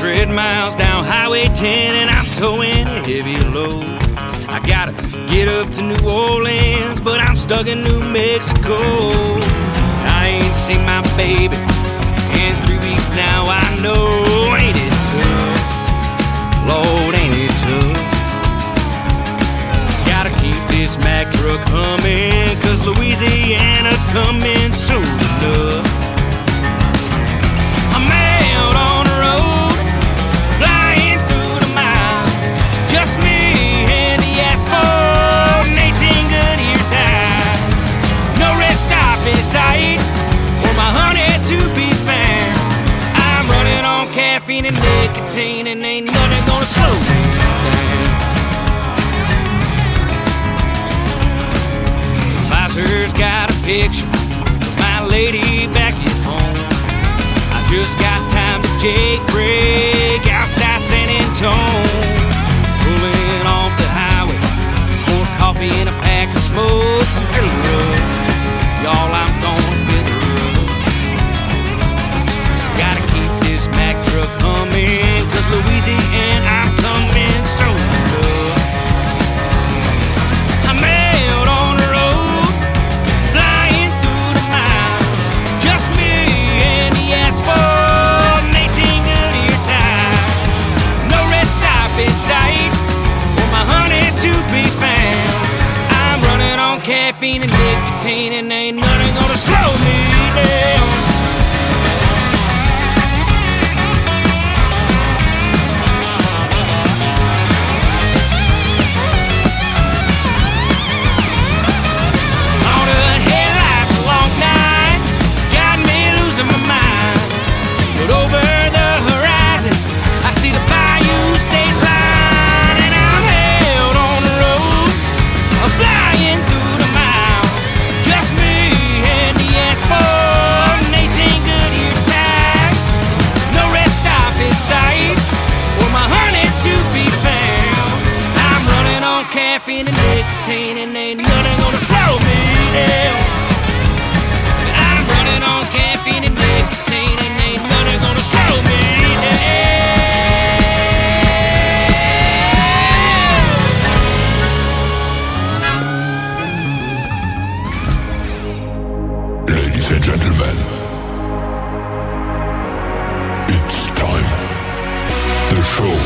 100 miles down Highway 10 and I'm towing a heavy load. I gotta get up to New Orleans, but I'm stuck in New Mexico. I ain't seen my baby in 3 weeks now. I know, ain't it tough? Lord, ain't it tough? Gotta keep this Mack truck humming, 'cause Louisiana's coming soon enough. I'm out on the road, flying through the miles, just me and the asphalt and 18 Goodyear tires. No rest stop in sight, for my honey to be found. I'm running on caffeine and nicotine, and ain't nothing gonna slow me down. Visor's got a picture of my lady back at home. I just got time to jailbreak outside San Antone. Pulling off the highway, pour coffee and a pack of smokes and fill her up. Y'all, I'm gonna fill her up. Gotta keep this Mack truck humming, 'cause Louisiana, I'm coming soon enough. I'm out on the road, flying through the miles, just me and the asphalt and 18 Goodyear tires. No rest stop in sight, for my honey to be found. I'm running on caffeine and nicotine, and ain't nothing gonna slow me down. All the headlights, long nights, got me losing my mind. But over the horizon, I see the Bayou State Line, and I'm out on the road, I'm flying through the miles, just me and the asphalt and 18 Goodyear tires. No rest stop in sight, for my honey to be found. I'm running on caffeine and nicotine, and ain't nothing gonna slow me down. I'm running on caffeine and nicotine, and ain't nothing gonna slow me down. Ladies and gentlemen, it's time. The show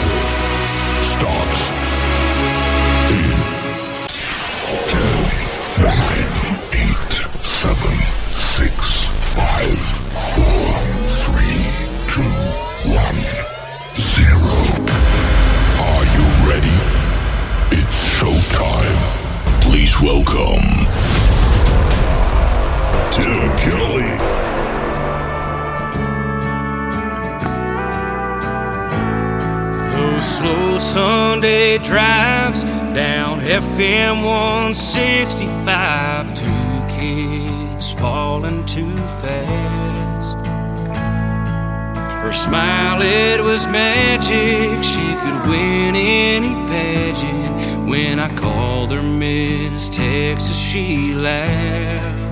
starts in 10, 9, 8, 7, 6, 5, 4, 3, 2, 1, 0. Are you ready? It's showtime. Please welcome Tim Kelly. Those slow Sunday drives down FM 165, two kids falling too fast. Her smile, it was magic, she could win any pageant. When I called her Miss Texas, she laughed.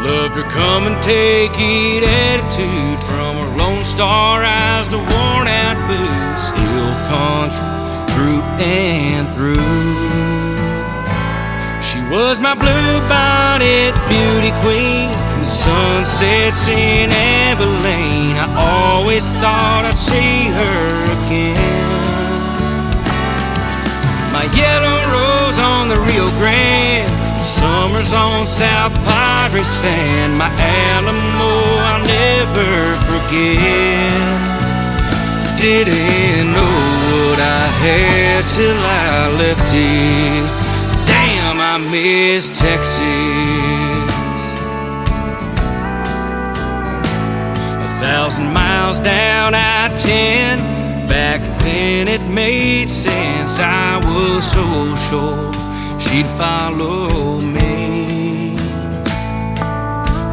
Loved her come and take it attitude, from her Lone Star eyes to worn out boots, hill country through and through. She was my blue-bonnet beauty queen, the sunsets in Abilene. I always thought I'd see her again. My yellow rose on the Rio Grande, summers on South Padre Sand. My Alamo I'll never forget. Didn't know what I had till I left it. Damn, I miss Texas. 1,000 miles down I-10, back then it made sense. I was so sure she'd follow me,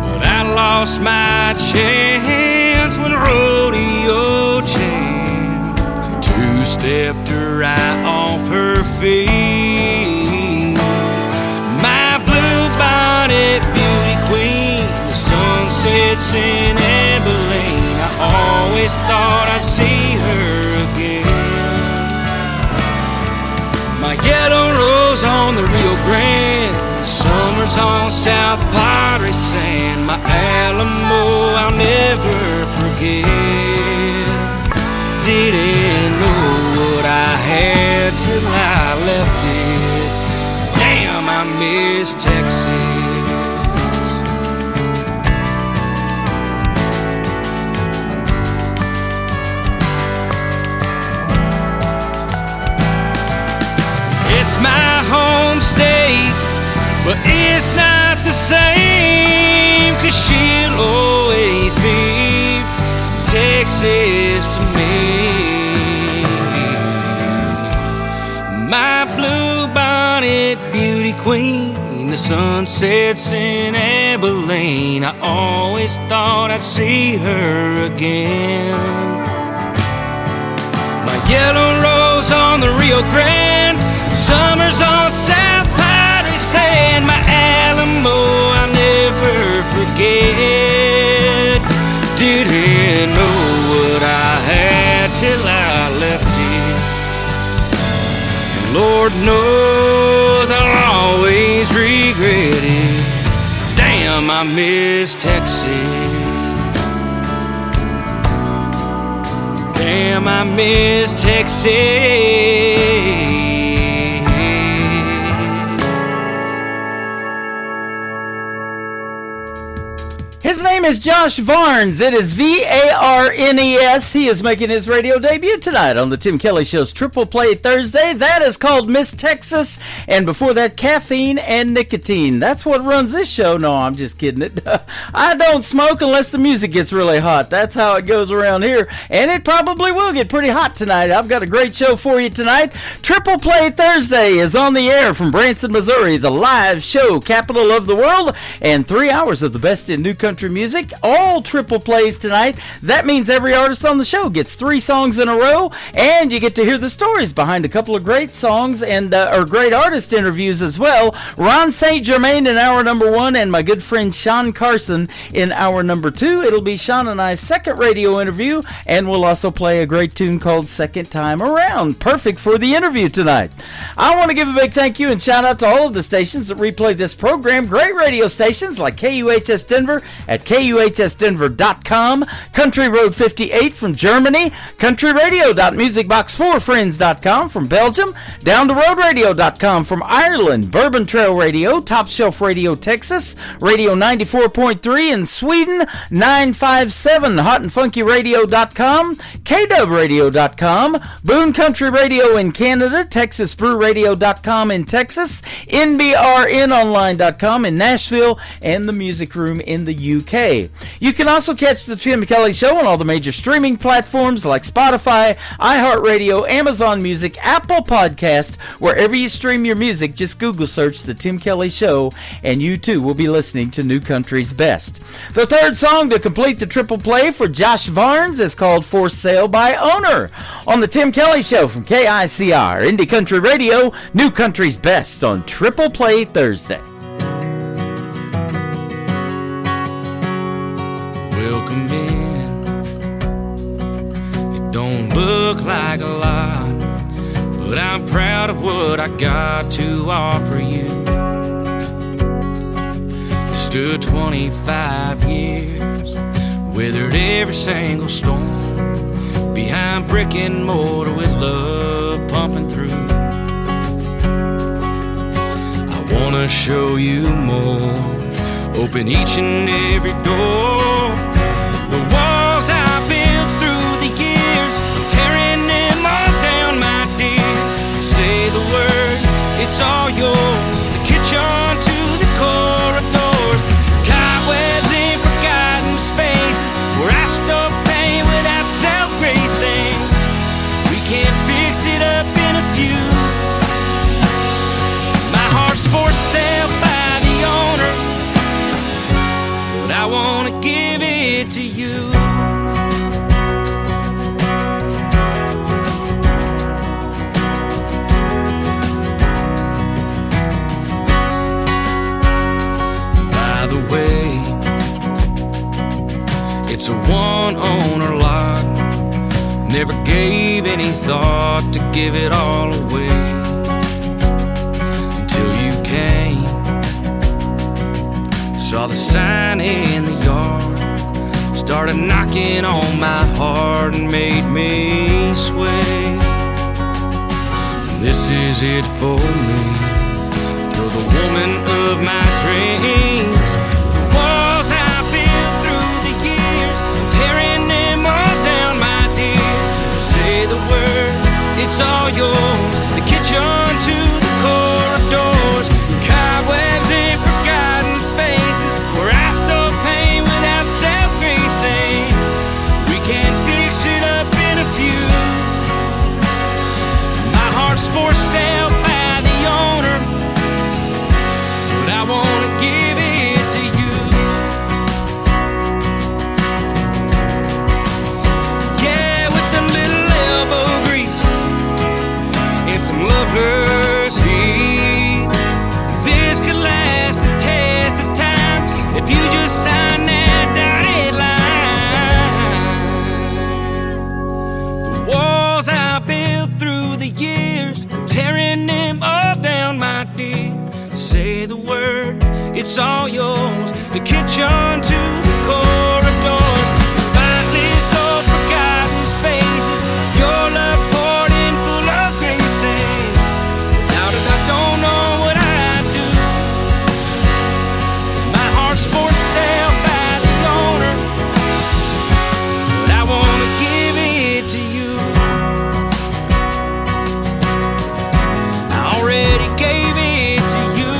but I lost my chance when rodeo champ two-stepped her right off her feet. My blue-bonnet beauty queen, the sunsets in Abilene. I always thought I'd my Padres and my Alamo I'll never forget. Didn't know what I had till I left it. Damn, I miss Texas. It's my home state, but it's not the same, 'cause she'll always be Texas to me. My blue bonnet beauty queen, the sun sets in Abilene. I always thought I'd see her again. My yellow rose on the Rio Grande, summers on South Padre Sand, my Alamo I'll never forget. Didn't know what I had till I left it. And Lord knows I'll always regret it. Damn, I miss Texas. Damn, I miss Texas. His name is Josh Varnes. It is Varnes. He is making his radio debut tonight on the Tim Kelly Show's Triple Play Thursday. That is called Miss Texas. And before that, Caffeine and Nicotine. That's what runs this show. No, I'm just kidding it. I don't smoke unless the music gets really hot. That's how it goes around here. And it probably will get pretty hot tonight. I've got a great show for you tonight. Triple Play Thursday is on the air from Branson, Missouri, the live show capital of the world. And 3 hours of the best in new country music, all triple plays tonight. That means every artist on the show gets 3 songs in a row, and you get to hear the stories behind a couple of great songs and or great artist interviews as well. Ron St. Germain in hour number 1, and my good friend Sean Carson in hour number 2. It'll be Sean and I's second radio interview, and we'll also play a great tune called Second Time Around. Perfect for the interview tonight. I want to give a big thank you and shout out to all of the stations that replay this program. Great radio stations like KUHS Denver at KUHSdenver.com, Country Road 58 from Germany, countryradio.musicbox4friends.com from Belgium, downtheroadradio.com from Ireland, Bourbon Trail Radio, Top Shelf Radio Texas, Radio 94.3 in Sweden, 957 hotandfunkyradio.com, KWradio.com, Boone Country Radio in Canada, TexasBrewRadio.com in Texas, NBRNonline.com in Nashville, and the Music Room in the UK. You can also catch the Tim Kelly Show on all the major streaming platforms like Spotify, iHeartRadio, Amazon Music, Apple Podcast. Wherever you stream your music, just Google search the Tim Kelly Show, and you too will be listening to New Country's Best. The third song to complete the triple play for Josh Varnes is called For Sale by Owner on the Tim Kelly Show from KICR, Indie Country Radio, New Country's Best on Triple Play Thursday. Welcome in. It don't look like a lot, but I'm proud of what I got to offer you. Stood 25 years, weathered every single storm, behind brick and mortar with love pumping through. I wanna show you more, open each and every door. The walls I built through the years, I'm tearing them all down, my dear. Say the word, it's all yours. The kitchen to the corridors, cobwebs in forgotten spaces, where I stop pain without self-gracing. We can't fix it up in a few. My heart's for sale by the owner, I wanna give it to you. By the way, it's a one-owner lot. Never gave any thought to give it all away until you came. Saw the sign in the yard, started knocking on my heart and made me sway. And this is it for me, you're the woman of my dreams. The walls I built through the years, tearing them all down, my dear. Say the word, it's all yours. The kitchen to the corridors, cobwebs and forgotten spaces where I stole pain without self-greasing. We can fix it up in a few. My heart's for sale by the owner, but I wanna give it to you. Yeah, with a little elbow grease and some lover's heat, this could last the test of time if you just sign that dotted line. The walls I built through the years, tearing them all down, my dear. Say the word, it's all yours. The kitchen to the corridors, spotless old forgotten spaces, your love poured in full of grace. Without it, I don't know what I'd do. 'Cause my heart's for sale by the owner, but I wanna give it to you. I already gave it to you.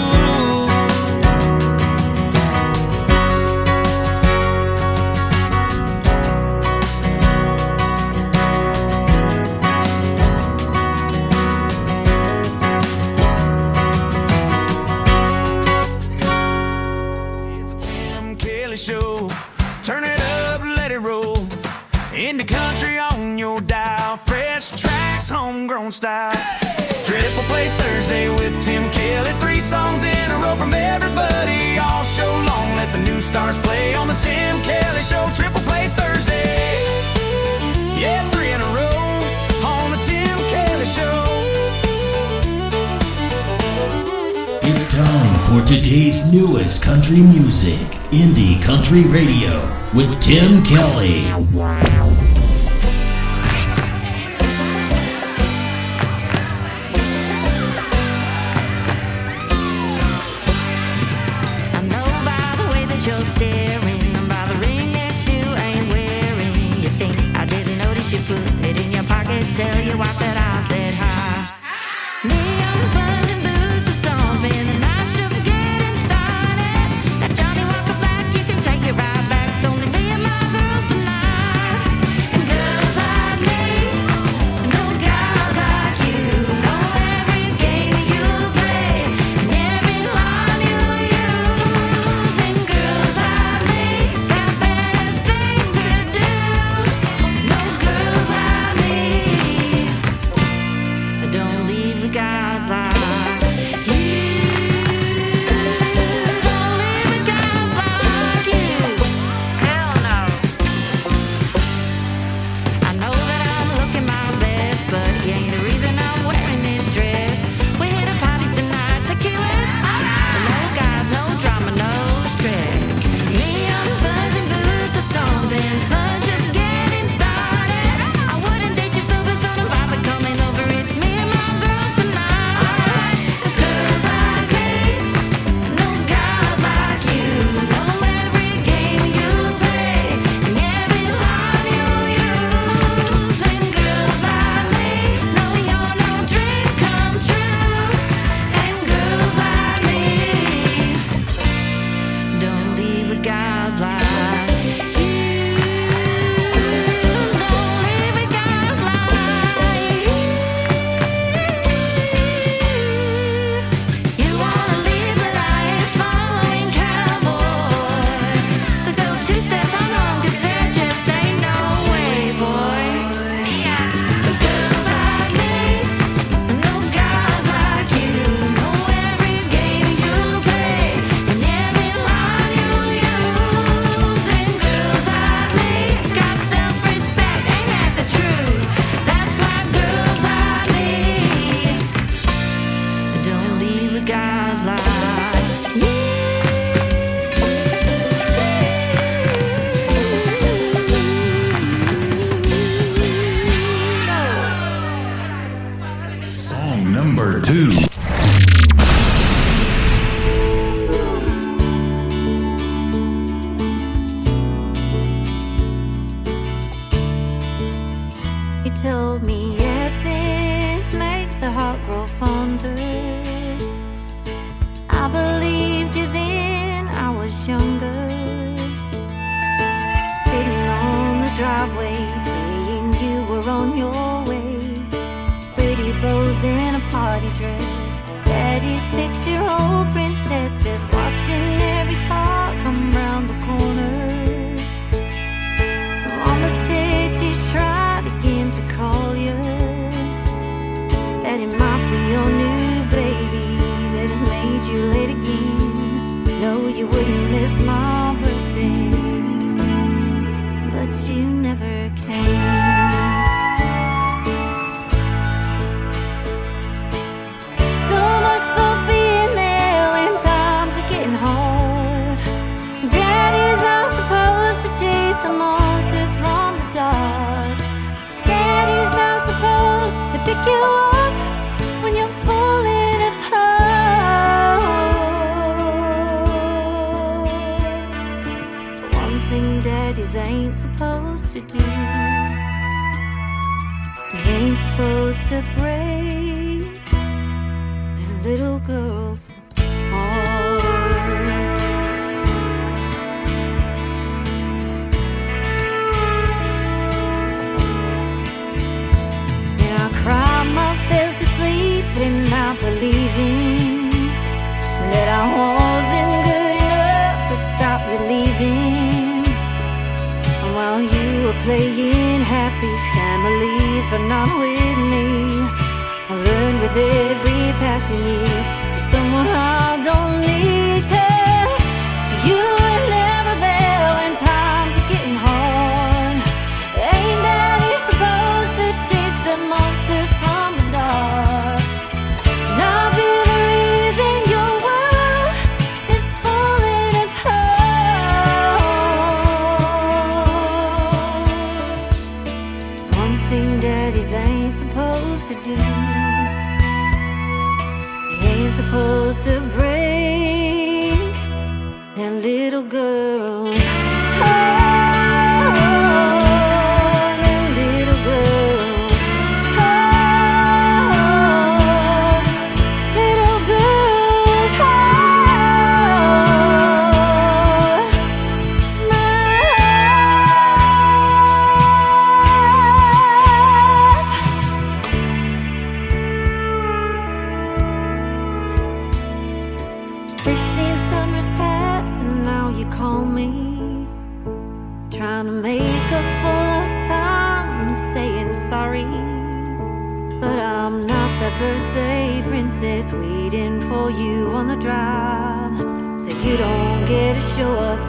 It's the Tim Kelly Show. Turn it up, let it roll. In the country on your dial. Fresh tracks, homegrown style. Triple Play Thursday with Tim Kelly. 3 songs in a row from everybody all show long. Let the new stars play on the Tim Kelly Show. Triple Play Thursday. Yeah, 3 in a row on the Tim Kelly Show. It's time for today's newest country music, Indie Country Radio, with Tim Kelly. I know by the way that you're staring, by the ring that you ain't wearing. You think I didn't notice you put it in your pocket? Tell you what that I said hi. Neon's buzzing, boots are stomping, the night's just getting started. That Johnny Walker Black, you can take it right back. It's only me and my girls tonight. 6-year-old princesses watching every car come round the corner. Mama said she's tried again to call you, that it might be your new baby that has made you late again. No, you wouldn't miss my birthday, but you never came. So much for being there when times are getting hard. Daddies are supposed to chase the monsters from the dark. Daddies are supposed to pick you up when you're falling apart. One thing daddies ain't supposed to do, they ain't supposed to break their little girl's heart. And I cry myself to sleep and not believing that I wasn't good enough to stop believing. While you were playing happy families, but not with me. I learned with every passing year you're someone I don't need, 'cause you were never there when times are getting hard. Ain't daddy supposed to chase the monsters from the dark? And I'll be the reason your world is falling apart. It's one thing daddies ain't supposed to do, they ain't supposed to break their little girls. Oh, their little girls. Oh, little girls' heart. My 16 summers pass and now you call me, trying to make up for lost time and saying sorry. But I'm not that birthday princess waiting for you on the drive, so you don't get to show up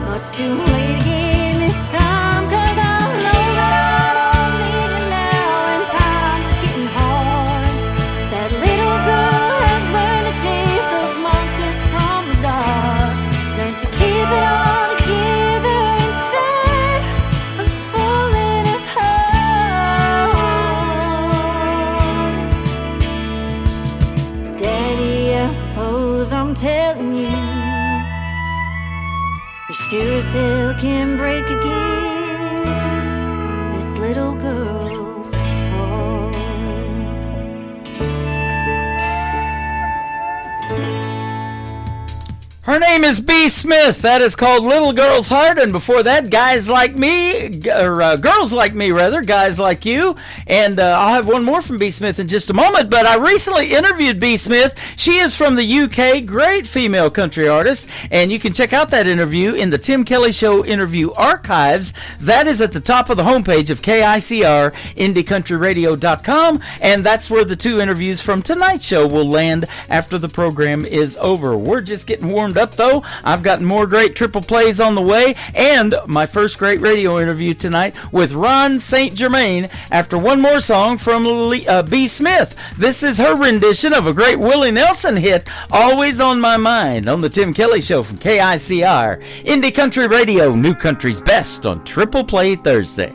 much too late again this time. 'Cause I know that I don't need you now when times are getting hard. That little girl has learned to chase those monsters from the dark, learned to keep it all together instead of falling apart. Daddy, I suppose I'm telling you, you sure as hell can break again this little girl's heart. Her name is B. Smith. That is called Little Girl's Heart. And before that, Guys Like Me, or Girls Like Me, rather, Guys Like You. And I'll have one more from B. Smith in just a moment. But I recently interviewed B. Smith. She is from the UK, great female country artist. And you can check out that interview in the Tim Kelly Show interview archives. That is at the top of the homepage of KICR, IndieCountryRadio.com. And that's where the two interviews from tonight's show will land after the program is over. We're just getting warmed up, though. I've got more great triple plays on the way, and my first great radio interview tonight with Ron St. Germain after one more song from B. Smith. This is her rendition of a great Willie Nelson hit, Always on My Mind, on the Tim Kelly Show from KICR. Indie Country Radio, New Country's Best on Triple Play Thursday.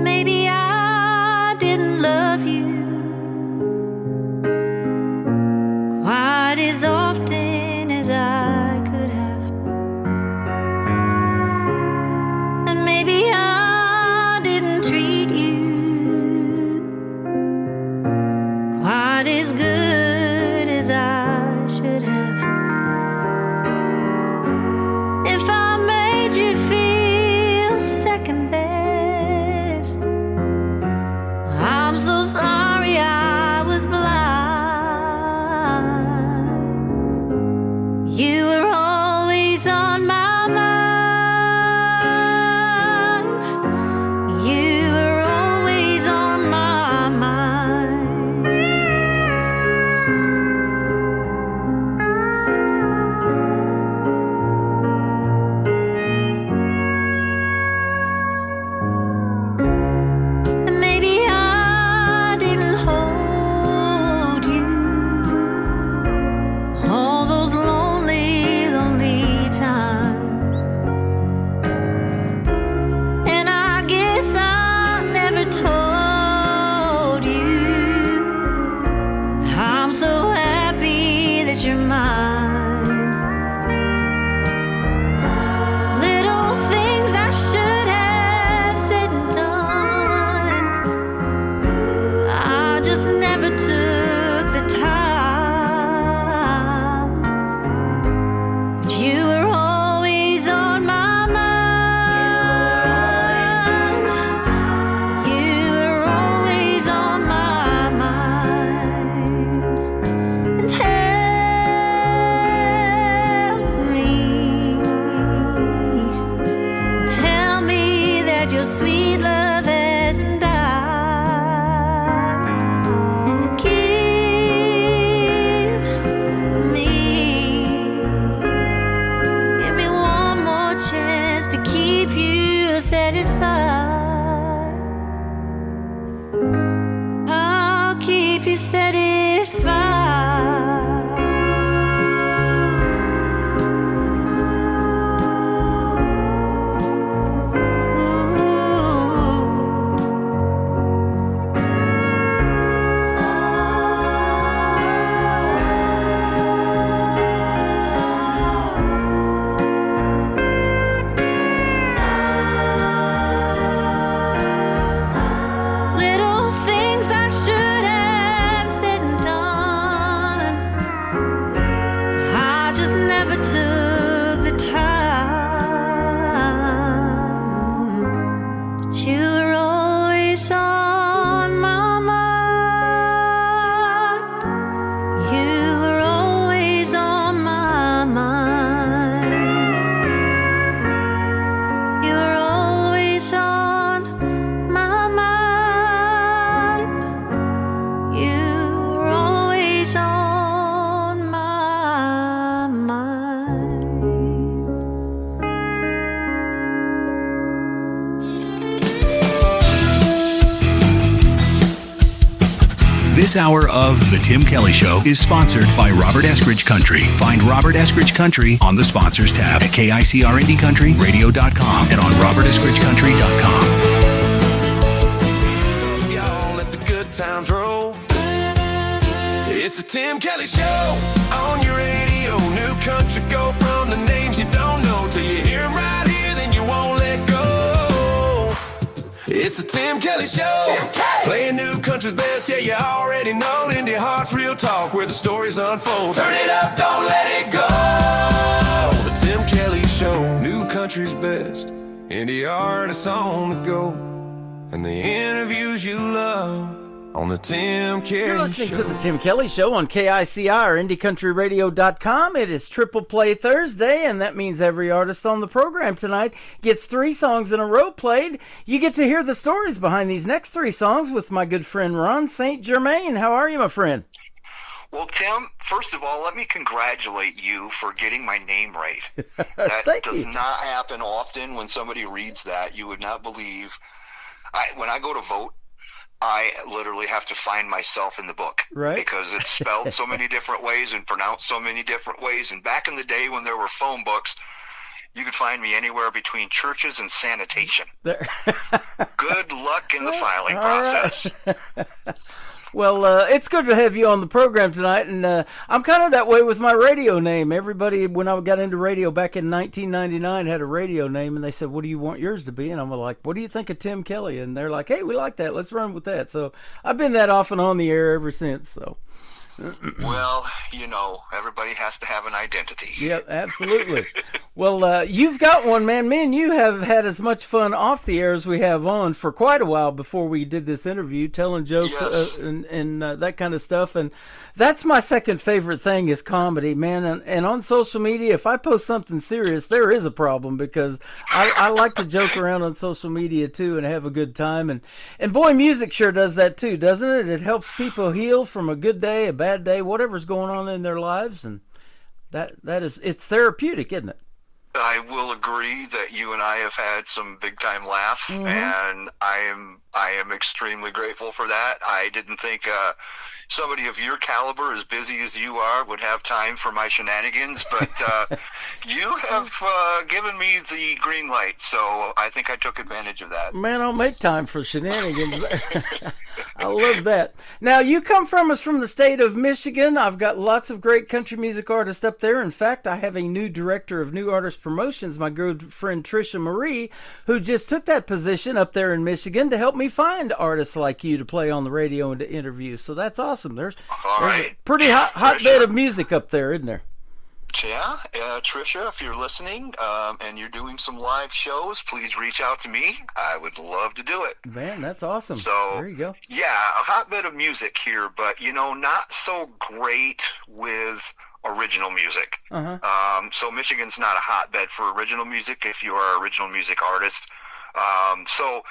Maybe I didn't love you quite as often as I could have, and maybe I didn't treat you quite as good as I This hour of The Tim Kelly Show is sponsored by Robert Eskridge Country. Find Robert Eskridge Country on the Sponsors tab at KICRNDCountryRadio.com and on RobertEskridgeCountry.com. Y'all let the good times roll. It's the Tim Kelly Show on your radio. New country, go from the names you don't know till you hear 'em right here, then you won't let go. It's the Tim Kelly Show. Playing new country's best, yeah, you already know. Indie Heart's real talk, where the stories unfold. Turn it up, don't let it go. The Tim Kelly Show, new country's best. Indie artists on the go, and the interviews you love on the Tim Kelly Show. You're listening to the Tim Kelly Show on KICR, IndieCountryRadio.com. It is Triple Play Thursday, and that means every artist on the program tonight gets 3 songs in a row played. You get to hear the stories behind these next 3 songs with my good friend Ron St. Germain. How are you, my friend? Well, Tim, first of all, let me congratulate you for getting my name right. That does not happen often. When somebody reads that, you would not believe. When I go to vote, I literally have to find myself in the book, right? Because it's spelled so many different ways and pronounced so many different ways. And back in the day when there were phone books, you could find me anywhere between churches and sanitation. Good luck in the filing process. Right. Well, it's good to have you on the program tonight, and I'm kind of that way with my radio name. Everybody, when I got into radio back in 1999, had a radio name, and they said, what do you want yours to be? And I'm like, what do you think of Tim Kelly? And they're like, hey, we like that. Let's run with that. So I've been that off and on the air ever since. So. Well, you know, everybody has to have an identity. Yep, absolutely. Well, you've got one, man. Me and you have had as much fun off the air as we have on for quite a while before we did this interview, telling jokes. Yes. And that kind of stuff. And that's my second favorite thing is comedy, man. And on social media, if I post something serious, there is a problem because I like to joke around on social media too and have a good time. And boy, music sure does that too, doesn't it? It helps people heal from a good day, a bad day, whatever's going on in their lives, and it's therapeutic, isn't it? I will agree that you and I have had some big time laughs, and I am extremely grateful for that. I didn't think somebody of your caliber, as busy as you are, would have time for my shenanigans, but you have given me the green light, so I think I took advantage of that. Man, I'll make time for shenanigans. I love that. Now, you come from the state of Michigan. I've got lots of great country music artists up there. In fact, I have a new director of new artist promotions, my good friend Trisha Marie, who just took that position up there in Michigan to help me find artists like you to play on the radio and to interview. So that's awesome. There's a pretty hotbed of music up there, isn't there? Yeah, Trisha, if you're listening and you're doing some live shows, please reach out to me. I would love to do it. Man, that's awesome. So there you go. Yeah, a hotbed of music here, but not so great with original music. So Michigan's not a hotbed for original music if you are an original music artist. So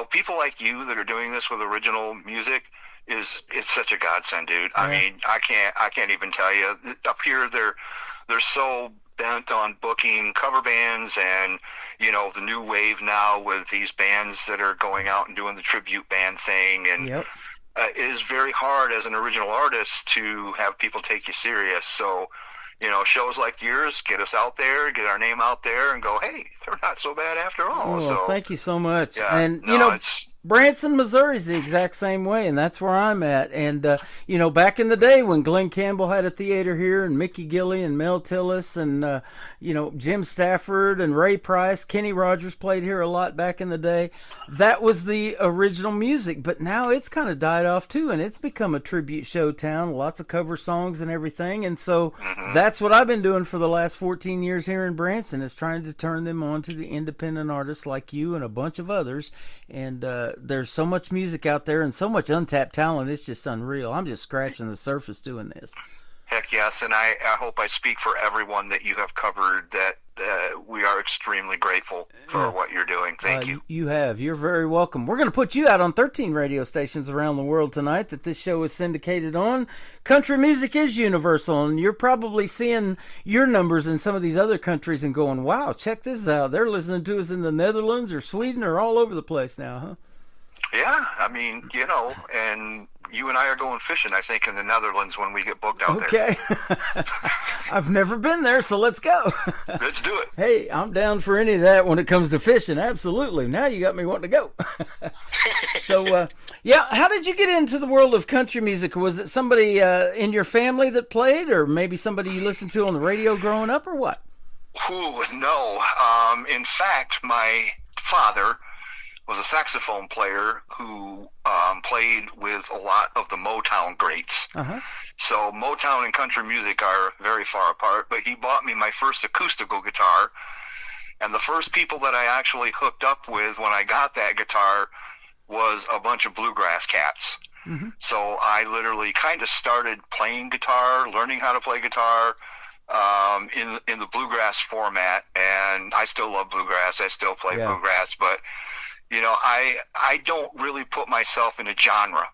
people like you that are doing this with original music, it's such a godsend, dude. I mean, I can't even tell you. Up here, they're so bent on booking cover bands and the new wave now with these bands that are going out and doing the tribute band thing, and it is very hard as an original artist to have people take you serious. So, shows like yours get us out there, get our name out there, and go, hey, they're not so bad after all. Well, thank you so much. Yeah, And, it's Branson, Missouri's the exact same way, and that's where I'm at. And, back in the day when Glenn Campbell had a theater here, and Mickey Gilley and Mel Tillis and, Jim Stafford and Ray Price, Kenny Rogers played here a lot back in the day. That was the original music, but now it's kind of died off too, and it's become a tribute show town, lots of cover songs and everything. And so that's what I've been doing for the last 14 years here in Branson, is trying to turn them on to the independent artists like you and a bunch of others. And there's so much music out there and so much untapped talent. It's just unreal. I'm just scratching the surface doing this. Heck yes, and I hope I speak for everyone that you have covered that we are extremely grateful for what you're doing. Thank you. You have. You're very welcome. We're going to put you out on 13 radio stations around the world tonight that this show is syndicated on. Country music is universal, and you're probably seeing your numbers in some of these other countries and going, wow, check this out. They're listening to us in the Netherlands or Sweden or all over the place now, huh? Yeah, I mean, and you and I are going fishing, I think, in the Netherlands when we get booked out there. Okay. I've never been there, so let's go. Let's do it. Hey, I'm down for any of that when it comes to fishing. Absolutely. Now you got me wanting to go. So, how did you get into the world of country music? Was it somebody in your family that played, or maybe somebody you listened to on the radio growing up, or what? Ooh, no. In fact, my father was a saxophone player who played with a lot of the Motown greats. Uh-huh. So Motown and country music are very far apart, but he bought me my first acoustical guitar, and the first people that I actually hooked up with when I got that guitar was a bunch of bluegrass cats. Mm-hmm. So I literally kind of started playing guitar, learning how to play guitar in the bluegrass format, and I still love bluegrass. I still play bluegrass, but I don't really put myself in a genre.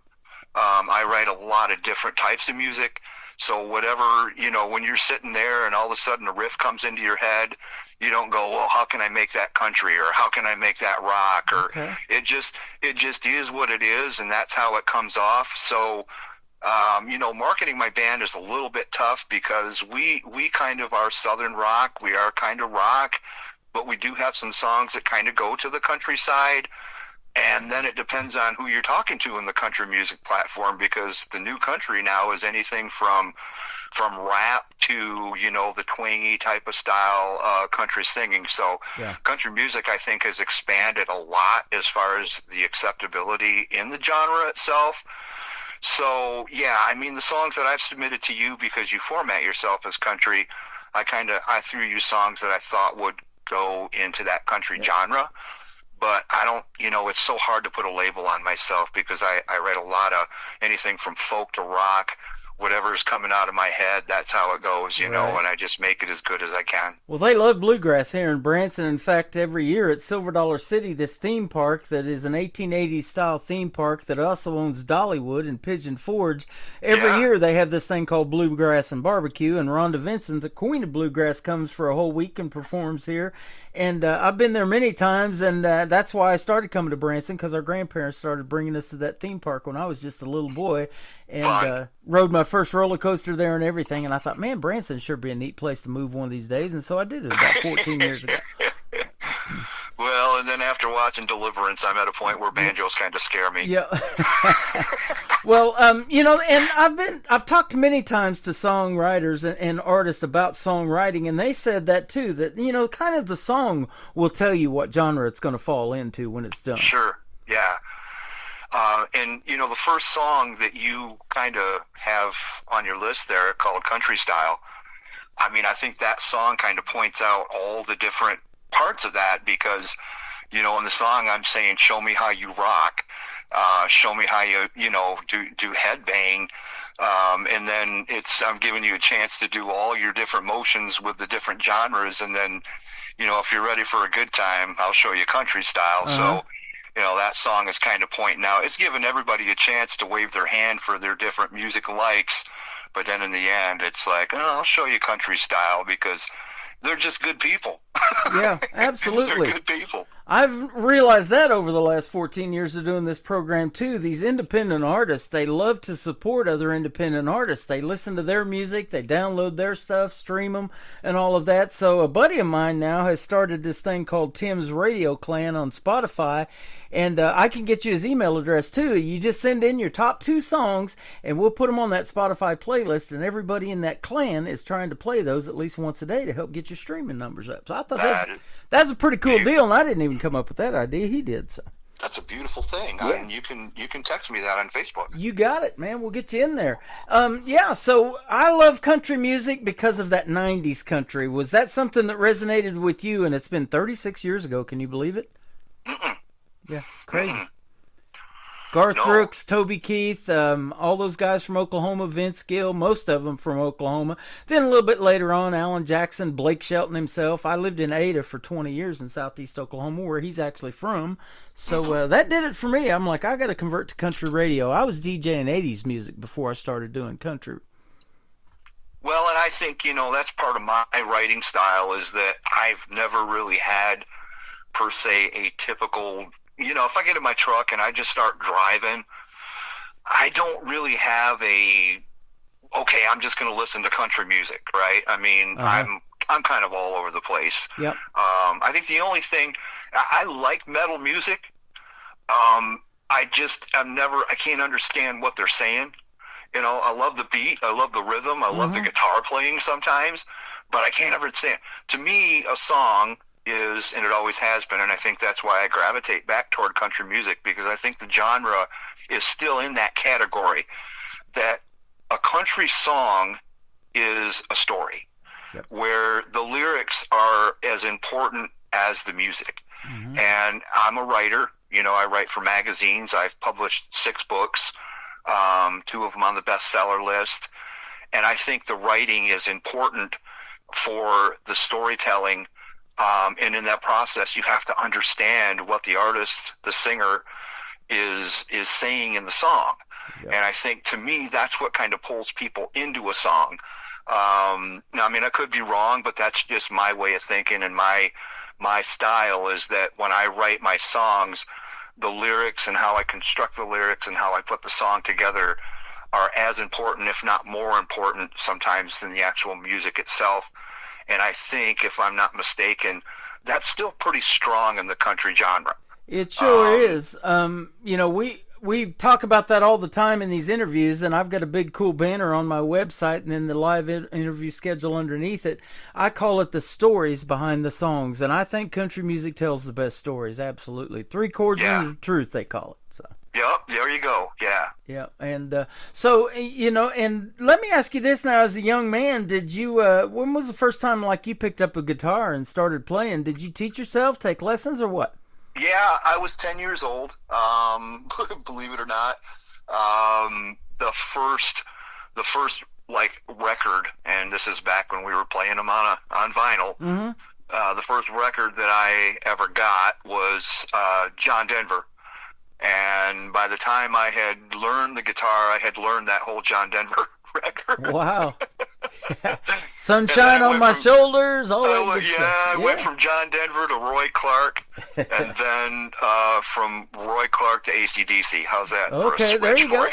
I write a lot of different types of music. So whatever, when you're sitting there and all of a sudden a riff comes into your head, you don't go, well, how can I make that country, or how can I make that rock? Or it just is what it is, and that's how it comes off. So, marketing my band is a little bit tough because we kind of are Southern rock. We are kind of rock, but we do have some songs that kind of go to the countryside. And then it depends on who you're talking to in the country music platform, because the new country now is anything from rap to, the twangy type of style country singing. So country music, I think, has expanded a lot as far as the acceptability in the genre itself. So, the songs that I've submitted to you, because you format yourself as country, I threw you songs that I thought would go into that country genre. But I don't, it's so hard to put a label on myself, because I write a lot of anything from folk to rock. Whatever's coming out of my head, that's how it goes, and I just make it as good as I can. Well, they love bluegrass here in Branson. In fact, every year at Silver Dollar City, this theme park that is an 1880s style theme park that also owns Dollywood and Pigeon Forge, every year they have this thing called Bluegrass and Barbecue, and Rhonda Vincent, the queen of bluegrass, comes for a whole week and performs here. And I've been there many times, and that's why I started coming to Branson, because our grandparents started bringing us to that theme park when I was just a little boy, and rode my first roller coaster there and everything. And I thought, man, Branson sure be a neat place to move one of these days. And so I did it about 14 years ago. Well, and then after watching Deliverance, I'm at a point where banjos kind of scare me. Yeah. Well, and I've talked many times to songwriters and artists about songwriting, and they said that too, that, kind of the song will tell you what genre it's going to fall into when it's done. Sure. Yeah. And, the first song that you kind of have on your list there, called Country Style, I think that song kind of points out all the different parts of that, because, in the song I'm saying, show me how you rock, show me how you, do headbang, and then I'm giving you a chance to do all your different motions with the different genres, and then, if you're ready for a good time, I'll show you country style. So, that song is kind of pointing out, it's giving everybody a chance to wave their hand for their different music likes, but then in the end, it's like, I'll show you country style, because they're just good people. Yeah, absolutely. They're good people. I've realized that over the last 14 years of doing this program too. These independent artists, they love to support other independent artists. They listen to their music, they download their stuff, stream them, and all of that. So a buddy of mine now has started this thing called Tim's Radio Clan on Spotify, and I can get you his email address too. You just send in your top 2 songs, and we'll put them on that Spotify playlist, and everybody in that clan is trying to play those at least once a day to help get your streaming numbers up. So I thought that's a pretty cool deal, and I didn't even come up with that idea. He did. So that's a beautiful thing. Yeah. And you can text me that on Facebook. you got it, man. We'll get you in there. Yeah, so I love country music because of that 90s country. Was that something that resonated with you? And it's been 36 years ago. Can you believe it? Mm-mm. Yeah, it's crazy. Garth Brooks, Toby Keith, all those guys from Oklahoma, Vince Gill, most of them from Oklahoma. Then a little bit later on, Alan Jackson, Blake Shelton himself. I lived in Ada for 20 years in southeast Oklahoma, where he's actually from. So that did it for me. I'm like, I got to convert to country radio. I was DJing 80s music before I started doing country. Well, and I think, that's part of my writing style is that I've never really had, per se, a typical... if I get in my truck and I just start driving, I don't really have I'm just going to listen to country music, right? I mean, I'm kind of all over the place. Yep. I think the only thing, I like metal music. I can't understand what they're saying. I love the beat. I love the rhythm. I love the guitar playing sometimes, but I can't ever understand. To me, a song is, and it always has been, and I think that's why I gravitate back toward country music, because I think the genre is still in that category, that a country song is a story, where the lyrics are as important as the music. And I'm a writer. I write for magazines. I've published 6 books, 2 of them on the bestseller list, and I think the writing is important for the storytelling. And in that process, you have to understand what the artist, the singer, is saying in the song. And I think, to me, that's what kind of pulls people into a song. Now, I mean, I could be wrong, but that's just my way of thinking, and my style is that when I write my songs, the lyrics and how I construct the lyrics and how I put the song together are as important, if not more important, sometimes than the actual music itself. And I think, if I'm not mistaken, that's still pretty strong in the country genre. It sure is. We talk about that all the time in these interviews, and I've got a big cool banner on my website and then the live interview schedule underneath it. I call it the stories behind the songs, and I think country music tells the best stories, absolutely. 3 chords of truth, they call it. So. Yep, there you go. Yeah. Yeah, and so, and let me ask you this now, as a young man, did you, when was the first time, you picked up a guitar and started playing? Did you teach yourself, take lessons, or what? Yeah, I was 10 years old, believe it or not. The first record, and this is back when we were playing them on vinyl, the first record that I ever got was John Denver. And by the time I had learned the guitar, I had learned that whole John Denver record. Wow. Sunshine on my shoulders, all that good stuff. I went from John Denver to Roy Clark, and then from Roy Clark to AC/DC. How's that? Okay, there you go.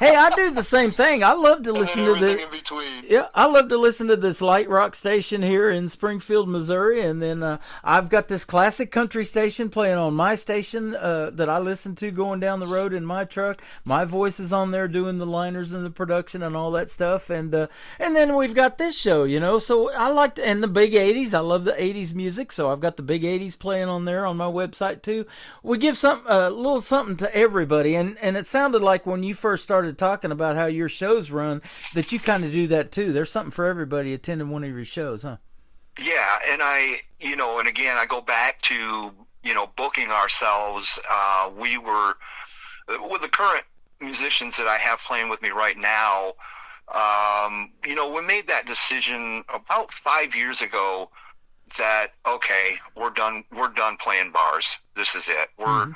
Hey, I do the same thing. I love to listen to the in between. Yeah, I love to listen to this light rock station here in Springfield, Missouri, and then I've got this classic country station playing on my station that I listen to going down the road in my truck. My voice is on there doing the liners and the production and all that stuff, and then we've got this show, so I like to, and the big 80s. I love the 80s music, so I've got the big 80s playing on there on my website too. We give a little something to everybody, and it sounded like when you first started talking about how your shows run that you kind of do that too. There's something for everybody attending one of your shows, huh? Yeah, and and again, I go back to, booking ourselves. We were, with the current musicians that I have playing with me right now, we made that decision about 5 years ago that, okay, we're done playing bars. This is it. We're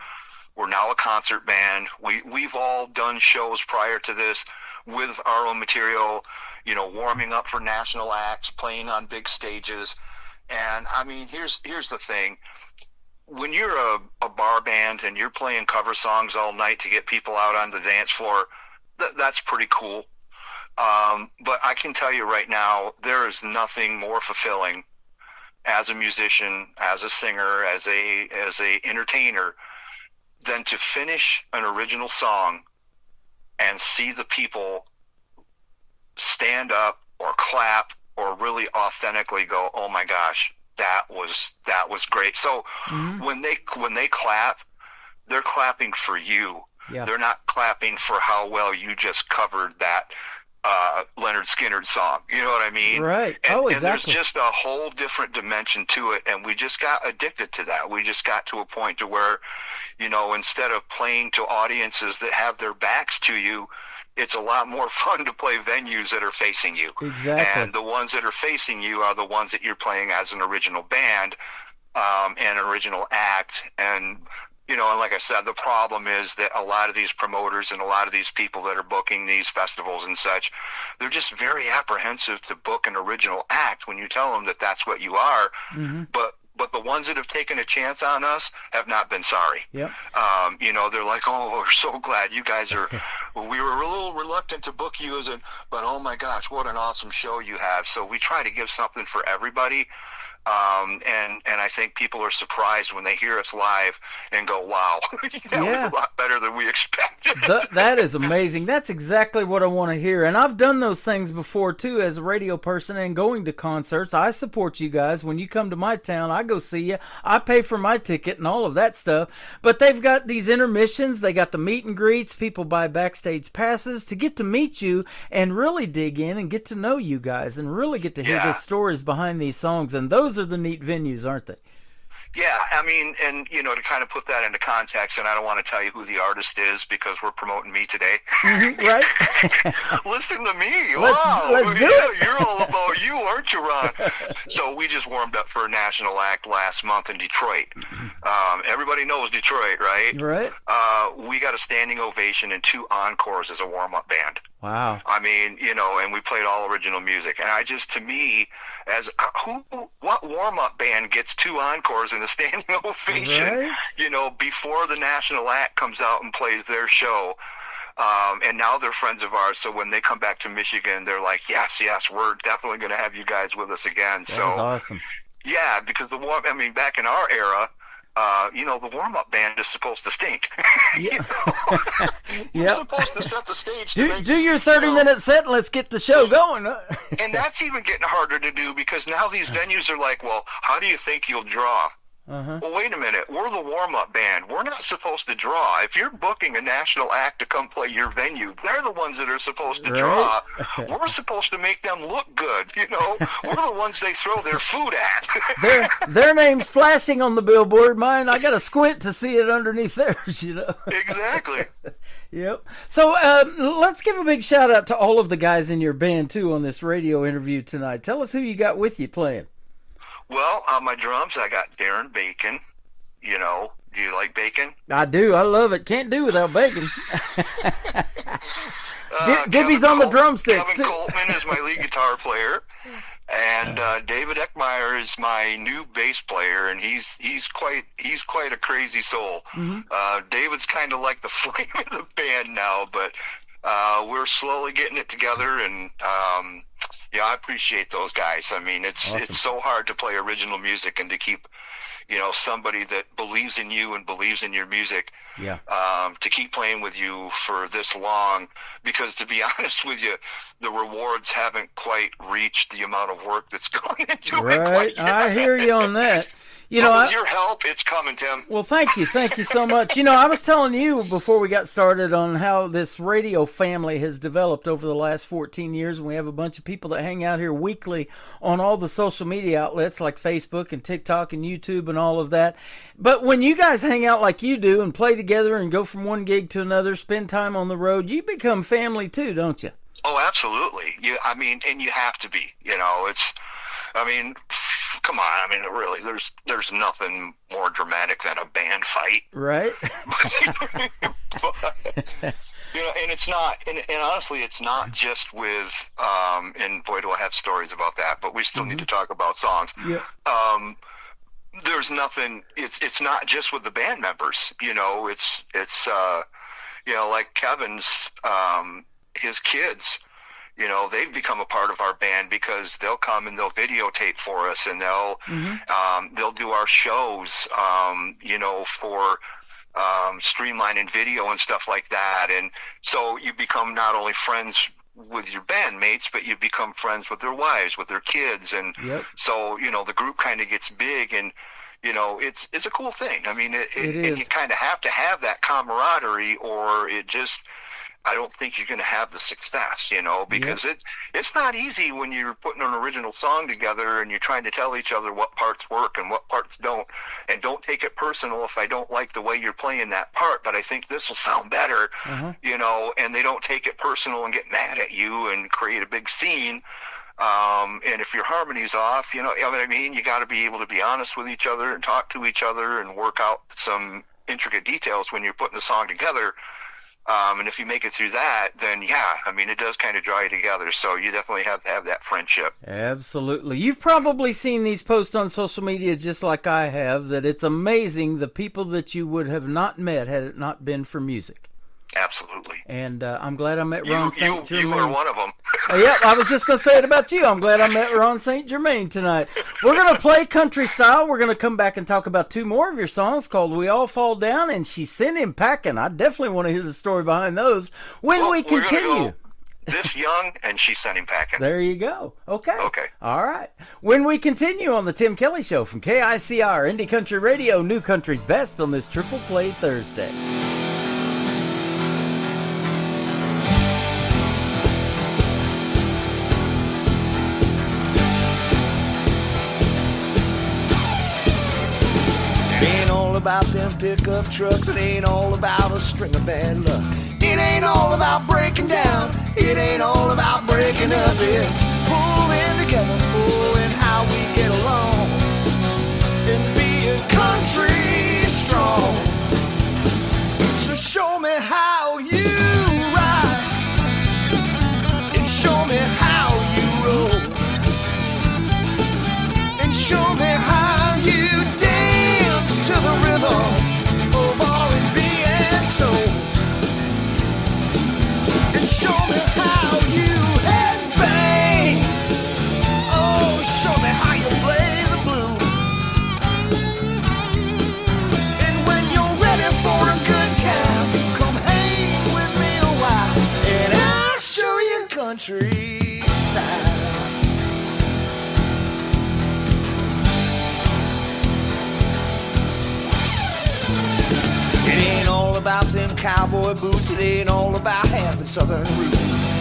now a concert band. We've all done shows prior to this with our own material, warming up for national acts, playing on big stages. And I mean, here's the thing. When you're a bar band and you're playing cover songs all night to get people out on the dance floor, that's pretty cool. But I can tell you right now, there is nothing more fulfilling as a musician, as a singer, as a entertainer, than to finish an original song and see the people stand up or clap or really authentically go, "Oh my gosh, that was great." So when they clap, they're clapping for you. Yeah. They're not clapping for how well you just covered that Leonard Skinner song. You know what I mean? Right. And, exactly. And there's just a whole different dimension to it, and we just got addicted to that. We just got to a point to where, instead of playing to audiences that have their backs to you, it's a lot more fun to play venues that are facing you. Exactly. And the ones that are facing you are the ones that you're playing as an original band, and an original act. And and like I said, the problem is that a lot of these promoters and a lot of these people that are booking these festivals and such, they're just very apprehensive to book an original act when you tell them that that's what you are. Mm-hmm. But the ones that have taken a chance on us have not been sorry. Yep. They're like, "Oh, we're so glad you guys are." We were a little reluctant to book you but oh my gosh, what an awesome show you have. So we try to give something for everybody. And I think people are surprised when they hear us live and go, "Wow, that was a lot better than we expected." That is amazing. That's exactly what I want to hear. And I've done those things before, too, as a radio person and going to concerts. I support you guys. When you come to my town, I go see you. I pay for my ticket and all of that stuff. But they've got these intermissions. They got the meet and greets. People buy backstage passes to get to meet you and really dig in and get to know you guys and really get to hear the stories behind these songs. And those are the neat venues, aren't they? Yeah, I mean, and to kind of put that into context, and I don't want to tell you who the artist is because we're promoting me today. Right? Listen to me. Let's do it. You're all about you, aren't you, Ron? So we just warmed up for a national act last month in Detroit. Everybody knows Detroit, right? Right. We got a standing ovation and 2 encores as a warm-up band. Wow. I mean, and we played all original music. And to me, as what warm-up band gets 2 encores and a standing ovation, right? Before the national act comes out and plays their show? And now they're friends of ours. So when they come back to Michigan, they're like, yes, we're definitely going to have you guys with us again. That's awesome. Yeah, because back in our era, the warm-up band is supposed to stink. Yeah. You're supposed to set the stage. Do your 30-minute set and let's get the show going. And that's even getting harder to do because now these venues are like, well, how do you think you'll draw? Uh-huh. Well, wait a minute. We're the warm-up band. We're not supposed to draw. If you're booking a national act to come play your venue, they're the ones that are supposed to draw. We're supposed to make them look good. We're the ones they throw their food at. their name's flashing on the billboard. Mine, I got to squint to see it underneath theirs. Exactly. Yep. So let's give a big shout out to all of the guys in your band too on this radio interview tonight. Tell us who you got with you playing. Well, on my drums, I got Darren Bacon. Do you like bacon? I do. I love it. Can't do without bacon. Dibby's on the drumsticks. Kevin Coltman is my lead guitar player, and David Eckmeyer is my new bass player, and he's quite a crazy soul. Mm-hmm. David's kind of like the flame of the band now, but we're slowly getting it together, and I appreciate those guys. I mean, it's so hard to play original music and to keep, somebody that believes in you and believes in your music, to keep playing with you for this long. Because to be honest with you, the rewards haven't quite reached the amount of work that's going into it. Right, I hear you on that. With your help, it's coming, Tim. Well, thank you so much. I was telling you before we got started on how this radio family has developed over the last 14 years, and we have a bunch of people that hang out here weekly on all the social media outlets like Facebook and TikTok and YouTube and all of that. But when you guys hang out like you do and play together and go from one gig to another, spend time on the road, you become family too, don't you? Oh, absolutely. And you have to be. Come on. Really, there's nothing more dramatic than a band fight. Right. But, and it's not, and honestly, it's not just with, and boy, do I have stories about that, but we still need to talk about songs. Yeah. There's nothing, it's not just with the band members, it's like Kevin's, his kids, they've become a part of our band because they'll come and they'll videotape for us, and they'll do our shows, for streamlining video and stuff like that. And so you become not only friends with your bandmates, but you become friends with their wives, with their kids. And so, the group kind of gets big, and, it's a cool thing. I mean, it is. And you kind of have to have that camaraderie, or I don't think you're going to have the success, because it's not easy when you're putting an original song together and you're trying to tell each other what parts work and what parts don't. And don't take it personal if I don't like the way you're playing that part, but I think this will sound better, and they don't take it personal and get mad at you and create a big scene. And if your harmony's off, you got to be able to be honest with each other and talk to each other and work out some intricate details when you're putting the song together. And if you make it through that, then it does kind of draw you together. So you definitely have to have that friendship. Absolutely. You've probably seen these posts on social media just like I have, that it's amazing the people that you would have not met had it not been for music. Absolutely. And I'm glad I met Ron St. Germain. You are one of them. Yeah, I was just going to say it about you. I'm glad I met Ron St. Germain tonight. We're going to play country style. We're going to come back and talk about two more of your songs called We All Fall Down and She Sent Him Packing. I definitely want to hear the story behind those when we continue. This Young and She Sent Him Packing. There you go. Okay. Okay. All right. When we continue on the Tim Kelly Show from KICR, Indie Country Radio, New Country's Best on this Triple Play Thursday. About them pickup trucks, it ain't all about a string of bad luck. It ain't all about breaking down, it ain't all about breaking up. It's pulling together, and how we get along, and being country strong. So show me how you ride, and show me how you roll, and show me how you dance to the rhythm of R&B and soul, and show me how you headbang. Oh, show me how you play the blues. And when you're ready for a good time, come hang with me a while, and I'll show you country style. It ain't all about them cowboy boots, it ain't all about having southern roots.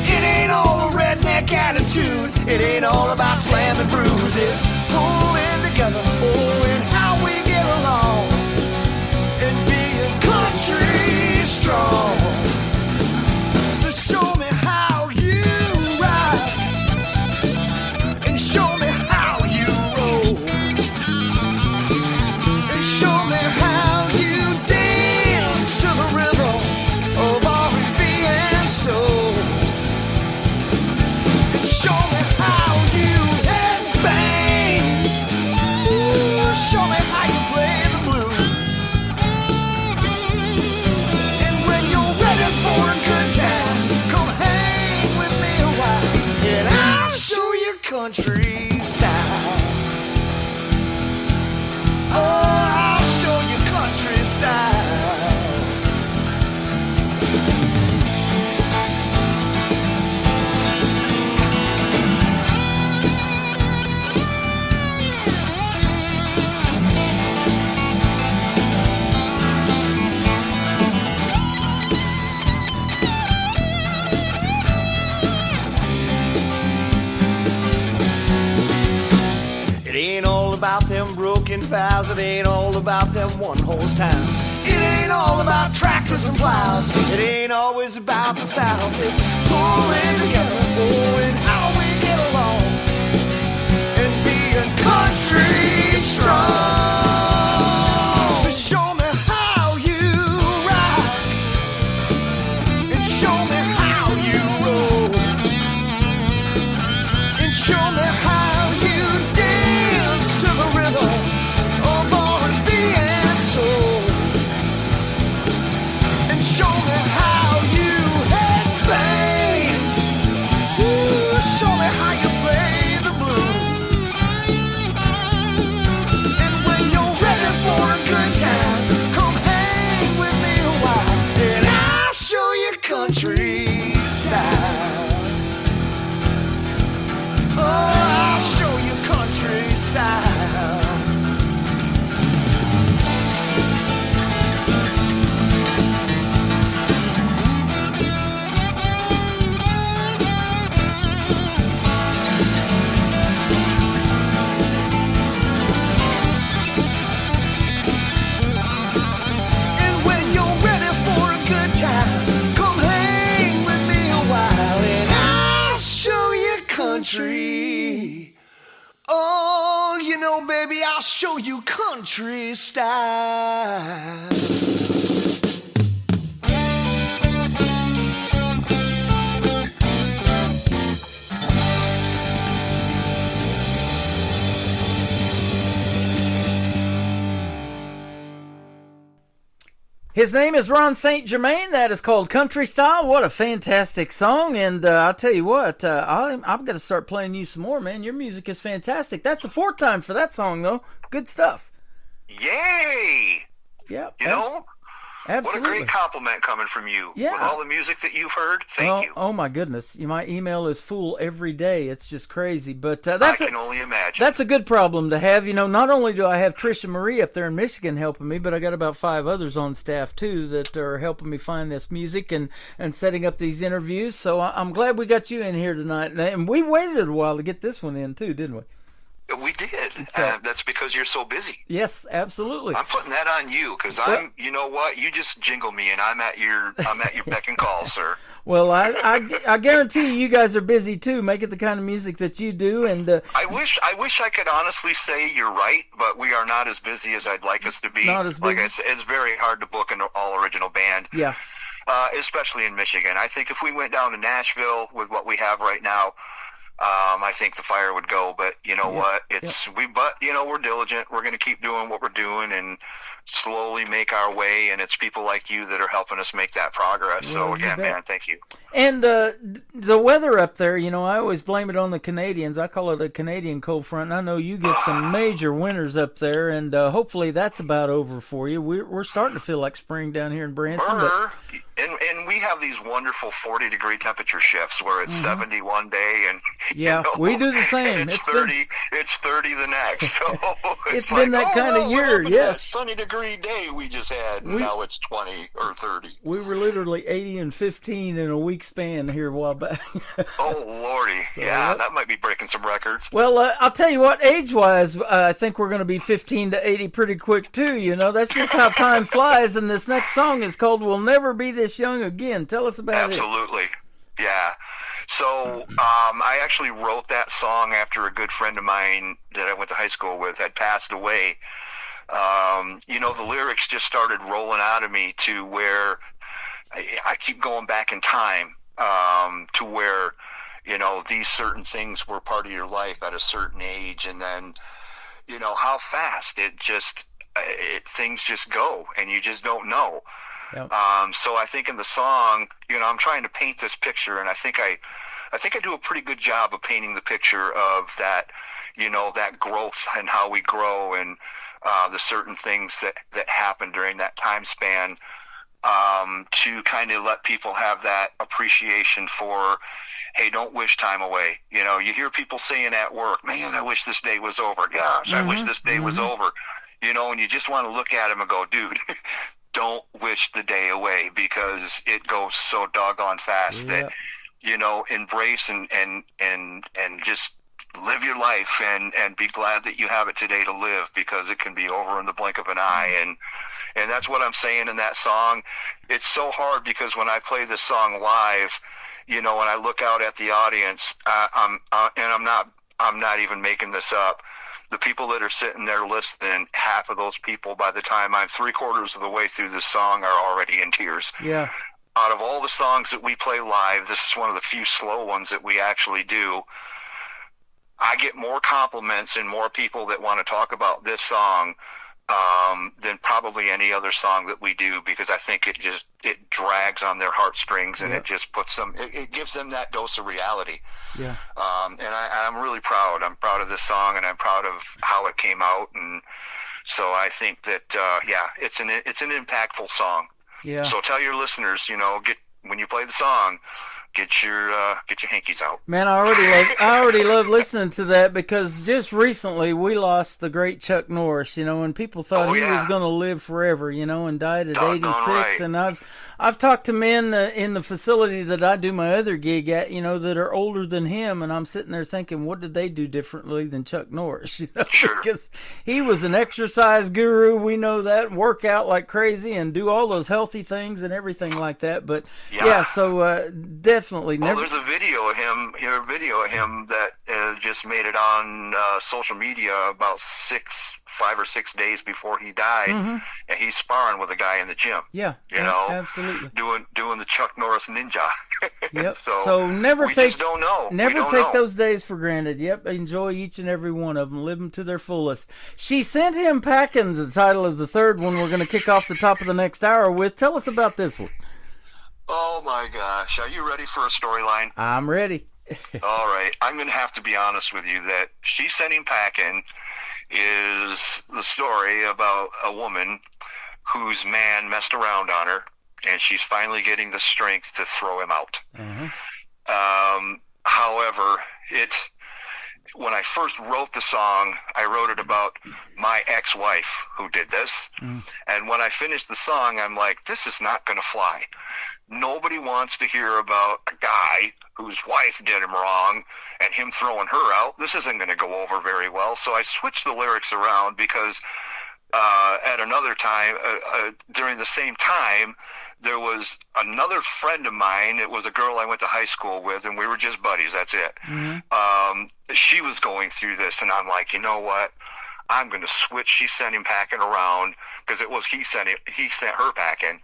It ain't all a redneck attitude, it ain't all about slamming brews. It's pulling together, and how we get along, and being country strong. So show me how you ride, and show me how you roll, and show me how you dance to the rhythm of R&B and soul, and show me how you headbang. Ooh, show me how you play the blues. And when you're ready for a good time, come hang with me a while, and I'll show you country style. Oh, I'll show you country style. It ain't all about them broken vows, it ain't all about them one-horse towns. It ain't all about tractors and plows, it ain't always about the South. It's pulling together, and how we get along, and being country strong. So show me how you ride, country style. Oh, I'll show you country style. And when you're ready for a good time, come hang with me a while and I'll show you country. Oh, you know, baby, I'll show you country style. His name is Ron St. Germain. That is called Country Style. What a fantastic song. And I'll tell you what, I'm going to start playing you some more, man. Your music is fantastic. That's the fourth time for that song, though. Good stuff. Yay! Yep. You know? Absolutely. What a great compliment coming from you. Yeah. With all the music that you've heard, thank you. Oh, my goodness. My email is full every day. It's just crazy. But I can only imagine. That's a good problem to have. You know, not only do I have Trisha Marie up there in Michigan helping me, but I got about 5 others on staff, too, that are helping me find this music and setting up these interviews. So I'm glad we got you in here tonight. And we waited a while to get this one in, too, didn't we? We did. So- That's because you're so busy. Yes, absolutely. I'm putting that on you because you know what? You just jingle me and I'm at your beck and call, sir. Well, I guarantee you guys are busy too, making the kind of music that you do, and I wish I could honestly say you're right, but we are not as busy as I'd like us to be. Not as busy. Like I said, it's very hard to book an all original band. yeah, Especially in Michigan. I think if we went down to Nashville with what we have right now, I think the fire would go. But you know what? But you know, we're diligent. We're going to keep doing what we're doing and slowly make our way. And it's people like you that are helping us make that progress. So Well, you again, bet. man, thank you. And the weather up there, you know, I always blame it on the Canadians. I call it a Canadian cold front. And I know you get some major winters up there, and hopefully that's about over for you. We're starting to feel like spring down here in Branson. But And we have these wonderful 40-degree temperature shifts where it's 70 one day and Yeah, you know, we do the same. and it's It's been- 30. It's 30 the next. So It's like, been that kind of what year, happened to yes. that sunny degree day we just had, and now it's 20 or 30. we were literally 80 and 15 in a week span here a while back. Oh lordy, yeah, that might be breaking some records. Well, I'll tell you what, age-wise, I think we're going to be 15 to 80 pretty quick, too. You know, that's just how time flies. And this next song is called We'll Never Be This Young Again. Tell us about it. Absolutely. Yeah. So I actually wrote that song after a good friend of mine that I went to high school with had passed away. You know, the lyrics just started rolling out of me to where I keep going back in time to where, you know, these certain things were part of your life at a certain age. And then, you know, how fast things just go and you just don't know. Yep. So I think in the song, you know, I'm trying to paint this picture, and I think I do a pretty good job of painting the picture of that, you know, that growth and how we grow and the certain things that happen during that time span, to kind of let people have that appreciation for, hey, don't wish time away. You know, you hear people saying at work, man, I wish this day was over. Gosh, I wish this day was over. You know, and you just want to look at them and go, dude, don't wish the day away because it goes so doggone fast that, you know, embrace and just live your life and be glad that you have it today to live because it can be over in the blink of an eye. And that's what I'm saying in that song. It's so hard because when I play this song live, you know, when I look out at the audience, I'm not even making this up. The people that are sitting there listening, half of those people, by the time I'm 3/4 of the way through this song, are already in tears. Yeah. Out of all the songs that we play live, this is one of the few slow ones that we actually do. I get more compliments and more people that want to talk about this song than probably any other song that we do, because I think it drags on their heartstrings and it just puts them, it gives them that dose of reality. Yeah. And I'm really proud. I'm proud of this song, and I'm proud of how it came out. And so I think that, it's an impactful song. Yeah. So tell your listeners, you know, when you play the song, get your hankies out. Man, I already love listening to that, because just recently we lost the great Chuck Norris, and people thought he was going to live forever, and died at 86. Right. And I've talked to men in the facility that I do my other gig at, that are older than him, and I'm sitting there thinking, what did they do differently than Chuck Norris? Sure. Because he was an exercise guru, we know that, and work out like crazy and do all those healthy things and everything like that. But so definitely. Well, there's a video of him that just made it on social media about 5 or 6 days before he died, and he's sparring with a guy in the gym. Yeah, absolutely. Doing the Chuck Norris ninja. Yep. So never we take just don't know. Never take those days for granted. Yep. Enjoy each and every one of them. Live them to their fullest. She Sent Him Packin's the title of the third one we're going to kick off the top of the next hour with. Tell us about this one. Oh my gosh, are you ready for a storyline? I'm ready. All right, I'm going to have to be honest with you that She Sent Him Packin' is the story about a woman whose man messed around on her, and she's finally getting the strength to throw him out. However, when I first wrote the song, I wrote it about my ex-wife who did this. And when I finished the song, I'm like, this is not going to fly. Nobody wants to hear about a guy whose wife did him wrong and him throwing her out. This isn't going to go over very well. So I switched the lyrics around because at another time, during the same time, there was another friend of mine. It was a girl I went to high school with, and we were just buddies. That's it. She was going through this, and I'm like, you know what? I'm going to switch She Sent Him Packin' around, because it was he sent her packing.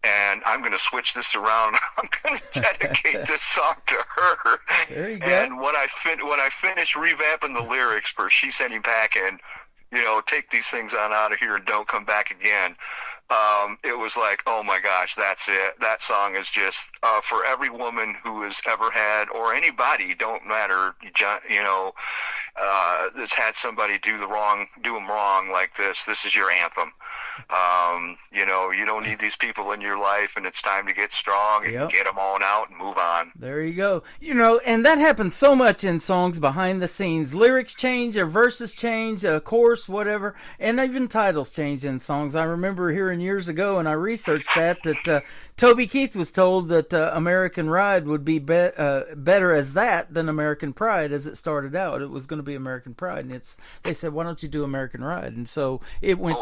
And I'm going to switch this around. I'm going to dedicate this song to her. There you go. And when I finish revamping the lyrics for She Sent Him Packin', take these things on out of here and don't come back again. It was like, oh my gosh, that's it. That song is just for every woman who has ever had, or anybody, don't matter, that's had somebody do them wrong like this. This is your anthem. You don't need these people in your life, and it's time to get strong and get them on out and move on. There you go. And that happens so much in songs behind the scenes. Lyrics change, or verses change, a chorus, whatever, and even titles change in songs. I remember hearing years ago, and I researched that Toby Keith was told that American Ride would be better as that than American Pride as it started out. It was going to be American Pride, and they said, why don't you do American Ride? And so it went.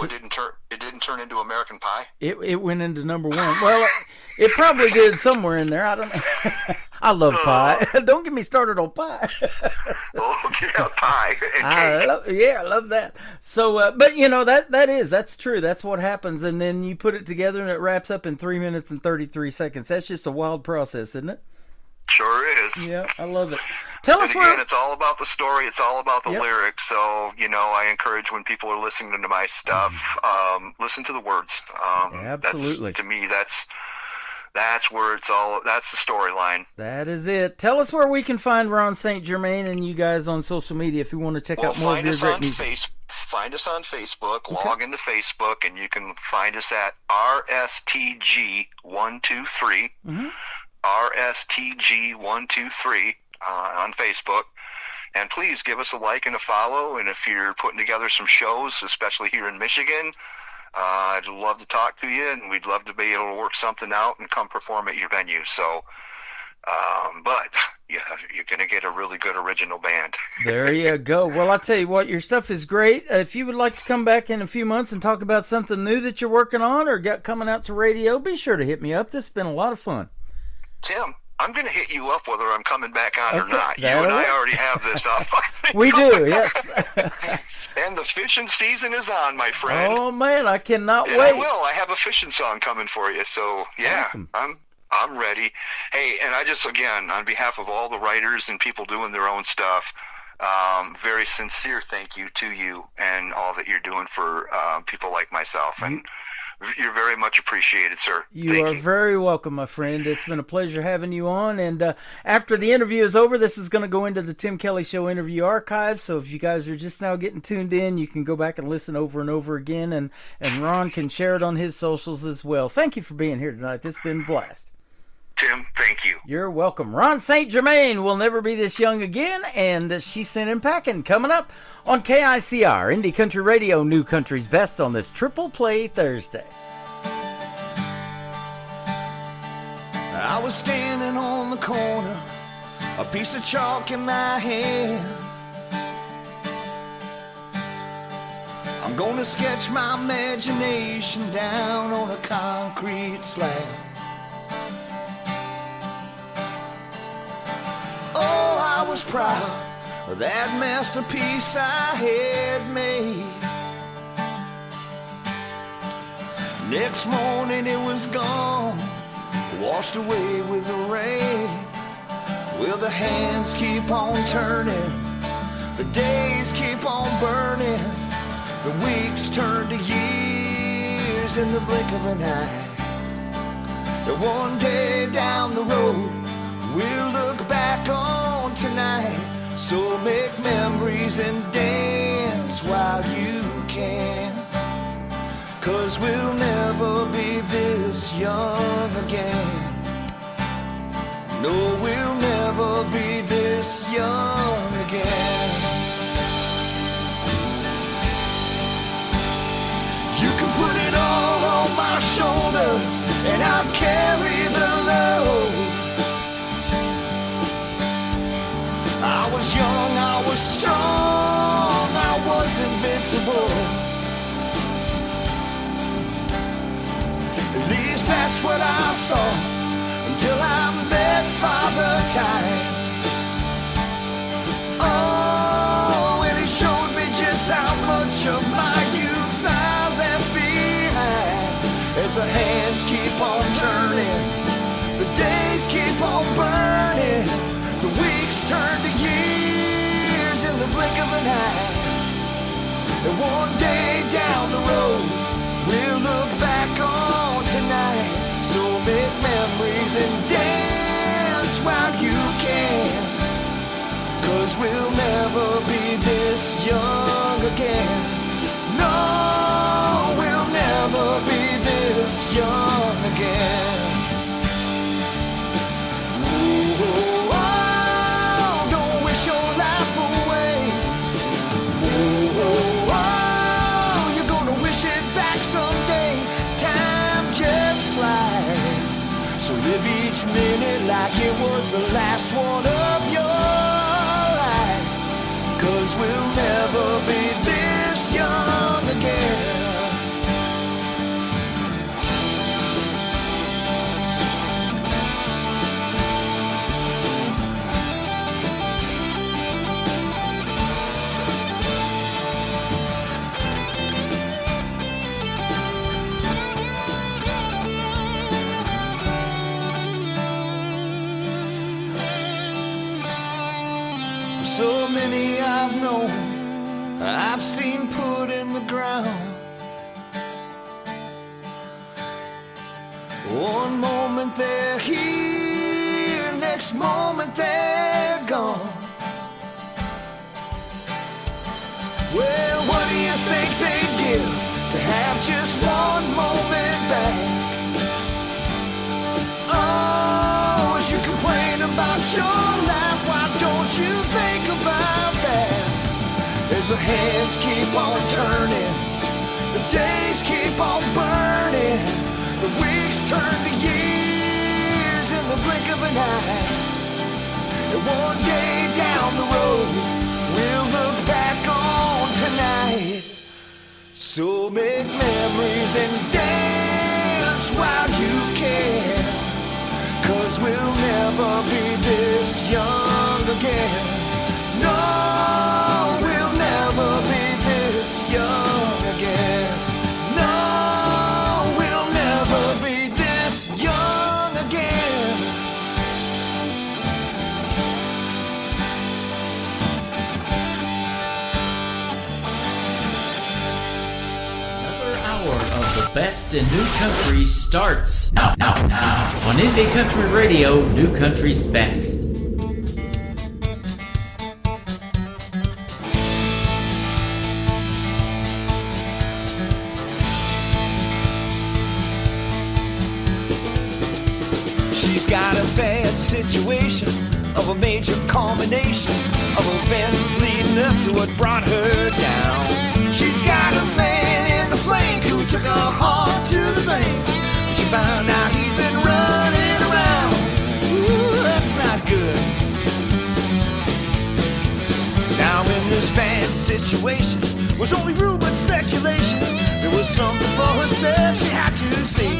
It didn't turn into American Pie. It went into number one. Well, it probably did somewhere in there. I don't know. I love pie. Don't get me started on pie. Pie and cake. I love that. So, but that's true. That's what happens, and then you put it together, and it wraps up in 3 minutes and 33 seconds. That's just a wild process, isn't it? Sure is. Yeah, I love it. Tell us again, it's all about the story. It's all about the lyrics. So, I encourage when people are listening to my stuff, listen to the words. Absolutely. To me, that's where it's all. That's the storyline. That is it. Tell us where we can find Ron St. Germain and you guys on social media if you want to check out more of your great music. Find us on Facebook. Okay. Log into Facebook, and you can find us at RSTG123. RSTG123 on Facebook. And please give us a like and a follow. And if you're putting together some shows, especially here in Michigan, I'd love to talk to you, and we'd love to be able to work something out and come perform at your venue. So, but you're going to get a really good original band. There you go. Well, I'll tell you what, your stuff is great. If you would like to come back in a few months and talk about something new that you're working on or got coming out to radio, be sure to hit me up. This has been a lot of fun. Tim, I'm going to hit you up whether I'm coming back on or not. You and I already have this up. We do, yes. And the fishing season is on, my friend. Oh, man, I cannot wait. I will. I have a fishing song coming for you. So, yeah, awesome. I'm ready. Hey, and I just, again, on behalf of all the writers and people doing their own stuff, very sincere thank you to you and all that you're doing for people like myself. And you're very much appreciated, sir. You are very welcome, my friend. It's been a pleasure having you on. And after the interview is over, this is going to go into the Tim Kelly Show interview archive. So if you guys are just now getting tuned in, you can go back and listen over and over again. And Ron can share it on his socials as well. Thank you for being here tonight. This has been a blast. Tim, thank you. You're welcome. Ron St. Germain will never be this young again, and She Sent Him Packing coming up on KICR, Indie Country Radio, New Country's Best on this Triple Play Thursday. I was standing on the corner, a piece of chalk in my hand. I'm gonna sketch my imagination down on a concrete slab. Oh, I was proud of that masterpiece I had made. Next morning it was gone, washed away with the rain. Will the hands keep on turning? The days keep on burning. The weeks turn to years in the blink of an eye. And one day down the road, we'll look back on tonight. So make memories and dance while you can. 'Cause we'll never be this young again. No, we'll never be this young again. You can put it all on my shoulders, and I'll carry the load. I was young, I was strong, I was invincible. At least that's what I thought, until I met Father Time. Oh, and he showed me just how much of my youth I left behind. As the hands keep on turning, the days keep on burning, the weeks turn to years in the blink of an eye. And one day down the road, we'll look back on tonight. So make memories and dance while you can. 'Cause we'll never be this young again. No, we'll never be this young again. Ooh, oh, don't wish your life away. Ooh, oh, you're gonna wish it back someday. Time just flies, so live each minute like it was the last one of your life. 'Cause we'll never be this young again. So many I've known, I've seen put in the ground. One moment they're here, next moment they're gone. Well, what do you think they'd give to have just one moment back? Oh, as you complain about your life, why don't you think about that? As the hands keep on turning, the days keep on burning, the weeks turn to years in the blink of an eye. And one day down the road, we'll look back on tonight. So make memories and dance while you can. 'Cause we'll never be this young again. No, we'll never be this young again. No, we'll never be this young again. Another hour of the best in new country starts now on Indie Country Radio, New Country's Best. She She's got a bad situation of a major culmination of events leading up to what brought her down. She's got a man in the flank who took her heart to the bank. She found out he'd been running around. Ooh, that's not good. Now in this bad situation was only rumor and speculation. There was something for herself she had to see.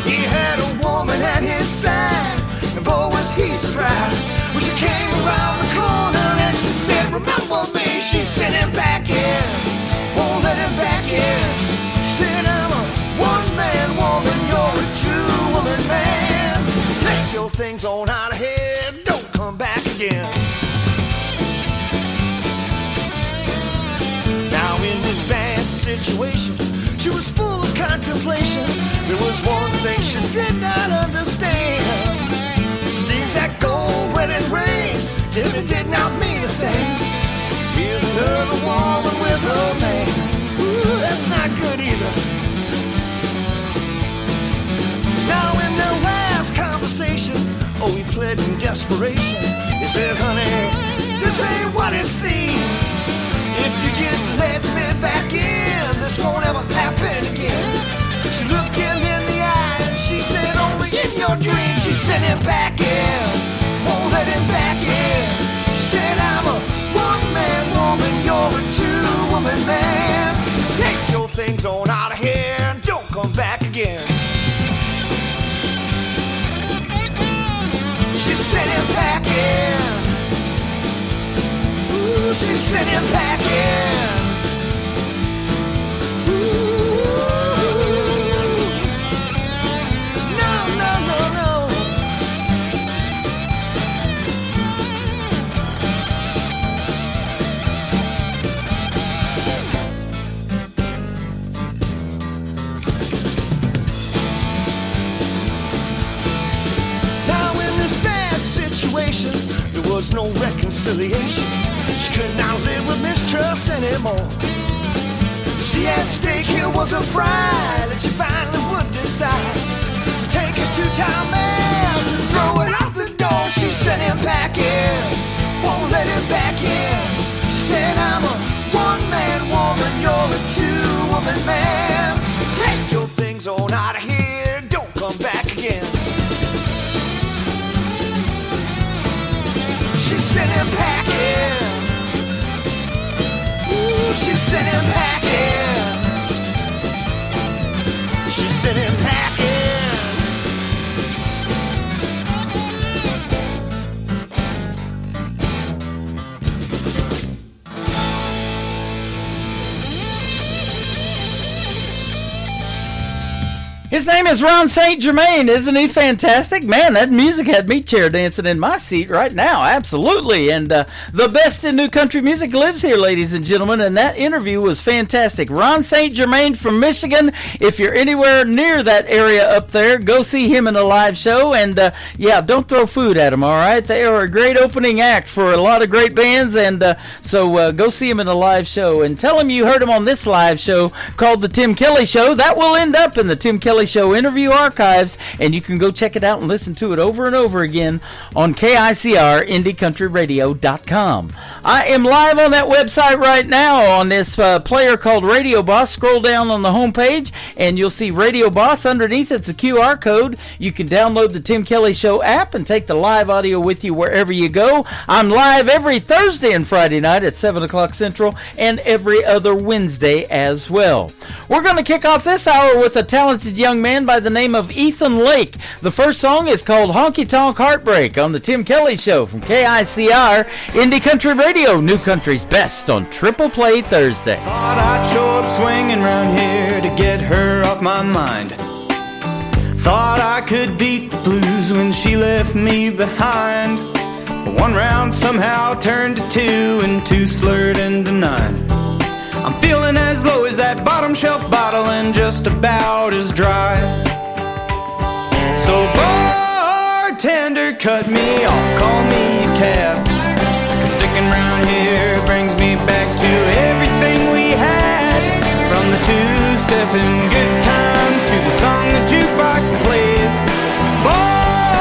He had a woman at his side, and boy was he surprised when she came around the corner and she said, remember me. She sent him back in, won't let him back in. She said, I'm a one-man woman, you're a two-woman man. Take your things on out of here, don't come back again. Now in this bad situation, she was full of contemplation. There was one thing she did not understand. Seems that gold wedding ring really did not mean a thing. Here's another woman with a man. Ooh, that's not good either. Now in their last conversation, oh, he pled in desperation. He said, honey, this ain't what it seems. If you just let me back in, this won't ever happen again. She looked him in the eye and she said, only in your dreams. She sent him back in, won't let him back in. She said, I'm a one-man woman, you're a two-woman man. Take your things on out of here and don't come back again. She sent him back in. Ooh, she sent him back in. There was no reconciliation. She could not live with mistrust anymore. See, at stake here was her pride, and she finally would decide to take his two-time ass and throw it out the door. She sent him back in, won't let him back in. She said, I'm a one-man woman, you're a two-woman man. Take your things on out of here, don't come back again. She sent him back in. Ooh, she sent him back in. She sent him back in. His name is Ron St. Germain. Isn't he fantastic? Man, that music had me chair dancing in my seat right now. Absolutely. And the best in new country music lives here, ladies and gentlemen. And that interview was fantastic. Ron St. Germain from Michigan. If you're anywhere near that area up there, go see him in a live show. And yeah, don't throw food at him, all right? They are a great opening act for a lot of great bands. And so go see him in a live show. And tell him you heard him on this live show called The Tim Kelly Show. That will end up in the Tim Kelly Show interview archives, and you can go check it out and listen to it over and over again on KICR IndieCountryRadio.com. I am live on that website right now on this player called Radio Boss. Scroll down on the homepage and you'll see Radio Boss. Underneath it's a QR code. You can download the Tim Kelly Show app and take the live audio with you wherever you go. I'm live every Thursday and Friday night at 7 o'clock Central and every other Wednesday as well. We're going to kick off this hour with a talented young man by the name of Ethan Lake. The first song is called Honky Tonk Heartbreak on the Tim Kelly Show from KICR Indie Country Radio, New Country's best on Triple Play Thursday. Thought I'd show up swinging round here to get her off my mind. Thought I could beat the blues when she left me behind. But one round somehow turned to two, and two slurred into nine. I'm feeling as low as that bottom shelf bottle and just about as dry. So bartender, cut me off, call me a cab. 'Cause sticking around here brings me back to everything we had. From the two-step and good times to the song the jukebox plays. Bartender,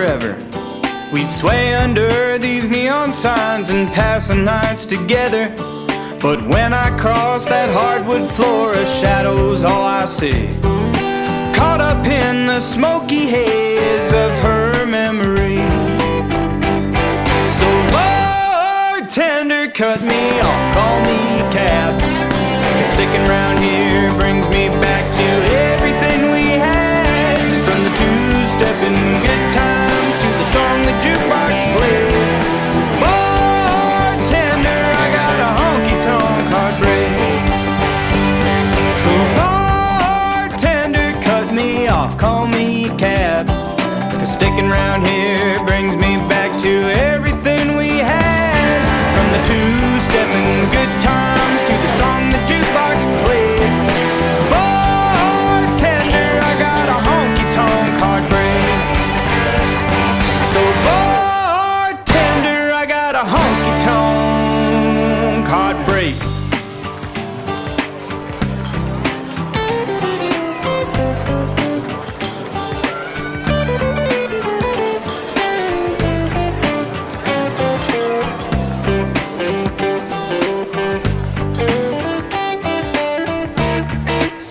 forever. We'd sway under these neon signs and pass the nights together. But when I cross that hardwood floor, a shadow's all I see. Caught up in the smoky haze of her memory. So bartender, cut me off, call me a cab. 'Cause sticking around here brings me back to everything we had. From the two-stepping good times to the song the jukebox plays. Bartender, I got a honky-tonk heartbreak. So bartender, cut me off, call me a cab. 'Cause sticking around here brings me back to everything we had. From the two-stepping good times to the song the jukebox plays. Bartender, I got a honky-tonk heartbreak. So bartender, I got a honky-tonk heartbreak.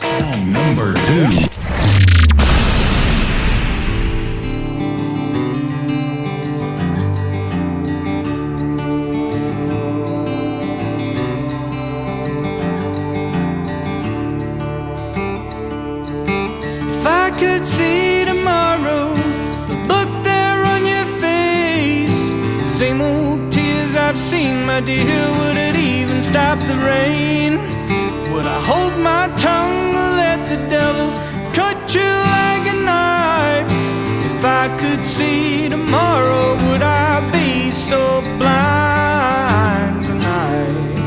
Song number 2. If I could see tomorrow, the look there on your face, same old tears I've seen, my dear, would it even stop the rain? Would I hold my tongue or let the devils cut you like a knife? If I could see tomorrow, would I be so blind tonight?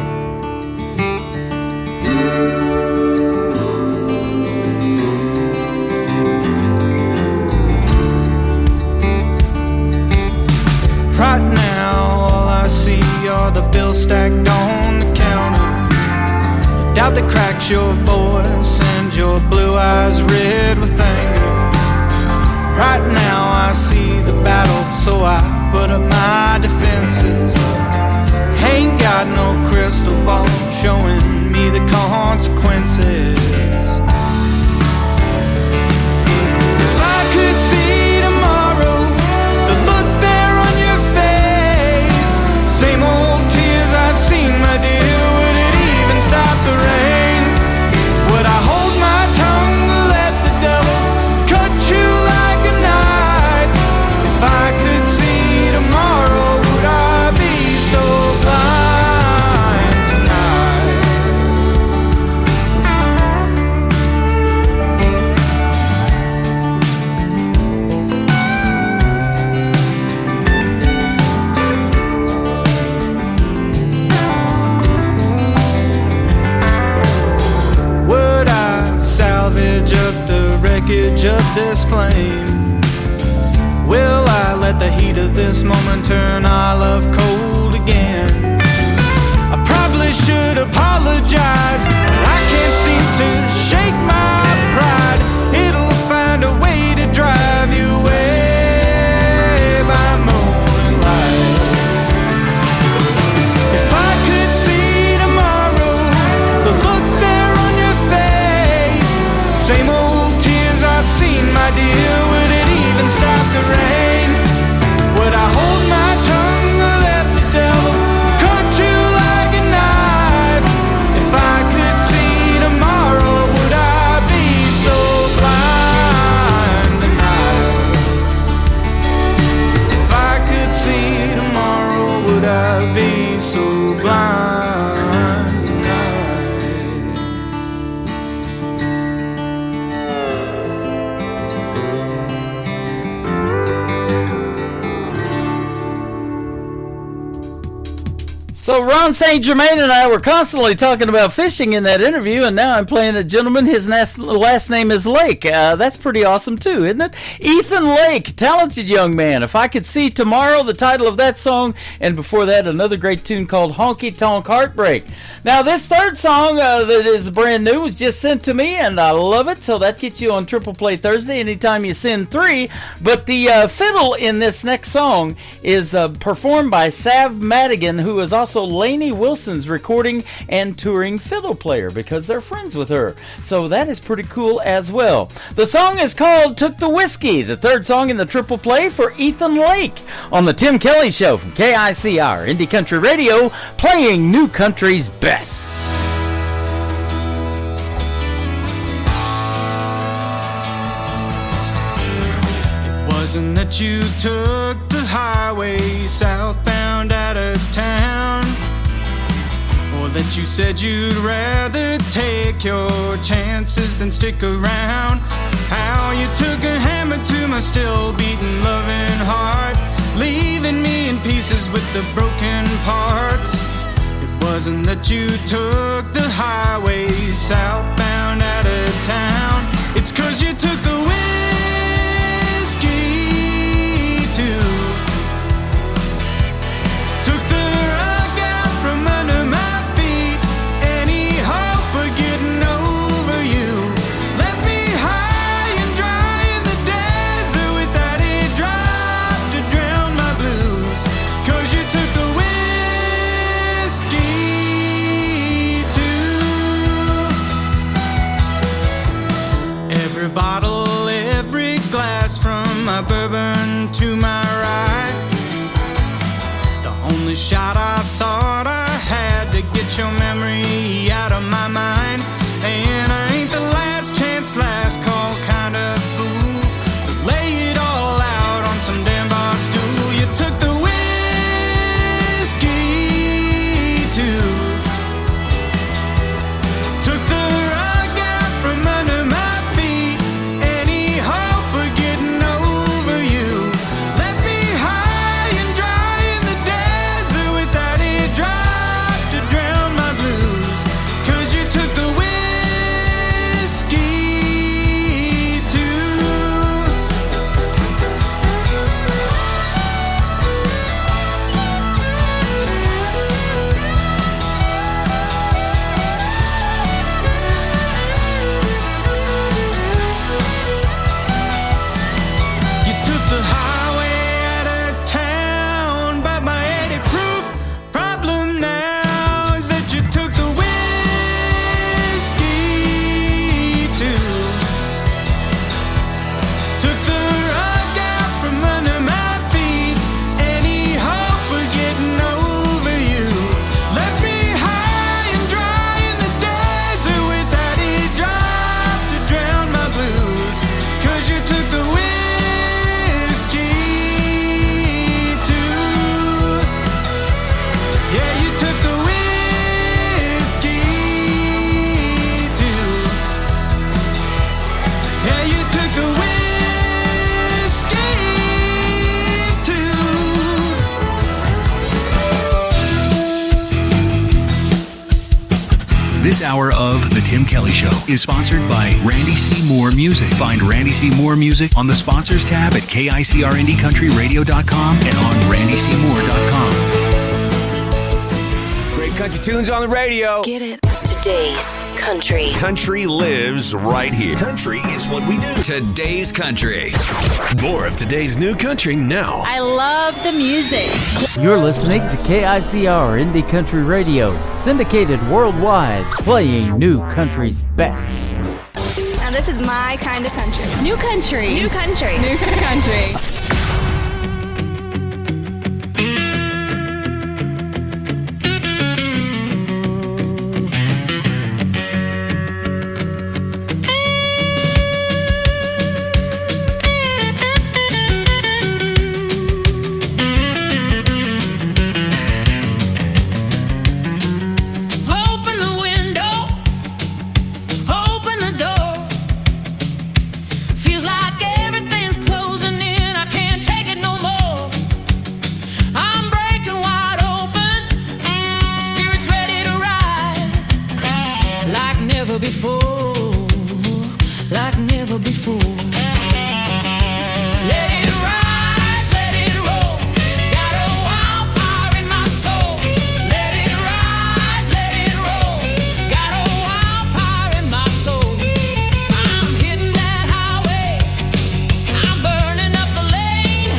Right now, all I see are the bills stacked on the counter. Doubt that cracks your voice and your blue eyes red with anger. Right now, I see the battle, so I put up my defenses. Ain't got no crystal ball showing me the consequences. If I could see tomorrow, the look there on your face, same old tears I've seen, my dear, would it even stop the rain? Would I hold my tongue or let the devils cut you like a knife? If I could see tomorrow, would I be so blind tonight? Would I salvage up the wreckage of this flame? Will I let the heat of this moment turn our love cold again? I probably should apologize, but I can't seem to shake my pride. It'll find a way to drive you away by moonlight. If I could see tomorrow, the look there on your face, same old tears I've seen, my dear, would it even stop the rain? Would I hold my tongue or let So Ron St. Germain and I were constantly talking about fishing in that interview, and now I'm playing a gentleman. His last name is Lake. That's pretty awesome too, isn't it? Ethan Lake, talented young man. If I Could See Tomorrow, the title of that song, and before that, another great tune called Honky Tonk Heartbreak. Now this third song that is brand new was just sent to me, and I love it. So that gets you on Triple Play Thursday anytime you send 3. But the fiddle in this next song is performed by Sav Madigan, who is also Lainey Wilson's recording and touring fiddle player because they're friends with her. So that is pretty cool as well. The song is called Took the Whiskey, the third song in the Triple Play for Ethan Lake on the Tim Kelly Show from KICR Indie Country Radio, playing new country's best. Wasn't that you took the highway southbound out of town? Or that you said you'd rather take your chances than stick around? How you took a hammer to my still beating loving heart, leaving me in pieces with the broken parts. It wasn't that you took the highway southbound out of town. It's 'cause you took the took the rug out from under my feet. Any hope of getting over you left me high and dry in the desert without a drop to drown my blues. 'Cause you took the whiskey too. Every bottle, every glass, from my bourbon to my rye. Only shot I thought I had to get your memory out of my mind. And I ain't the last chance, last call kind of fool to lay it all out on some damn bar stool. You took the whiskey too. Took the rug out from under my feet. Any hope of getting over you left me high and dry in the without a drop to drown my blues. 'Cause you took the whiskey too. You took the highway out of town, but my 80 proof problem now is that you took the whiskey too. Took the rug out from under my feet. Any hope of getting over you left me high and dry in the desert without a drop to drown my blues. 'Cause you took the whiskey too. Yeah, you took the whiskey too. Yeah, you took the whiskey too. This hour of The Tim Kelly Show is sponsored by Randy C. Moore Music. Find Randy C. Moore Music on the sponsors tab at KICRIndieCountryRadio.com and on RandyCMoore.com. Great country tunes on the radio. Get it. Today's country. Country lives right here. Country is what we do. Today's country. More of today's new country now. I love the music. You're listening to KICR Indie Country Radio, syndicated worldwide, playing new country's best. Now this is my kind of country. New country. New country. New country. Open the window, open the door. Feels like everything's closing in. I can't never before. Let it rise, let it roll. Got a wildfire in my soul. Let it rise, let it roll. Got a wildfire in my soul. I'm hitting that highway. I'm burning up the lane.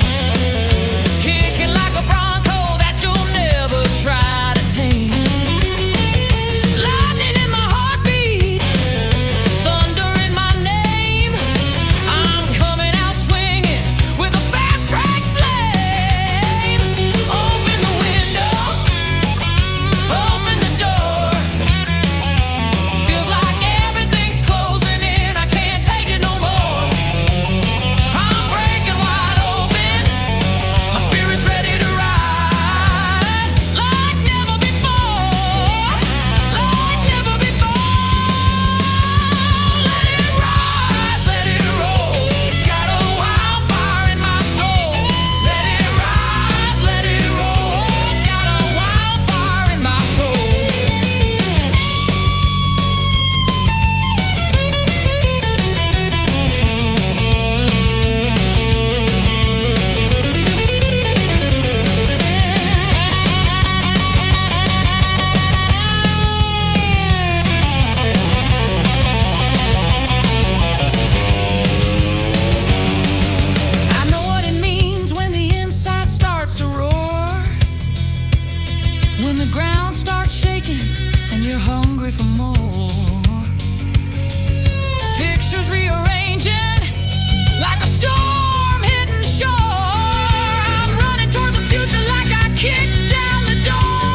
Kicking like a bronco that you'll never try to tame. Lightning in my heartbeat. Thunder in my name. I'm coming out swinging with a fast track flame. Open the window, open the door. Feels like everything's closing in. I can't take it no more. I'm breaking wide open. My spirit's ready to ride like never before. Like never before. Let it rise, let it roll. Got a wildfire in my soul. Let it rise, let it roll. Got a wildfire in my soul. I know what it means when the inside starts to roar. When the ground starts shaking and you're hungry for more. Pictures rearranging like a storm hitting shore. I'm running toward the future like I kicked down the door.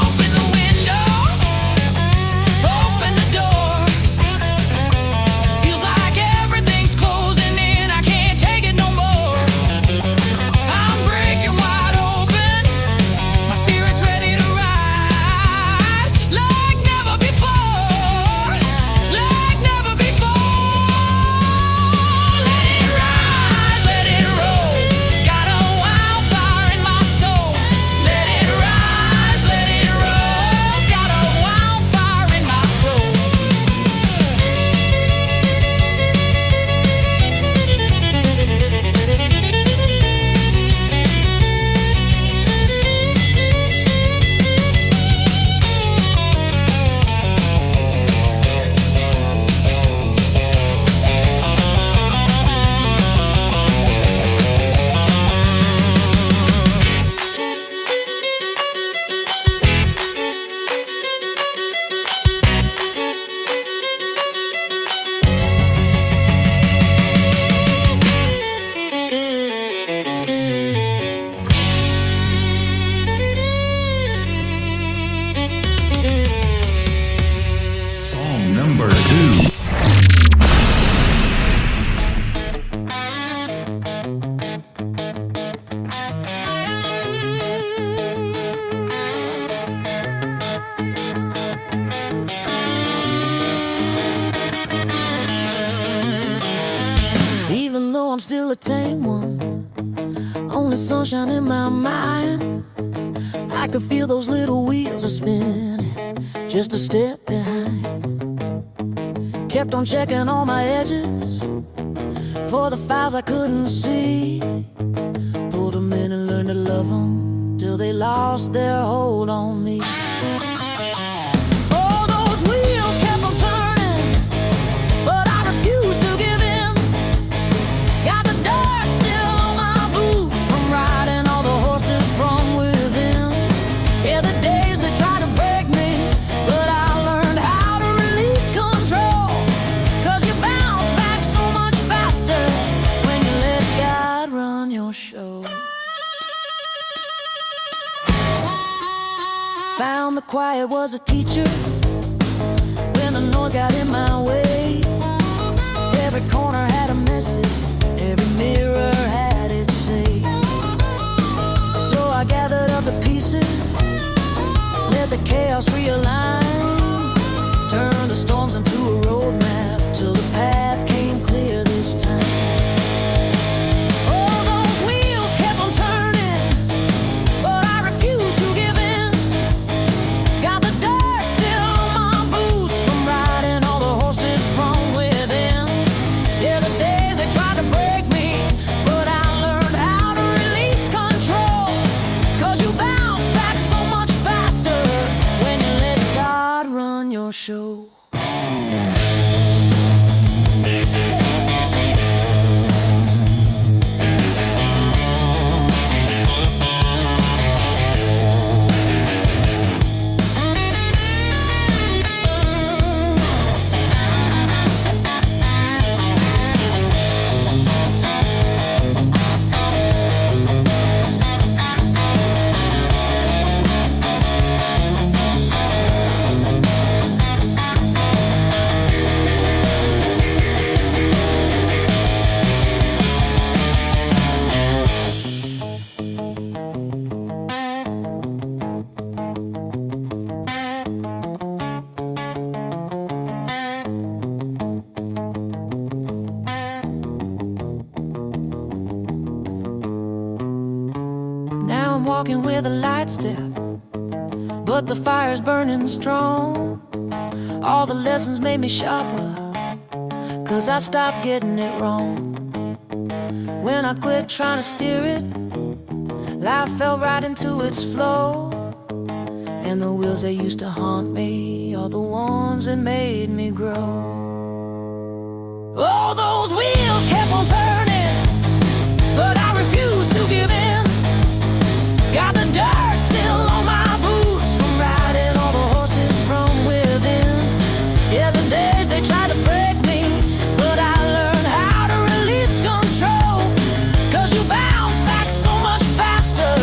Open the window, open the door. Feels like everything's closing in. I can't take it no more. I'm breaking wide open. My spirit's ready to ride like never before. Like never before. Let it rise, let it roll. Got a wildfire in my soul. Let it rise, let it roll. Got a wildfire in my soul. Song number 2. Even though I'm still a tame one, only sunshine in my mind. I can feel those little wheels are spinning, just a step behind. Kept on checking all my edges for the files I couldn't see. Pulled them in and learned to love them till they lost their hold on me. Oh, those wheels kept on turning, but I refused to give in. Got the dirt still on my boots from riding all the horses from within. Yeah, the days they tried to break me, but I learned how to release control. 'Cause you bounce back so much faster when you let God run your show. Found the quiet was a teacher when the noise got in my way. Every corner had a message, every mirror had its say. So I gathered up the pieces, let the chaos realign, turned the storms into a roadmap till the path came clear this time. Oh, those wheels kept on turning, but I refused to give in. Got the dirt still on my boots from riding all the horses Now I'm walking with a light step, but the fire's burning strong. All the lessons made me sharper, 'cause I stopped getting it wrong. When I quit trying to steer it, life fell right into its flow. And the wheels that used to haunt me are the ones that made me grow. Oh, those wheels kept on turning, but I refused to give in. Got the dirt still on my boots from riding all the horses from within. Yeah, the days they tried to break me, but I learned how to release control. 'Cause you bounce back so much faster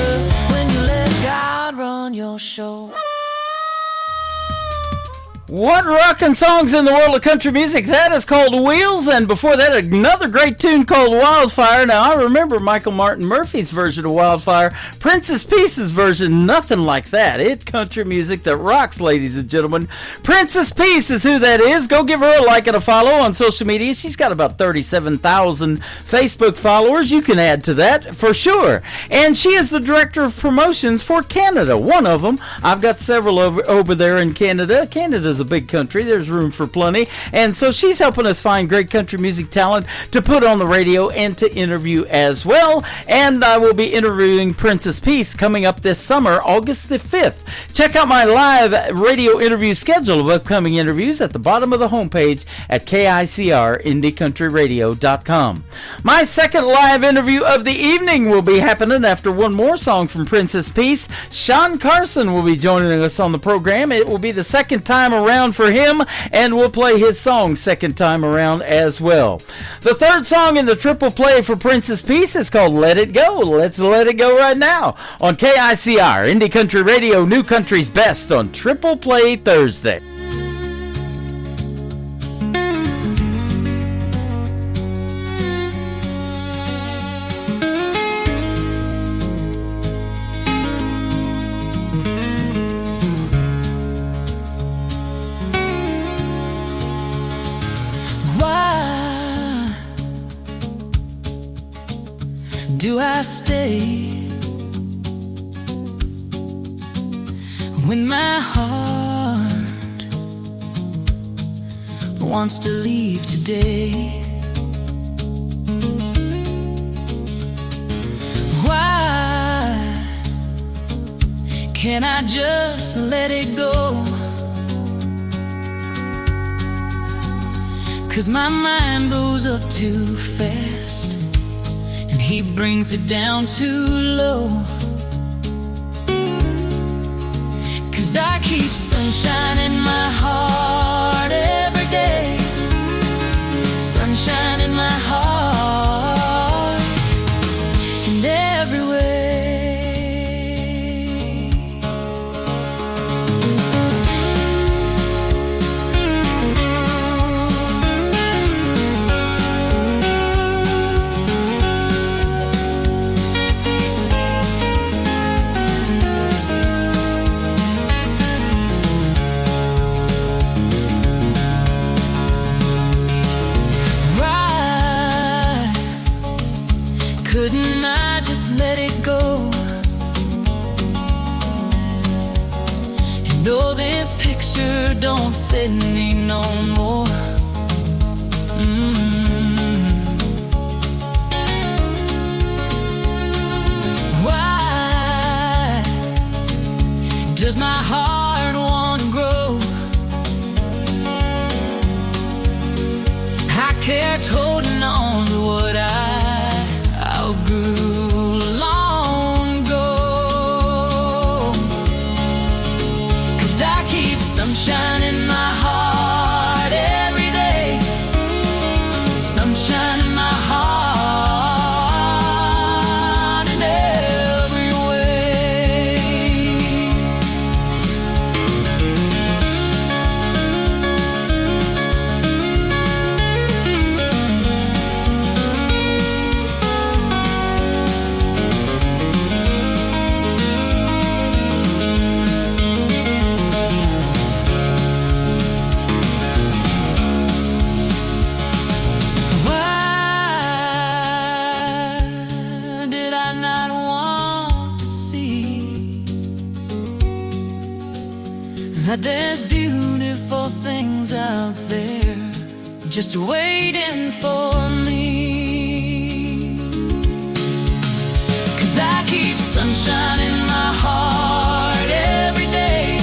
when you let God run your show. What rockin' songs in the world of country music. That is called Wheels, and before that, another great tune called Wildfire. Now, I remember Michael Martin Murphey's version of Wildfire. Princess Peace's version, nothing like that. It's country music that rocks, ladies and gentlemen. Princess Peace is who that is. Go give her a like and a follow on social media. She's got about 37,000 Facebook followers. You can add to that for sure. And she is the director of promotions for Canada, one of them. I've got several over there in Canada. Canada's a big country. There's room for plenty. And so she's helping us find great country music talent to put on the radio and to interview as well. And I will be interviewing Princess Peace coming up this summer, August the 5th. Check out my live radio interview schedule of upcoming interviews at the bottom of the homepage at KICRIndieCountryRadio.com. My second live interview of the evening will be happening after one more song from Princess Peace. Sean Carson will be joining us on the program. It will be the second time around for him, and we'll play his song second time around as well. The third song in the triple play for Princess Peace is called Let It Go. Let's let it go right now on KICR, Indie Country Radio, New Country's Best on Triple Play Thursday. Do I stay when my heart wants to leave today? Why can't I just let it go? 'Cause my mind blows up too fast, he brings it down too low. 'Cause I keep sunshine in my heart every day, sunshine in my heart in every way. Couldn't I just let it go? And know this picture don't fit me no more. Why does my heart want to grow? I kept holding on to what I grew long ago. 'Cause I keep sunshine in my heart every day, sunshine in my heart in every way. that there's beautiful things out there just waiting for me. 'Cause I keep sunshine in my heart every day,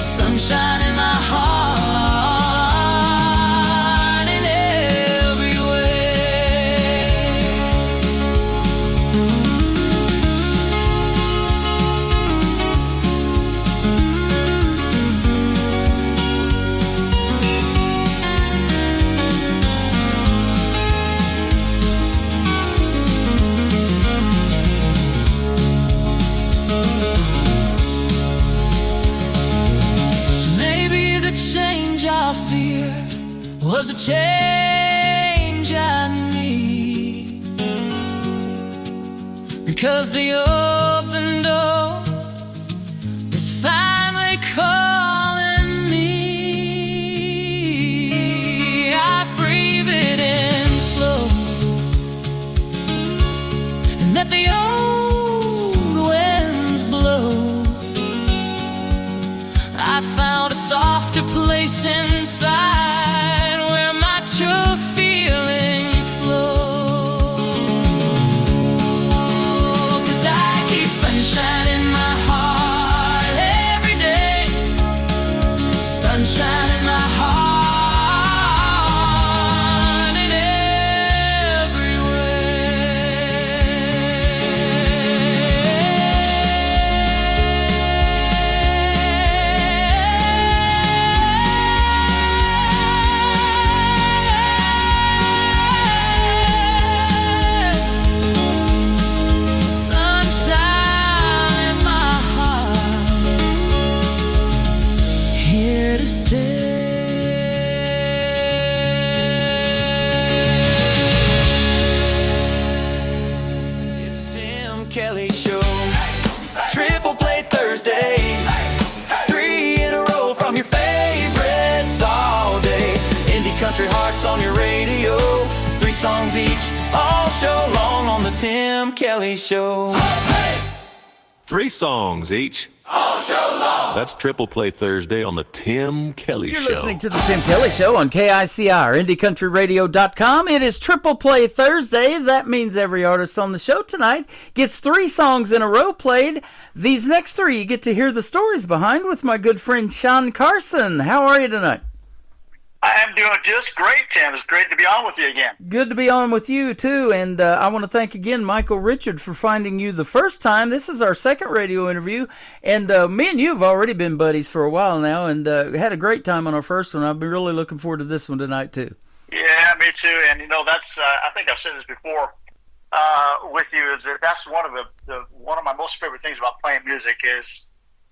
sunshine in my heart in every way. Maybe the change I feared was a change I need, because the open door is finally calling me. I breathe it in slow and let the old winds blow. I found a softer place inside where my true feelings flow. 'Cause I keep sunshine in my heart every day, sunshine in my heart in every sunshine in my heart, here to stay. It's a Tim Kelly Show. Triple Play Thursday. 3 in a row from your favorites all day. Indie country hearts on your radio. 3 songs each, all show long on the Tim Kelly Show. 3 songs each. All show long. That's Triple Play Thursday on the Tim Kelly You're Show. listening to the Tim Kelly Show on KICR, IndieCountryRadio.com. It is Triple Play Thursday. That means every artist on the show tonight gets 3 songs in a row played. These next 3 you get to hear the stories behind with my good friend Sean Carson. How are you tonight? I am doing just great, Tim. It's great to be on with you again. Good to be on with you, too. And I want to thank again Michael Richard for finding you the first time. This is our second radio interview. And me and you have already been buddies for a while now and had a great time on our first one. I've been really looking forward to this one tonight, too. Yeah, me too. And, you know, that's I think I've said this before with you, is that that's one of one of my most favorite things about playing music is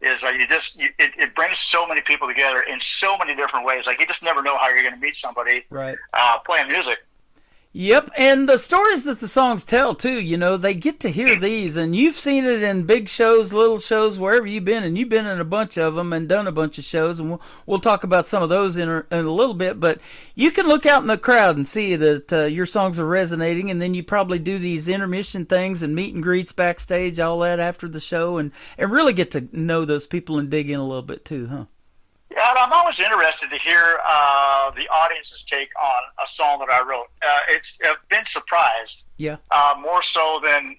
it brings so many people together in so many different ways. Like, you just never know how you're going to meet somebody right playing music. Yep, and the stories that the songs tell, too, you know, they get to hear these, and you've seen it in big shows, little shows, wherever you've been, and you've been in a bunch of them and done a bunch of shows, and we'll talk about some of those in a little bit, but you can look out in the crowd and see that your songs are resonating, and then you probably do these intermission things and meet and greets backstage, all that after the show, and really get to know those people and dig in a little bit, too, huh? Yeah, I'm always interested to hear the audience's take on a song that I wrote. I've been surprised. Yeah. More so than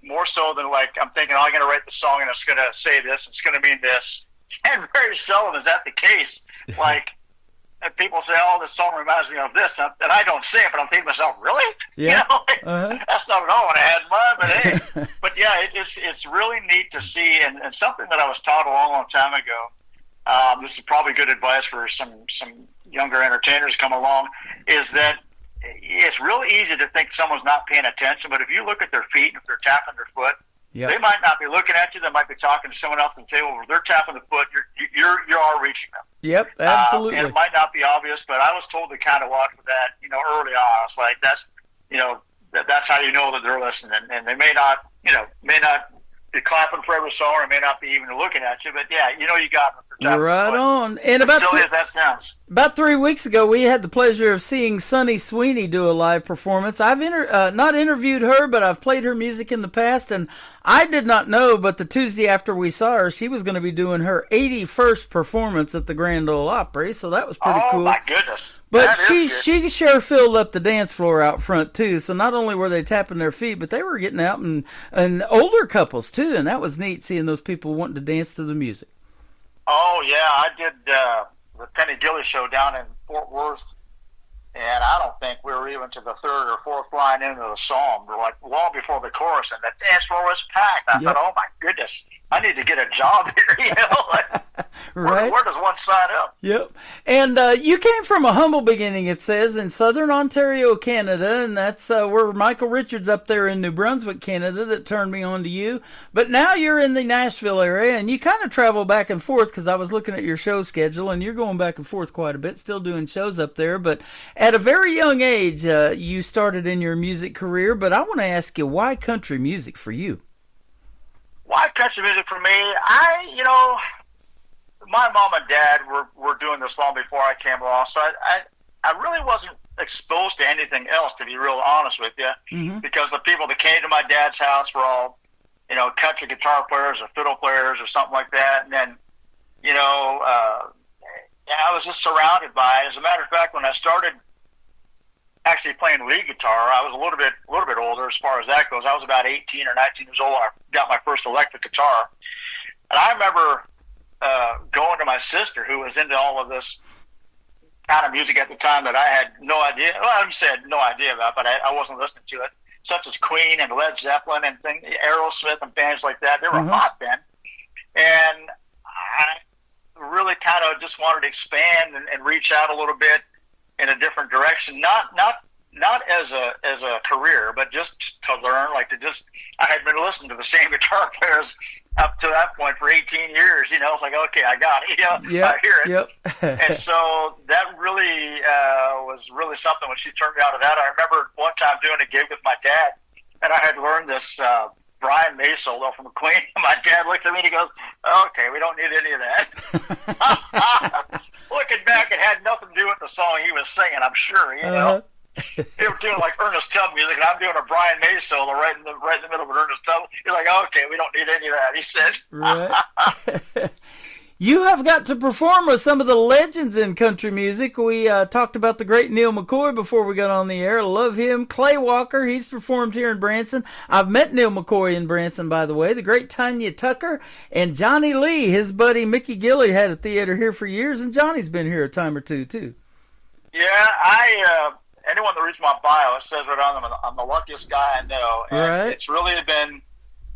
like I'm thinking, I'm going to write the song and it's going to say this, it's going to mean this, and very seldom is that the case. Like, people say, "Oh, this song reminds me of this," and I don't say it, but I'm thinking to myself, "Really? Yeah. You know, that's not at all what I had in mind." But hey, but yeah, it's really neat to see, and something that I was taught a long time ago. This is probably good advice for some younger entertainers come along, is that it's really easy to think someone's not paying attention, but if you look at their feet, if they're tapping their foot, yep. They might not be looking at you. They might be talking to someone else and say, well, they're tapping the foot. You are reaching them. Yep, absolutely. And it might not be obvious, but I was told to kind of watch for that, early on. I was like, that's how you know that they're listening, and they may not be clapping for every song, or may not be even looking at you, but yeah, you got them if Right on. And as silly as that sounds. About 3 weeks ago, we had the pleasure of seeing Sunny Sweeney do a live performance. I've not interviewed her, but I've played her music in the past, and I did not know, but the Tuesday after we saw her, she was going to be doing her 81st performance at the Grand Ole Opry, so that was pretty cool. Oh, my goodness. But she sure filled up the dance floor out front, too, so not only were they tapping their feet, but they were getting out, and older couples, too, and that was neat, seeing those people wanting to dance to the music. Oh, yeah, I did the Penny Gilly show down in Fort Worth, and I don't think we were even to the third or fourth line into the song. We're like long before the chorus, and the dance floor was packed. I thought, oh my goodness, I need to get a job here. You know, like, right? Where does one sign up? Yep. And you came from a humble beginning, it says, in southern Ontario, Canada, and that's where Michael Richards up there in New Brunswick, Canada, that turned me on to you. But now you're in the Nashville area, and you kind of travel back and forth, because I was looking at your show schedule, and you're going back and forth quite a bit, still doing shows up there. But at a very young age, you started in your music career, but I want to ask you, why country music for you? Why country music for me? My mom and dad were doing this long before I came along, so I really wasn't exposed to anything else, to be real honest with you, because the people that came to my dad's house were all, country guitar players or fiddle players or something like that, and then, I was just surrounded by it. As a matter of fact, when I started actually playing lead guitar, I was a little bit older as far as that goes. I was about 18 or 19 years old when I got my first electric guitar. And I remember going to my sister, who was into all of this kind of music at the time that I had no idea. Well, I wouldn't say I had no idea about, but I wasn't listening to it, such as Queen and Led Zeppelin and things, Aerosmith and bands like that. They were hot then. And I really kind of just wanted to expand and reach out a little bit in a different direction, not as a career, but just to learn. I had been listening to the same guitar players up to that point for 18 years. It's like, okay, I got it. I hear it. Yep. And so that really was really something when she turned me out of that. I remember one time doing a gig with my dad, and I had learned this Brian May solo from Queen. My dad looked at me and he goes, okay, we don't need any of that. Looking back, it had nothing to do with the song he was singing, I'm sure, They were doing like Ernest Tubb music, and I'm doing a Brian May solo right in the middle of an Ernest Tubb. He's like, okay, we don't need any of that, he said. Right. You have got to perform with some of the legends in country music. We talked about the great Neil McCoy before we got on the air. Love him. Clay Walker, he's performed here in Branson. I've met Neil McCoy in Branson, by the way. The great Tanya Tucker and Johnny Lee. His buddy Mickey Gilly had a theater here for years, and Johnny's been here a time or two, too. Yeah, anyone that reads my bio, it says right on them, I'm the luckiest guy I know. And right.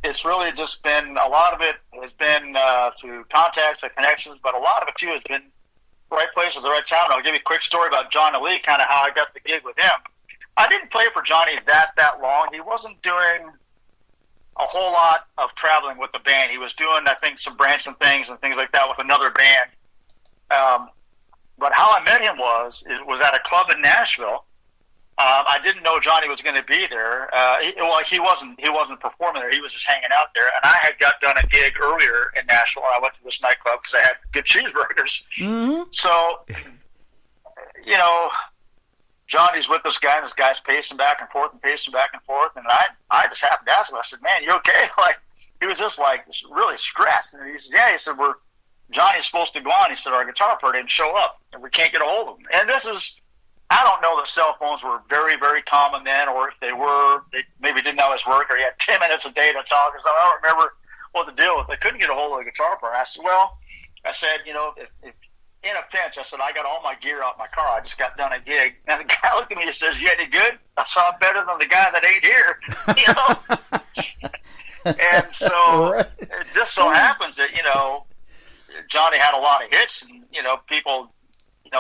It's really just been, a lot of it has been through contacts and connections, but a lot of it too has been the right place at the right time. I'll give you a quick story about Johnny Lee, kind of how I got the gig with him. I didn't play for Johnny that long. He wasn't doing a whole lot of traveling with the band. He was doing, I think, some Branson things and things like that with another band. But how I met him was at a club in Nashville. I didn't know Johnny was going to be there. He wasn't performing there. He was just hanging out there. And I had done a gig earlier in Nashville. I went to this nightclub because I had good cheeseburgers. Mm-hmm. So, Johnny's with this guy, and this guy's pacing back and forth. And I just happened to ask him. I said, "Man, you okay?" Like, he was just like really stressed. And he said, "Yeah." He said, Johnny's supposed to go on. He said, "Our guitar player didn't show up, and we can't get a hold of him." And this is, I don't know that cell phones were very, very common then, or if they were, they maybe didn't always work, or he had 10 minutes a day to talk. So I don't remember what the deal was. They couldn't get a hold of the guitar player. I said, if in a pinch, I said, I got all my gear out in my car. I just got done a gig. And the guy looked at me and says, "You any good?" I said, "I'm better than the guy that ain't here." And so it just so happens that, Johnny had a lot of hits, and, people,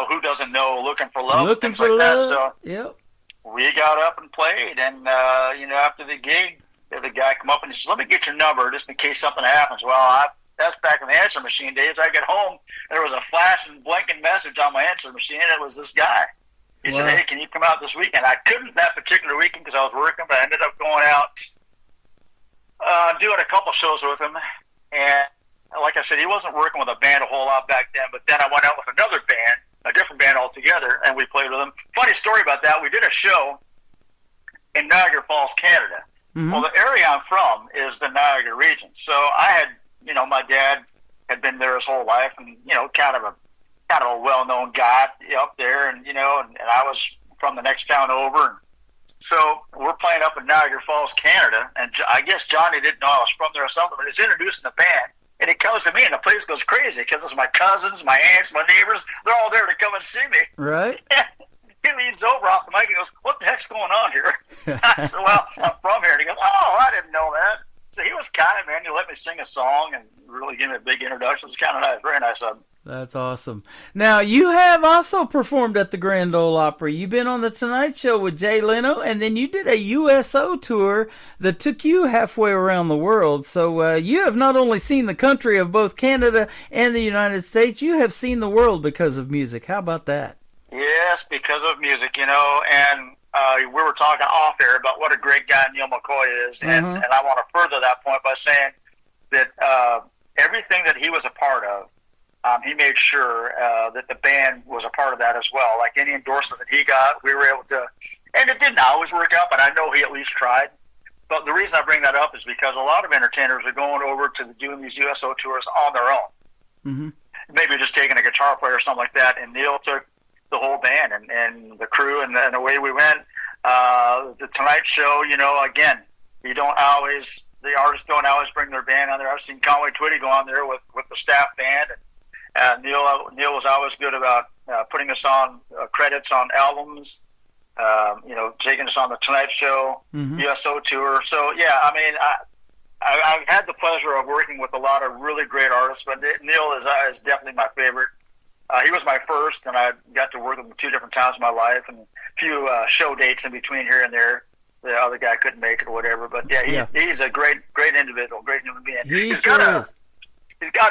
who doesn't know Looking for Love, Looking things for like love. that. So yep. We got up and played, and, after the gig, the guy come up and he said, "Let me get your number just in case something happens." Well, that's back in the answer machine days. I get home, there was a flashing, blinking message on my answer machine, and it was this guy. He said, "Hey, can you come out this weekend?" I couldn't that particular weekend because I was working, but I ended up going out doing a couple shows with him. And like I said, he wasn't working with a band a whole lot back then, but then I went out with another band, a different band altogether, and we played with them. Funny story about that, we did a show in Niagara Falls, Canada. Mm-hmm. Well, the area I'm from is the Niagara region. So I had, my dad had been there his whole life, and, kind of a well-known guy up there, and, and I was from the next town over. And so we're playing up in Niagara Falls, Canada, and I guess Johnny didn't know I was from there or something, but he's introducing the band. And he comes to me, and the place goes crazy because it's my cousins, my aunts, my neighbors. They're all there to come and see me. Right. He leans over off the mic and goes, "What the heck's going on here?" I said, "Well, I'm from here." And he goes, "Oh, I didn't know that." So he was kind of, man, he let me sing a song and really give me a big introduction. It was kind of nice, very nice of him. That's awesome. Now, you have also performed at the Grand Ole Opry. You've been on The Tonight Show with Jay Leno, and then you did a USO tour that took you halfway around the world. So you have not only seen the country of both Canada and the United States, you have seen the world because of music. How about that? Yes, because of music, and we were talking off air about what a great guy Neil McCoy is, and I want to further that point by saying that everything that he was a part of, he made sure that the band was a part of that as well. Like any endorsement that he got, we were able to, and it didn't always work out, but I know he at least tried. But the reason I bring that up is because a lot of entertainers are going over to doing these USO tours on their own. Mm-hmm. Maybe just taking a guitar player or something like that, and Neil took the whole band and the crew, and away we went. The Tonight Show, again, the artists don't always bring their band on there. I've seen Conway Twitty go on there with the staff band, and Neil was always good about putting us on credits on albums, taking us on the Tonight Show, USO tour. So, yeah, I mean, I've had the pleasure of working with a lot of really great artists, but Neil is definitely my favorite. He was my first, and I got to work with him 2 different times in my life, and a few show dates in between here and there. The other guy couldn't make it or whatever, but he's a great individual, great human being. He's got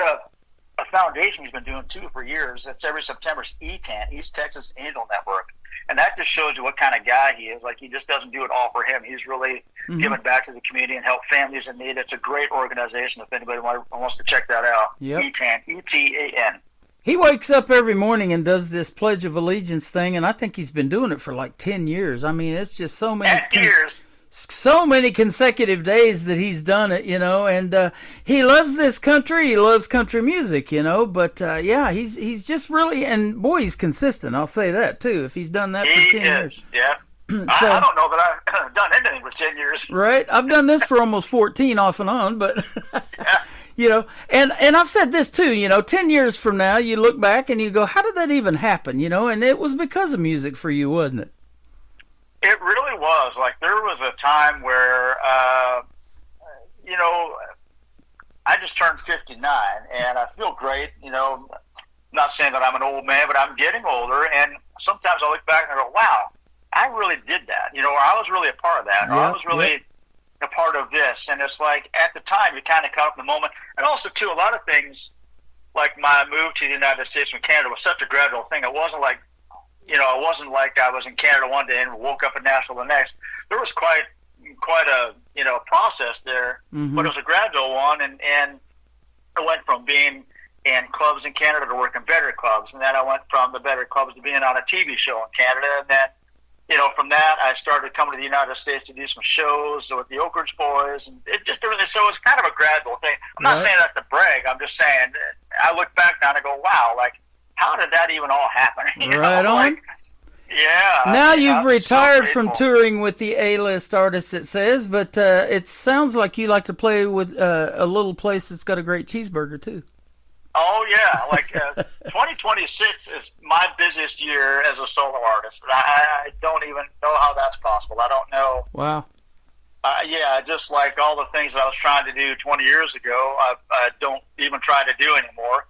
a foundation he's been doing too for years. It's every September. It's ETAN, East Texas Angel Network, and that just shows you what kind of guy he is. Like, he just doesn't do it all for him. He's really giving back to the community and help families in need. It's a great organization. If anybody wants to check that out, ETAN, ETAN. He wakes up every morning and does this Pledge of Allegiance thing, and I think he's been doing it for like 10 years. I mean, it's just so many consecutive days that he's done it, and he loves this country. He loves country music, but he's just really, and boy, he's consistent. I'll say that too. If he's done that for 10 years. Yeah. So, I don't know that I've done anything for 10 years. Right. I've done this for almost 14 off and on, but and I've said this too, 10 years from now, you look back and you go, how did that even happen? And it was because of music for you, wasn't it? It really was. Like, there was a time where, I just turned 59 and I feel great, not saying that I'm an old man, but I'm getting older, and sometimes I look back and I go, wow, I really did that, or I was really a part of that, or I was really a part of this. And it's like, at the time, you kind of caught up in the moment. And also, too, a lot of things, like my move to the United States from Canada was such a gradual thing. It wasn't like, it wasn't like I was in Canada one day and woke up in Nashville the next. There was quite a, process there, but it was a gradual one. And I went from being in clubs in Canada to working better clubs. And then I went from the better clubs to being on a TV show in Canada. And then, from that, I started coming to the United States to do some shows with the Oak Ridge Boys, and it just everything. So it was kind of a gradual thing. I'm not saying that to brag. I'm just saying, I look back now and I go, wow, like, how did that even all happen? Right on. Like, yeah. Now you've retired from touring with the A-list artists, it says, but it sounds like you like to play with a little place that's got a great cheeseburger, too. Oh, yeah. Like, 2026 is my busiest year as a solo artist. I don't even know how that's possible. I don't know. Wow. Just like all the things that I was trying to do 20 years ago, I don't even try to do anymore.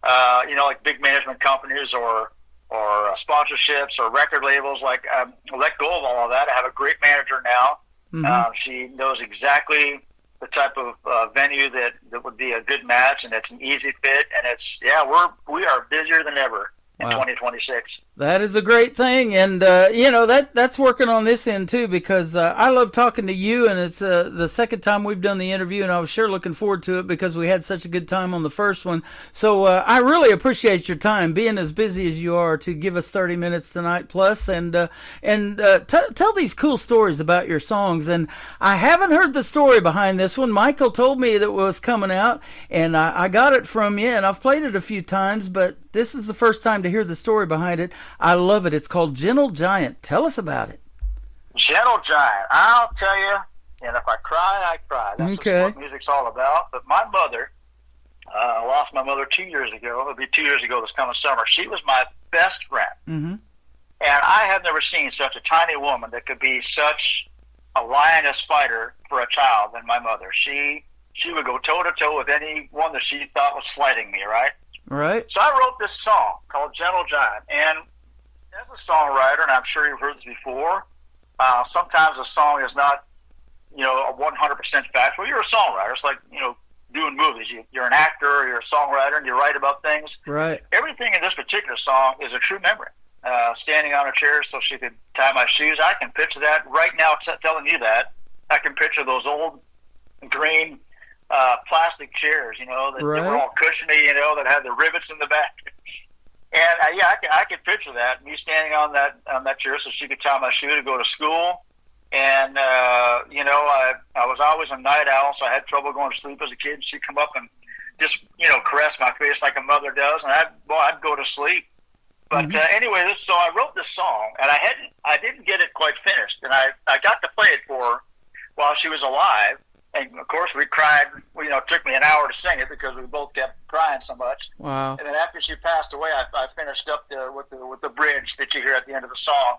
Like big management companies or sponsorships or record labels. Like, I let go of all of that. I have a great manager now. She knows exactly the type of venue that would be a good match, and it's an easy fit, and we are busier than ever in 2026. That is a great thing, and that's working on this end too, because I love talking to you, and it's the second time we've done the interview, and I was sure looking forward to it because we had such a good time on the first one. So I really appreciate your time, being as busy as you are, to give us 30 minutes tonight plus, and tell these cool stories about your songs. And I haven't heard the story behind this one. Michael told me that it was coming out, and I got it from you, and I've played it a few times, but this is the first time to hear the story behind it. I love it. It's called Gentle Giant. Tell us about it. Gentle Giant. I'll tell you, and if I cry, I cry. That's Okay. what music's all about. But my mother, I lost my mother 2 years ago. It'll be 2 years ago this coming summer. She was my best friend. Mm-hmm. And I have never seen such a tiny woman that could be such a lioness fighter for a child than my mother. She would go toe-to-toe with anyone that she thought was slighting me, right? Right. So I wrote this song called Gentle Giant. And as a songwriter, and I'm sure you've heard this before, sometimes a song is not, a 100% factual. You're a songwriter. It's like, doing movies. You're an actor, you're a songwriter, and you write about things. Right. Everything in this particular song is a true memory. Standing on a chair so she could tie my shoes. I can picture that right now, telling you that. I can picture those old green plastic chairs, that they were all cushiony, that had the rivets in the back. And I can picture that, me standing on that chair so she could tie my shoe to go to school. And I was always a night owl, so I had trouble going to sleep as a kid. She'd come up and just caress my face like a mother does, and I'd go to sleep. But anyway, so I wrote this song, and I didn't get it quite finished, and I got to play it for her while she was alive. And of course, we cried. It took me an hour to sing it because we both kept crying so much. Wow! And then after she passed away, I finished up with the bridge that you hear at the end of the song,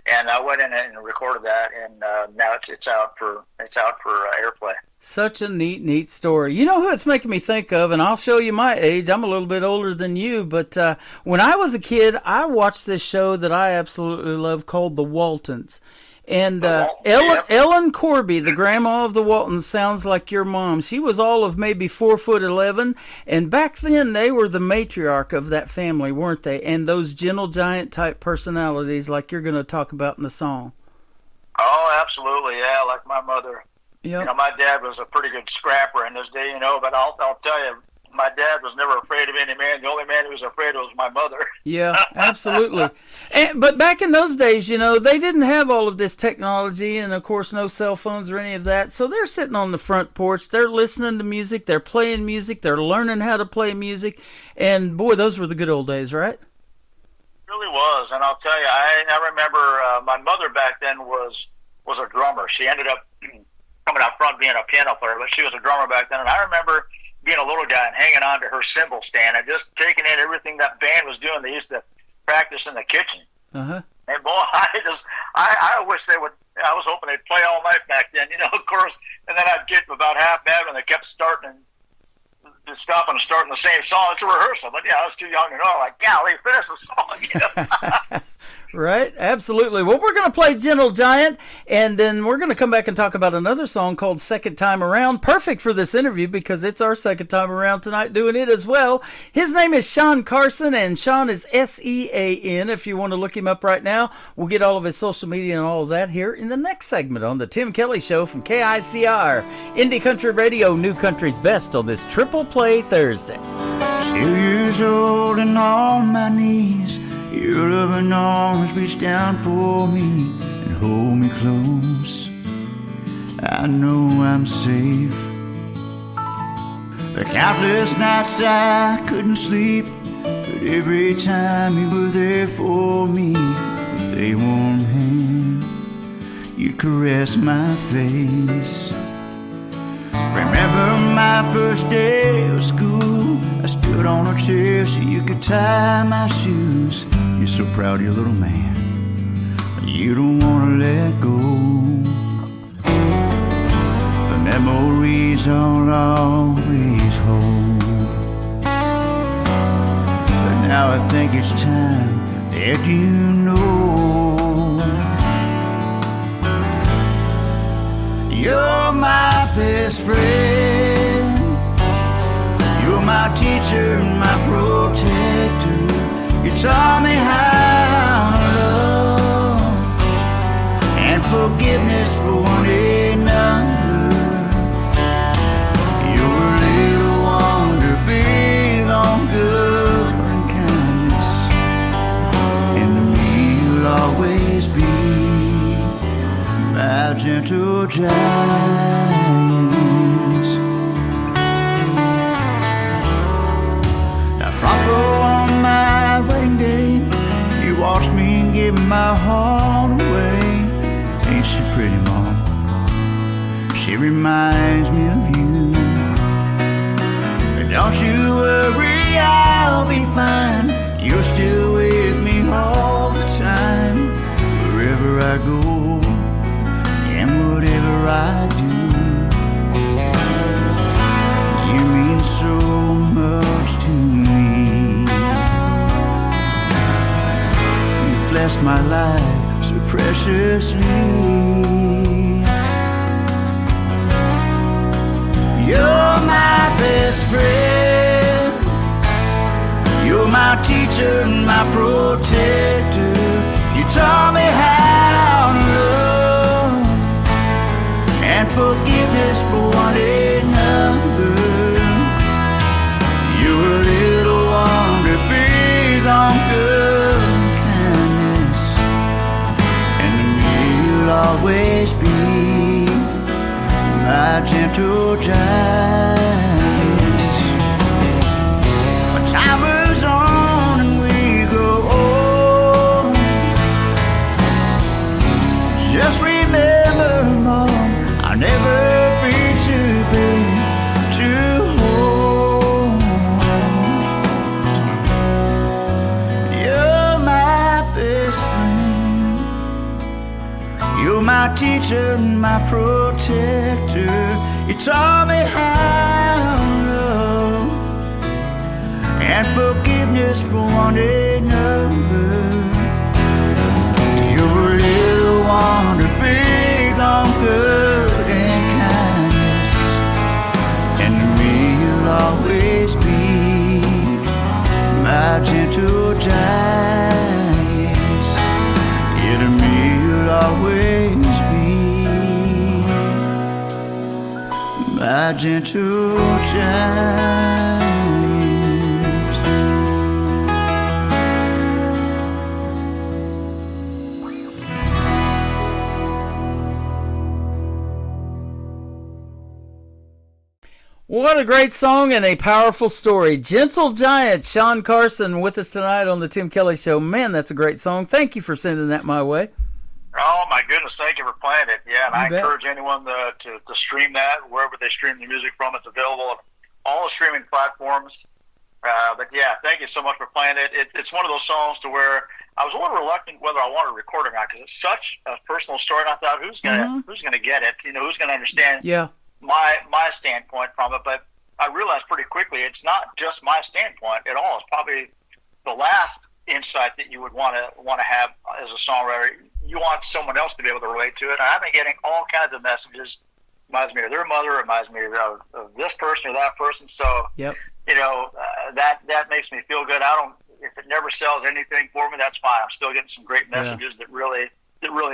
and I went in and recorded that, and now it's out for airplay. Such a neat story. You know who it's making me think of, and I'll show you my age. I'm a little bit older than you, but when I was a kid, I watched this show that I absolutely love called The Waltons. And Ellen Corby, the grandma of the Waltons, sounds like your mom. She was all of maybe 4'11", and back then they were the matriarch of that family, weren't they? And those Gentle Giant type personalities, like you're going to talk about in the song. Oh, absolutely, yeah. Like my mother. Yep. My dad was a pretty good scrapper in his day, but I'll tell you, my dad was never afraid of any man. The only man who was afraid was my mother. Yeah, absolutely. But back in those days, they didn't have all of this technology and, of course, no cell phones or any of that. So they're sitting on the front porch. They're listening to music. They're playing music. They're learning how to play music. And, boy, those were the good old days, right? It really was. And I'll tell you, I remember my mother back then was a drummer. She ended up coming out front being a piano player, but she was a drummer back then. And I remember being a little guy and hanging on to her cymbal stand and just taking in everything that band was doing. They used to practice in the kitchen. Uh-huh. And boy, I wish they would. I was hoping they'd play all night back then, of course. And then I'd get about half bad when they kept stopping and starting the same song. It's a rehearsal, but I was too young to know. Like, golly, finish the song. Right, absolutely. Well, we're going to play Gentle Giant, and then we're going to come back and talk about another song called Second Time Around. Perfect for this interview because it's our second time around tonight doing it as well. His name is Sean Carson, and Sean is S-E-A-N if you want to look him up right now. We'll get all of his social media and all of that here in the next segment on The Tim Kelly Show from KICR. Indie Country Radio, New Country's Best on this Triple Play Thursday. 2 years old and on my knees, your loving arms reach down for me and hold me close. I know I'm safe. The countless nights I couldn't sleep, but every time you were there for me, with a warm hand, you caressed my face. Remember my first day of school, I stood on a chair so you could tie my shoes. You're so proud of your little man, you don't want to let go. The memories I'll always hold, but now I think it's time that you know you're my best friend. You're my teacher and my protector. You taught me how forgiveness for one another. You're a little wonder, big on good and kindness, and to me you'll always be my gentle giant. Now front row on my wedding day, you watched me give my heart away. Ain't she pretty, Mom? She reminds me of you. But don't you worry, I'll be fine. You're still with me all the time. Wherever I go and whatever I do, you mean so much to me. You've blessed my life so preciously. You're my best friend. You're my teacher and my protector. You taught me how to love and forgiveness for one another. You're a little wonder, big on good kindness, and to me you'll always be my gentle giant. When time moves on and we grow old, just remember, Mom, I'll never be too big to hold. You're my best friend. You're my teacher and my protector. You taught me how to love and forgiveness for one another. You're a little wonder, big on good and kindness, and to me you'll always be my gentle giant. Yeah, to me you'll always be my gentle giant. What a great song and a powerful story. Gentle Giant, Sean Carson with us tonight on the Tim Kelly Show. Man, that's a great song. Thank you for sending that my way. Oh, my goodness, thank you for playing it. Yeah, and You I bet. encourage anyone to stream that, wherever they stream the music from. It's available on all the streaming platforms. But, yeah, thank you so much for playing it. It's one of those songs to where I was a little reluctant whether I wanted to record it or not, because it's such a personal story, and I thought, who's gonna get it? You know, who's going to understand Yeah. my standpoint from it? But I realized pretty quickly it's not just my standpoint at all. It's probably the last insight that you would want to have as a songwriter. You want someone else to be able to relate to it. And I've been getting all kinds of messages. Reminds me of their mother. Reminds me of this person or that person. So Yep. you know, that makes me feel good. If it never sells anything for me, that's fine. I'm still getting some great messages that really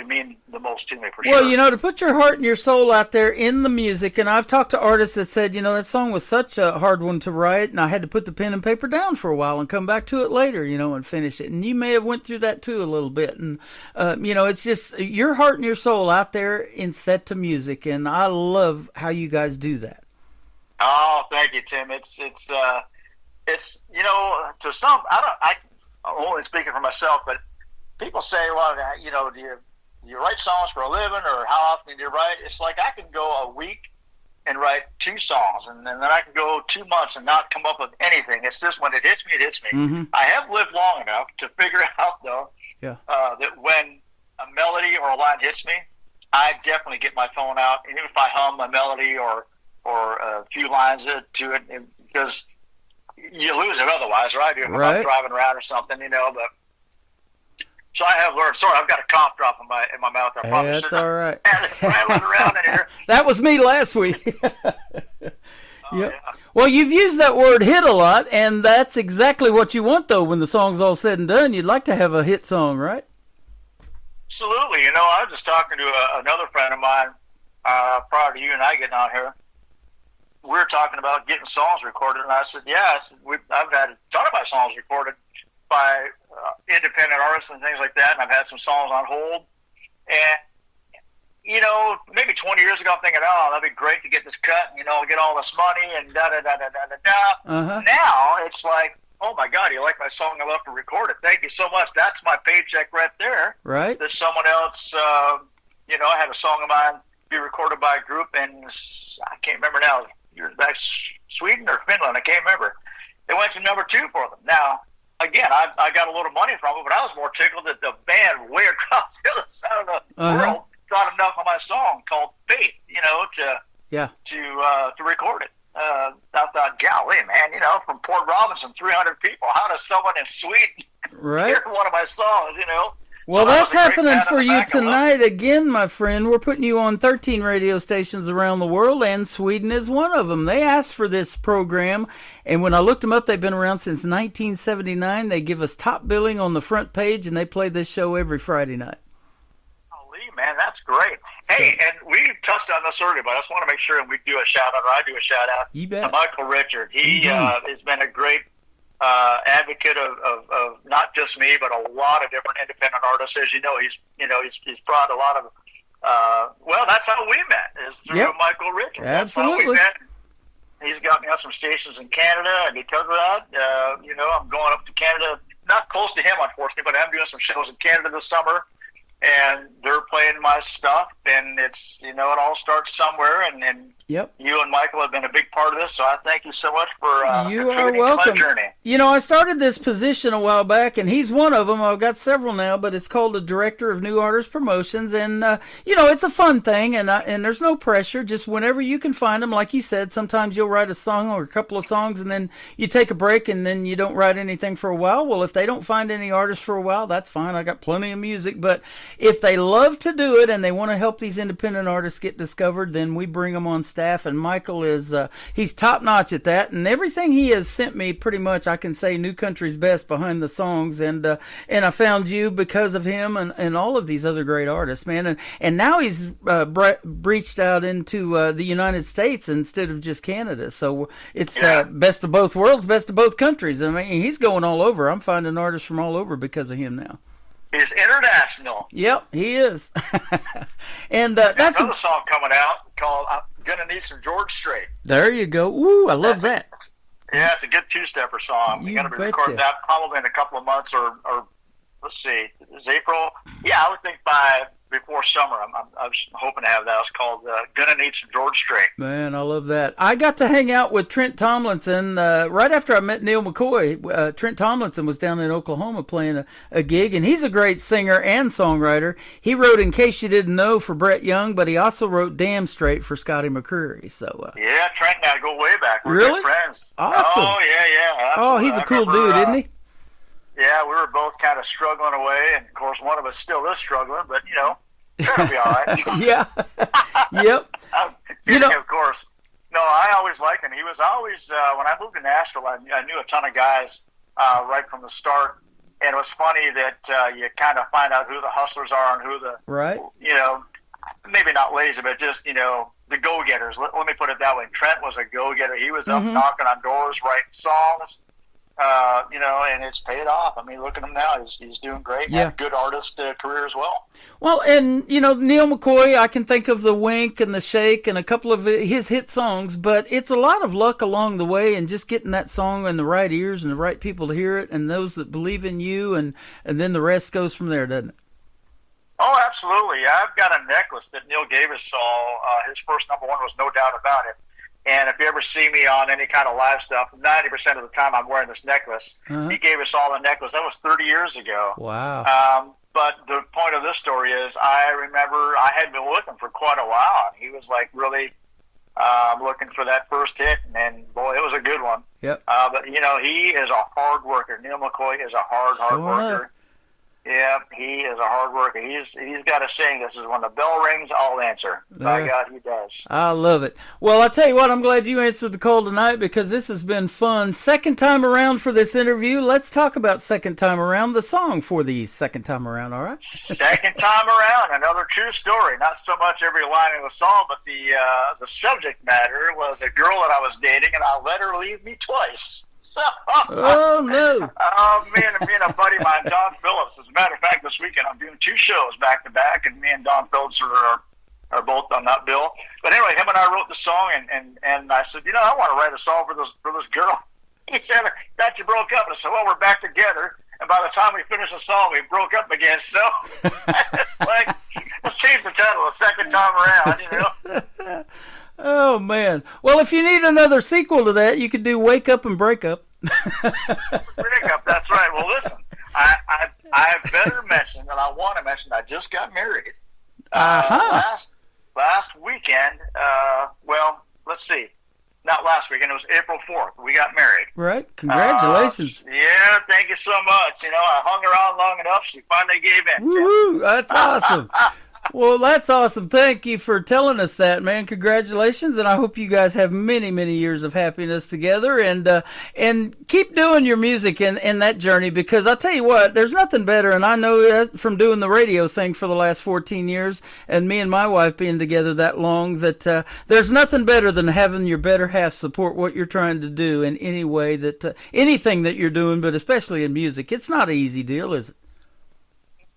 mean the most to me, for Well, sure. you know, to put your heart and your soul out there in the music, and I've talked to artists that said, you know, that song was such a hard one to write, and I had to put the pen and paper down for a while and come back to it later, you know, and finish it. And you may have went through that too a little bit. And, you know, it's just your heart and your soul out there in set to music, and I love how you guys do that. Oh, thank you, Tim. It's you know, to some, I'm only speaking for myself, but people say, well, you know, do you write songs for a living, or how often do you write? It's like I can go a week and write 2 songs, and then I can go 2 months and not come up with anything. It's just when it hits me, it hits me. Mm-hmm. I have lived long enough to figure out, though, that when a melody or a line hits me, I definitely get my phone out, even if I hum a melody or a few lines to it, because you lose it otherwise, right? If I'm driving around or something, you know. But so I have learned. Sorry, I've got a cough drop in my mouth. I promise. That's all right. Rattling around in here. That was me last week. Yep. Well, you've used that word hit a lot, and that's exactly what you want, though, when the song's all said and done. You'd like to have a hit song, right? Absolutely. You know, I was just talking to another friend of mine prior to you and I getting on here. We were talking about getting songs recorded, and I said, yeah, I've had a ton of my songs recorded by independent artists and things like that, and I've had some songs on hold. And, you know, maybe 20 years ago, I'm thinking, oh, that'd be great to get this cut, and, you know, get all this money, and da-da-da-da-da-da-da. Now it's like, oh, my God, you like my song? I love to record it. Thank you so much. That's my paycheck right there. Right. There's someone else, you know, I had a song of mine be recorded by a group in, I can't remember now, back Sweden or Finland, I can't remember. It went to number 2 for them. Now, again, I got a little money from it, but I was more tickled that the band way across the other side of the world thought enough of my song called Faith, you know, to record it. I thought, golly, man, you know, from Port Robinson, 300 people, how does someone in Sweden hear one of my songs, you know? Well, So that's that was a great happening pat for on the you back. I love tonight again, my friend. We're putting you on 13 radio stations around the world, and Sweden is one of them. They asked for this program, and when I looked them up, they've been around since 1979. They give us top billing on the front page, and they play this show every Friday night. Lee, man, that's great. Hey, and we touched on this earlier, but I just want to make sure and we do a shout out, or I do a shout out You bet. to Michael Richard. He has been a great advocate of not just me, but a lot of different independent artists. As you know, he's brought a lot of. Well, that's how we met, is through Michael Richard. That's how Absolutely. we met. He's got me on some stations in Canada, and because of that, you know, I'm going up to Canada. Not close to him, unfortunately, but I'm doing some shows in Canada this summer. And they're playing my stuff, and it's, you know, it all starts somewhere, and you and Michael have been a big part of this, so I thank you so much for You are contributing welcome. to my journey. You know, I started this position a while back, and he's one of them. I've got several now, but it's called the Director of New Artist Promotions, and you know, it's a fun thing, and there's no pressure. Just whenever you can find them, like you said, sometimes you'll write a song or a couple of songs, and then you take a break, and then you don't write anything for a while. Well, if they don't find any artists for a while, that's fine. I got plenty of music, but if they love to do it and they want to help these independent artists get discovered, then we bring them on staff, and Michael is he's top notch at that, and everything he has sent me, pretty much I can say New Country's best behind the songs, and I found you because of him, and all of these other great artists, man, and now he's breached out into the United States instead of just Canada, so it's best of both worlds, best of both countries. I mean, he's going all over. I'm finding artists from all over because of him now. He's international. Yep, he is. And that's another song coming out called "I'm Gonna Need Some George Strait." There you go. Ooh, I love that. Yeah, it's a good two-stepper song. We're going to be recording that probably in a couple of months, or let's see, is April? Yeah, I would think before summer. I'm hoping to have that. It's called "Gonna Need Some George Strait." Man, I love that. I got to hang out with Trent Tomlinson right after I met Neil McCoy. Trent Tomlinson was down in Oklahoma playing a gig, and he's a great singer and songwriter. He wrote "In Case You Didn't Know" for Brett Young, but he also wrote "Damn Straight" for Scotty McCreery. So yeah, Trent and I go way back. We're really good friends. awesome. Oh yeah. Oh, Absolutely. he's a cool dude, isn't he? Yeah, we were both kind of struggling away, and of course one of us still is struggling, but you know, it'll be all right. Yeah. Yep. You know, of course. No, I always liked him. He was always when I moved to Nashville, I knew a ton of guys right from the start, and it was funny that you kind of find out who the hustlers are and who the you know, maybe not lazy, but just, you know, the go-getters. Let me put it that way. Trent was a go-getter. He was up knocking on doors, writing songs. You know, and it's paid off. I mean, look at him now. He's doing great. Yeah. Had a good artist career as well. Well, and, you know, Neil McCoy, I can think of the Wink and the Shake and a couple of his hit songs, but it's a lot of luck along the way and just getting that song in the right ears and the right people to hear it and those that believe in you, and then the rest goes from there, doesn't it? Oh, absolutely. I've got a necklace that Neil gave us all. His first number one was No Doubt About It. And if you ever see me on any kind of live stuff, 90% of the time I'm wearing this necklace. He gave us all a necklace. That was 30 years ago. Wow. But the point of this story is I remember I had been with him for quite a while. He was like really looking for that first hit, and boy, it was a good one. Yep. But, you know, he is a hard worker. Neil McCoy is a hard worker. Yeah, he is a hard worker. He's got a saying. This is when the bell rings, I'll answer. By God, he does. I love it. Well, I'll tell you what, I'm glad you answered the call tonight because this has been fun. Second time around for this interview. Let's talk about second time around, the song for the second time around, all right? Second time around, another true story. Not so much every line of the song, but the subject matter was a girl that I was dating, and I let her leave me twice. Oh, no. Me and a buddy of mine, Don Phillips. As a matter of fact, this weekend I'm doing 2 shows back to back, and me and Don Phillips are both on that bill. But anyway, him and I wrote the song, and I said, I want to write a song for this girl. He said, "That you broke up." And I said, "Well, we're back together." And by the time we finished the song, we broke up again. So like, let's change the title the second time around. Oh, man. Well, if you need another sequel to that, you could do Wake Up and Break Up. Break Up, that's right. Well, listen, I better mention, and I want to mention, I just got married. Last weekend, well, let's see. Not last weekend, it was April 4th. We got married. Right. Congratulations. Yeah, thank you so much. I hung around long enough, she finally gave in. Woohoo, that's awesome. Well, that's awesome. Thank you for telling us that, man. Congratulations, and I hope you guys have many, many years of happiness together, and keep doing your music in that journey, because I'll tell you what, there's nothing better, and I know that from doing the radio thing for the last 14 years, and me and my wife being together that long, that there's nothing better than having your better half support what you're trying to do in any way, that anything that you're doing, but especially in music. It's not an easy deal, is it?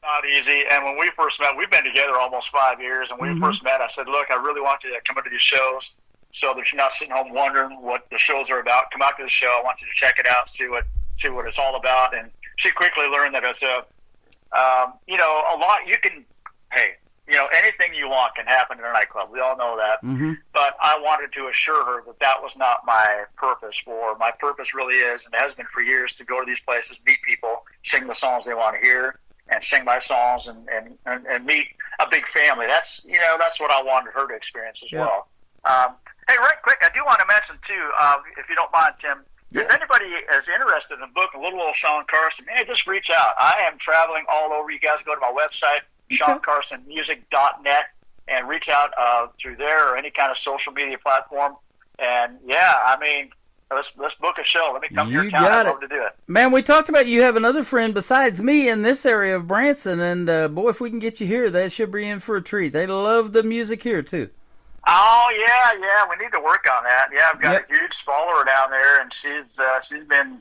Not easy. And when we first met, we've been together almost 5 years, and when we first met, I said, "Look, I really want you to come into these shows so that you're not sitting home wondering what the shows are about. Come out to the show. I want you to check it out, see what it's all about." And she quickly learned that it's a lot. You can, anything you want can happen in a nightclub. We all know that. Mm-hmm. But I wanted to assure her that was not my purpose. My purpose really is, and has been for years, to go to these places, meet people, sing the songs they want to hear, and sing my songs, and meet a big family. That's what I wanted her to experience as well. Hey, right quick, I do want to mention too, if you don't mind, Tim, if anybody is interested in booking little old Sean Carson, just reach out. I am traveling all over. You guys go to my website, SeanCarsonMusic.net, and reach out through there or any kind of social media platform. And let's book a show. Let me come to your town. I'd love to do it. Man, we talked about you have another friend besides me in this area of Branson, and boy, if we can get you here, they should be in for a treat. They love the music here too. Oh yeah, we need to work on that. Yeah, I've got a huge follower down there, and she's been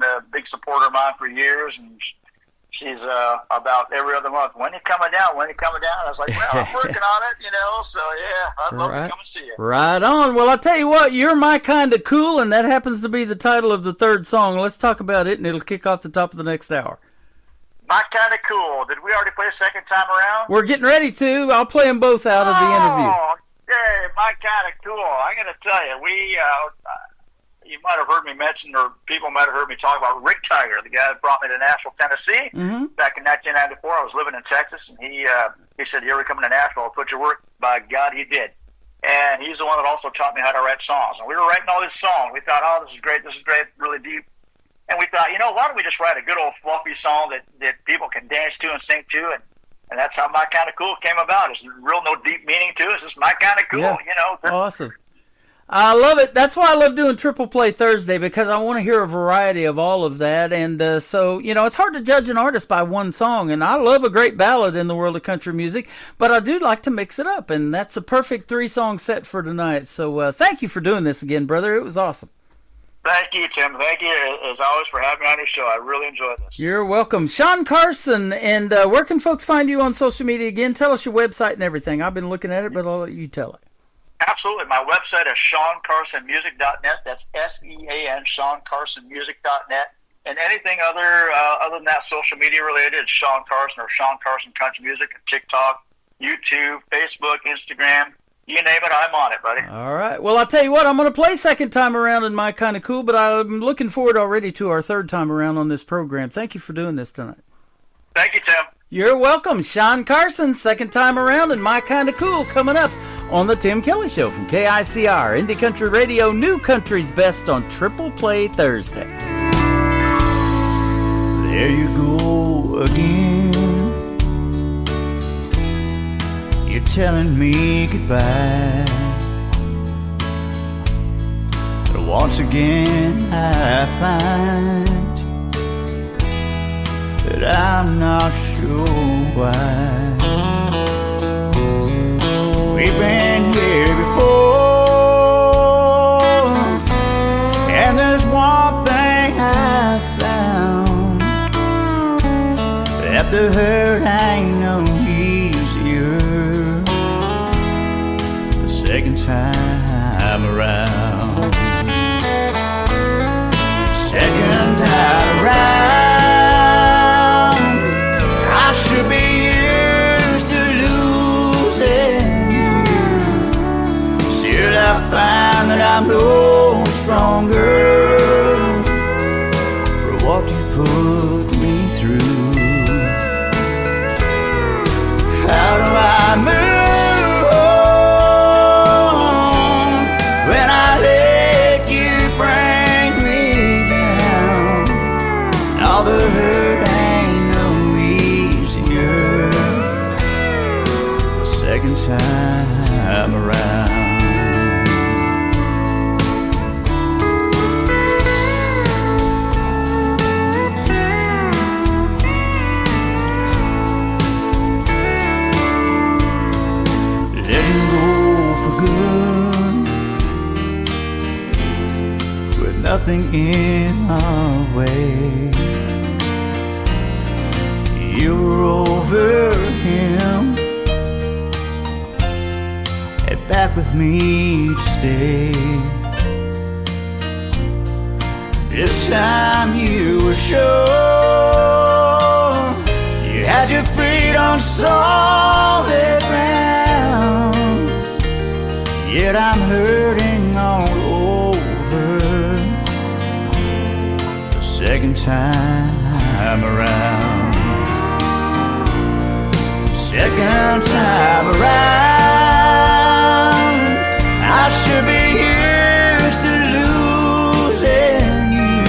a big supporter of mine for years, and she's about every other month. When you coming down? I was like, well, I'm working on it, so yeah, I'd love to come and see you. Right on. Well, I'll tell you what, You're My Kind of Cool, and that happens to be the title of the third song. Let's talk about it, and it'll kick off the top of the next hour. My Kind of Cool. Did we already play second time around? We're getting ready to. I'll play them both out of the interview. Yeah, My Kind of Cool. I'm going to tell you, you might have heard me mention, or people might have heard me talk about Rick Tiger, the guy that brought me to Nashville, Tennessee. Mm-hmm. Back in 1994, I was living in Texas, and he said, "You ever coming to Nashville? I'll put your work." By God, he did. And he's the one that also taught me how to write songs. And we were writing all these songs. We thought, oh, this is great, really deep. And we thought, why don't we just write a good old fluffy song that people can dance to and sing to, and that's how My Kind of Cool came about. There's no deep meaning to it. It's just My Kind of Cool, Yeah. Awesome. I love it. That's why I love doing Triple Play Thursday, because I want to hear a variety of all of that. And so, it's hard to judge an artist by one song. And I love a great ballad in the world of country music, but I do like to mix it up. And that's a perfect 3-song set for tonight. So thank you for doing this again, brother. It was awesome. Thank you, Tim. Thank you, as always, for having me on your show. I really enjoyed this. You're welcome. Sean Carson, and where can folks find you on social media again? Tell us your website and everything. I've been looking at it, but I'll let you tell it. Absolutely. My website is SeanCarsonMusic.net. That's SEAN, SeanCarsonMusic.net. And anything other than that social media related is Sean Carson or Sean Carson Country Music, TikTok, YouTube, Facebook, Instagram. You name it, I'm on it, buddy. All right. Well, I'll tell you what, I'm going to play second time around in My Kind of Cool, but I'm looking forward already to our third time around on this program. Thank you for doing this tonight. Thank you, Tim. You're welcome. Sean Carson, second time around in My Kind of Cool, coming up on the Tim Kelly Show from KICR, Indie Country Radio, New Country's Best on Triple Play Thursday. There you go again. You're telling me goodbye. But once again I find that I'm not sure why. We've been here before, and there's one thing I found, that the hurt ain't no easier the second time around. Second time around, I should be used to losing you. Still I find that I'm no stronger for what you put me through. How do I move on when I let you bring me down? All the hurt ain't no easier the second time around. Letting go for good, with nothing in our way. You were over him and back with me to stay. This time you were sure you had your feet on solid ground. Yet I'm hurting all over the second time around. Second time around, I should be used to losing you.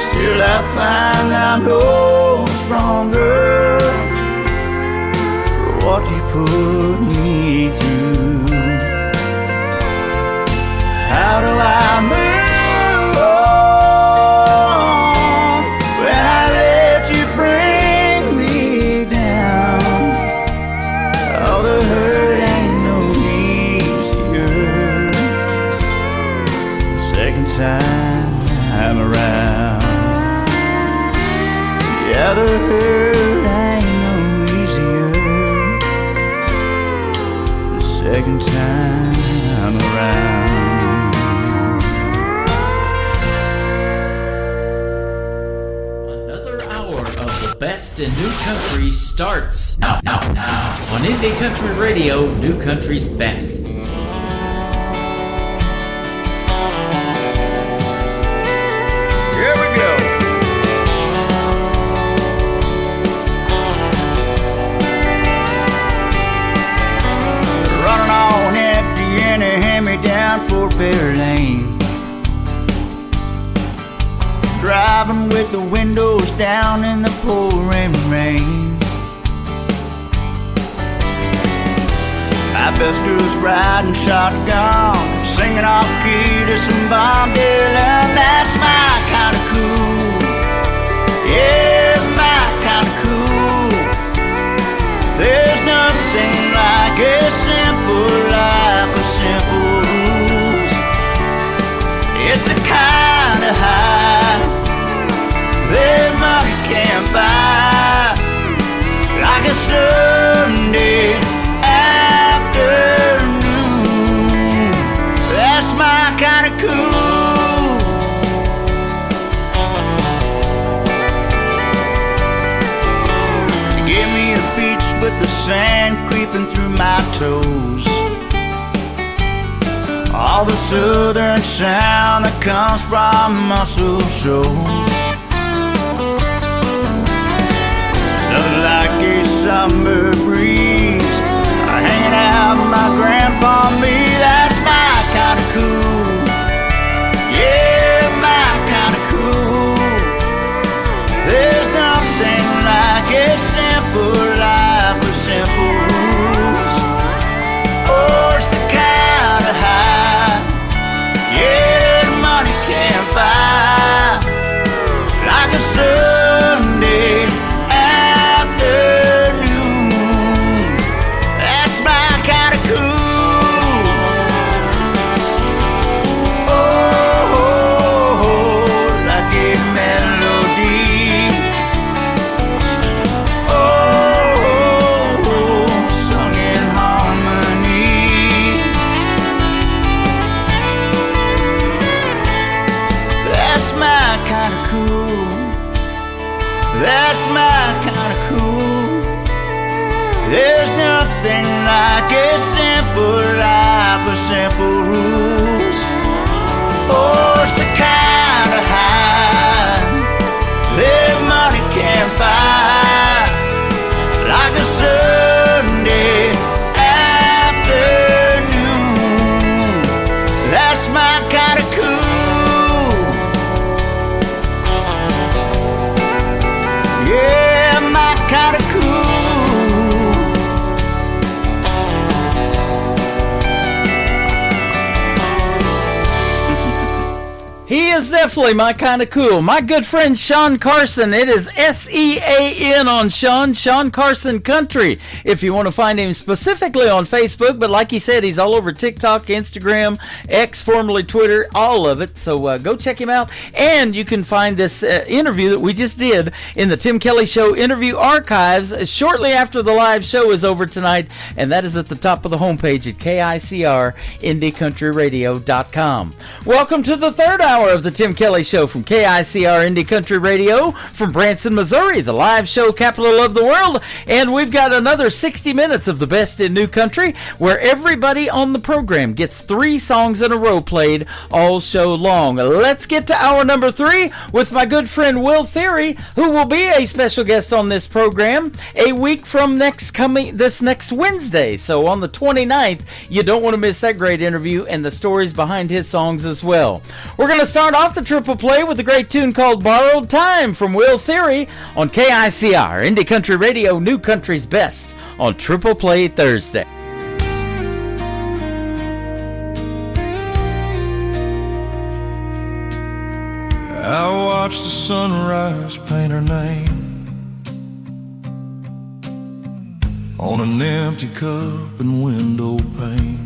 Still I find I'm no stronger for what you put me through. How do I move on when I let you bring me down? Oh, the hurt ain't no easier the second time around. Yeah, the hurt ain't no easier the second time around. Best in New Country starts now on Indie Country Radio, New Country's Best. Here we go. Running on empty and a hand-me-down Fort Fair Lane. Driving with the windows down in the pouring rain. My besters riding shotgun, singing off key to some Bob Dylan. That's my kind of cool. Yeah, my kind of cool. There's nothing like a simple life with simple rules. It's the kind of high that money can't buy, like a Sunday afternoon. That's my kind of cool. Give me a beach with the sand creeping through my toes, all the southern sound that comes from muscle shoals. Nothing like a summer breeze hanging out with my grandpa and me. That's my kind of cool. Yeah, my kind of cool. That's my kind of cool. There's nothing like a simple life with simple rules. Oh, it's the kind of high that money can't buy, like a Sunday afternoon. That's my kind of cool. Yeah, my kind of cool. He is definitely my kind of cool. My good friend Sean Carson. It is SEAN on Sean Carson Country. If you want to find him specifically on Facebook, but like he said, he's all over TikTok, Instagram, X, formerly Twitter, all of it. So go check him out. And you can find this interview that we just did in the Tim Kelly Show interview archives shortly after the live show is over tonight. And that is at the top of the homepage at KICRIndieCountryRadio.com. Welcome to the third hour of the Tim Kelly Show from KICR Indie Country Radio from Branson, Missouri, the live show capital of the world. And we've got another 60 minutes of the best in new country, where everybody on the program gets 3 songs in a row played all show long. Let's get to hour number 3 with my good friend Will Theory, who will be a special guest on this program a week from this next Wednesday. So on the 29th, you don't want to miss that great interview and the stories behind his songs as well. We're going to start off the triple play with a great tune called Borrowed Time from Will Theory on KICR Indie Country Radio, New Country's Best on Triple Play Thursday. I watched the sunrise paint her name on an empty cup and window pane.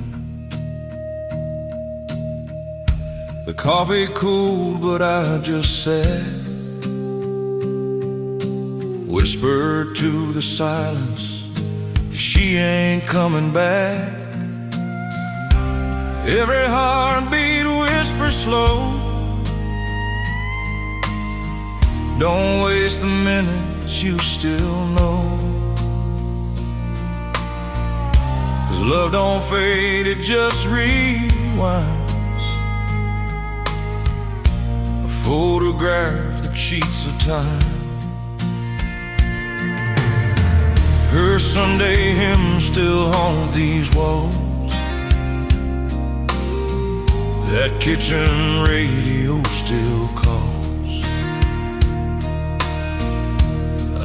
The coffee cooled, but I just sat, whispered to the silence, she ain't coming back. Every heartbeat whispers slow, don't waste the minutes you still know. 'Cause love don't fade, it just rewinds. Photograph that cheats the time. Her Sunday hymn still haunt these walls. That kitchen radio still calls.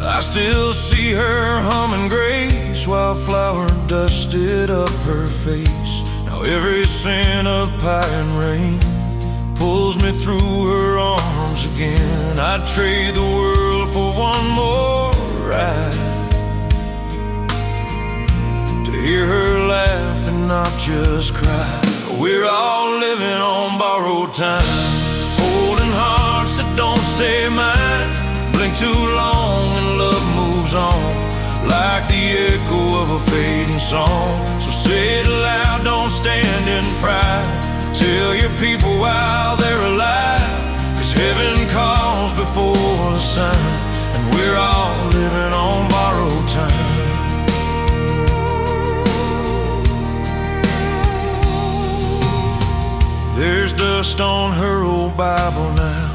I still see her humming Grace while flour dusted up her face. Now every scent of pie and rain pulls me through her arms again. I'd trade the world for one more ride, to hear her laugh and not just cry. We're all living on borrowed time, holding hearts that don't stay mine. Blink too long and love moves on, like the echo of a fading song. So say it loud, don't stand in pride. Tell your people while they're alive, 'cause heaven calls before the sun, and we're all living on borrowed time. There's dust on her old Bible now,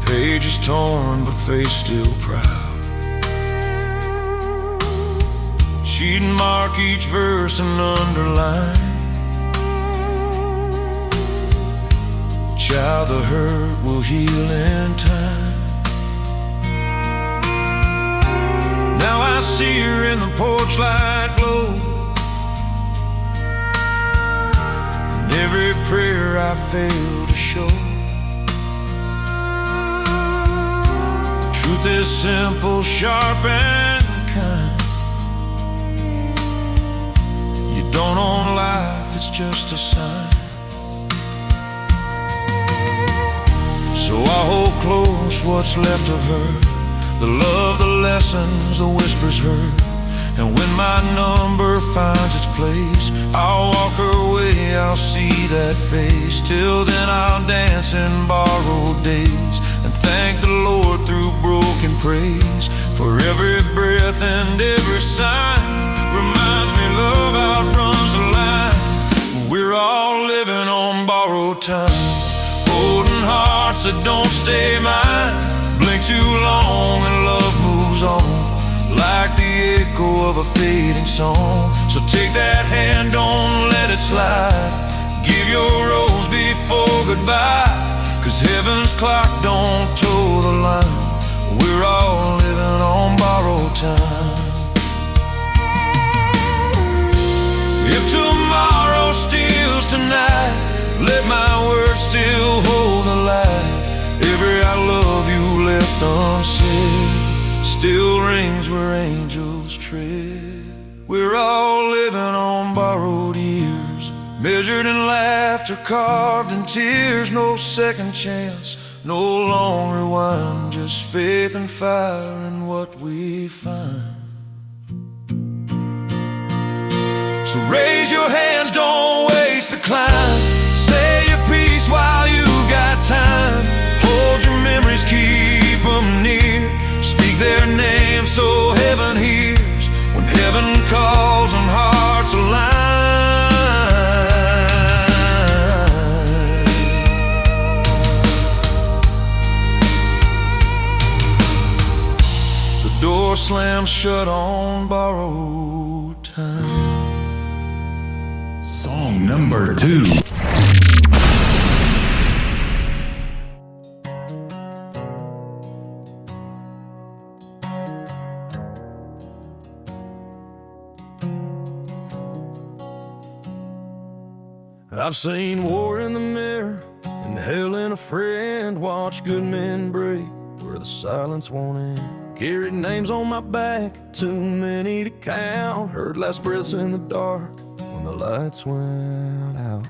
pages torn but face still proud. She'd mark each verse and underline, child, the hurt will heal in time. Now I see her in the porch light glow, and every prayer I failed to show. The truth is simple, sharp and kind. Don't own life, it's just a sign. So I hold close what's left of her, the love, the lessons, the whispers heard. And when my number finds its place, I'll walk her way I'll see that face. Till then I'll dance in borrowed days and thank the Lord through broken praise for every breath and every sign. Reminds me love outruns the line. We're all living on borrowed time, holding hearts that don't stay mine. Blink too long and love moves on, like the echo of a fading song. So take that hand, don't let it slide. Give your rose before goodbye, 'cause heaven's clock don't toe the line. We're all living on borrowed time. If tomorrow steals tonight, let my words still hold the light. Every I love you left unsaid still rings where angels tread. We're all living on borrowed years, measured in laughter, carved in tears. No second chance, no long rewind, just faith and fire in what we find. So raise your hands, don't waste the climb. Say your piece while you got time. Hold your memories, keep them near. Speak their name so heaven hears. When heaven calls and hearts align. The door slams shut on borrowed time. Song number 2. I've seen war in the mirror and hell in a friend. Watch good men break where the silence won't end. Carried names on my back, too many to count. Heard last breaths in the dark when the lights went out.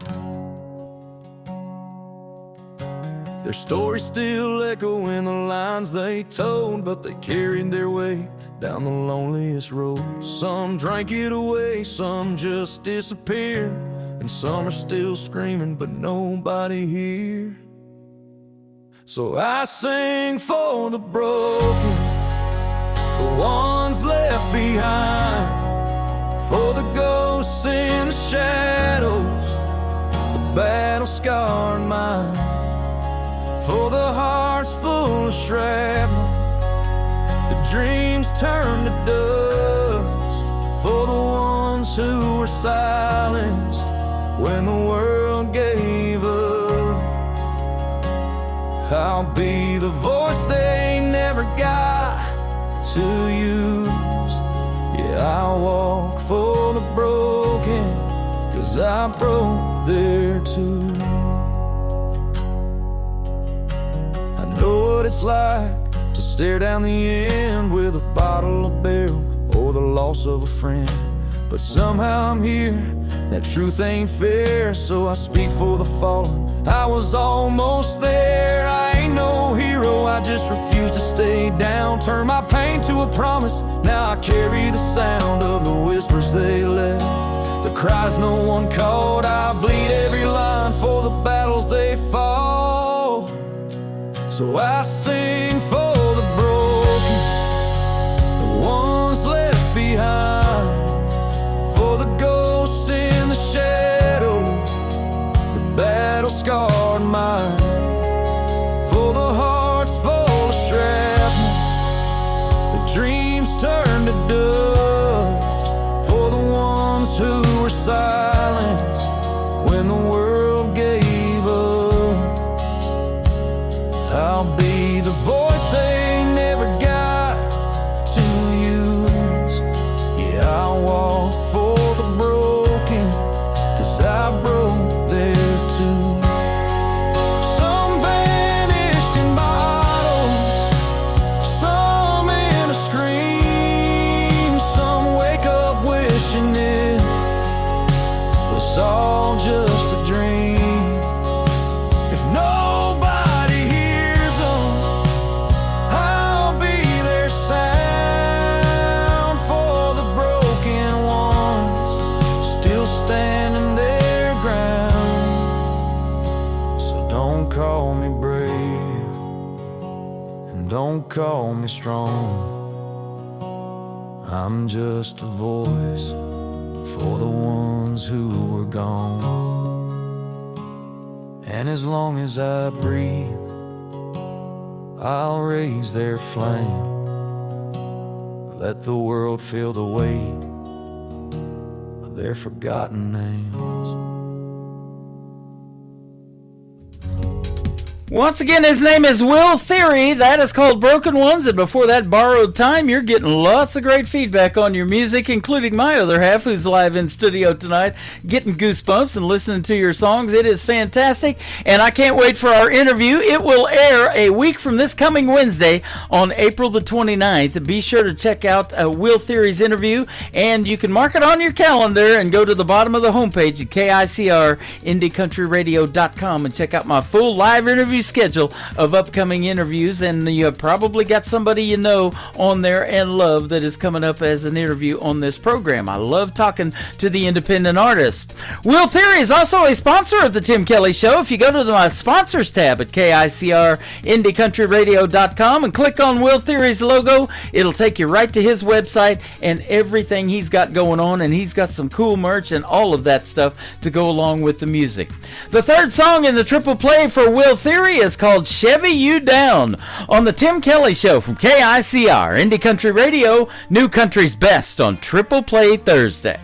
Their stories still echo in the lines they told, but they carried their weight down the loneliest road. Some drank it away, some just disappeared, and some are still screaming, but nobody here. So I sing for the broken, the ones left behind, for the ghosts in the shadows, the battle-scarred mind, for the hearts full of shrapnel, the dreams turned to dust, for the ones who were silenced when the world gave up. I'll be the voice they never got to use. Yeah, I'll walk for the broken, 'cause I broke there too. I know what it's like to stare down the end with a bottle of barrel or the loss of a friend, but somehow I'm here. That truth ain't fair, so I speak for the fallen. I was almost there. I ain't no hero, I just refuse to stay down. Turn my pain to a promise. Now I carry the sound of the whispers they left, the cries no one caught. I bleed every line for the battles they fought. So I sing for the broken, the ones left behind, for the ghosts in the shadows, the battle-scarred mind, for the hearts full of shrapnel, the dreams turned to dust, for the ones who were silenced when the world gave up. I'll be the don't call me strong. I'm just a voice for the ones who were gone. And as long as I breathe, I'll raise their flame. Let the world feel the weight of their forgotten names. Once again, his name is Will Theory. That is called Broken Ones. And before that, Borrowed Time. You're getting lots of great feedback on your music, including my other half, who's live in studio tonight, getting goosebumps and listening to your songs. It is fantastic. And I can't wait for our interview. It will air a week from this coming Wednesday on April the 29th. Be sure to check out Will Theory's interview. And you can mark it on your calendar and go to the bottom of the homepage at KICR-IndieCountryRadio.com and check out my full live interview schedule of upcoming interviews, and you have probably got somebody you know on there and love that is coming up as an interview on this program. I love talking to the independent artists. Will Theory is also a sponsor of the Tim Kelly Show. If you go to my sponsors tab at KICR-IndieCountryRadio.com and click on Will Theory's logo, it'll take you right to his website and everything he's got going on, and he's got some cool merch and all of that stuff to go along with the music. The third song in the triple play for Will Theory is called Chevy You Down on the Tim Kelly Show from KICR, Indie Country Radio, New Country's Best on Triple Play Thursday.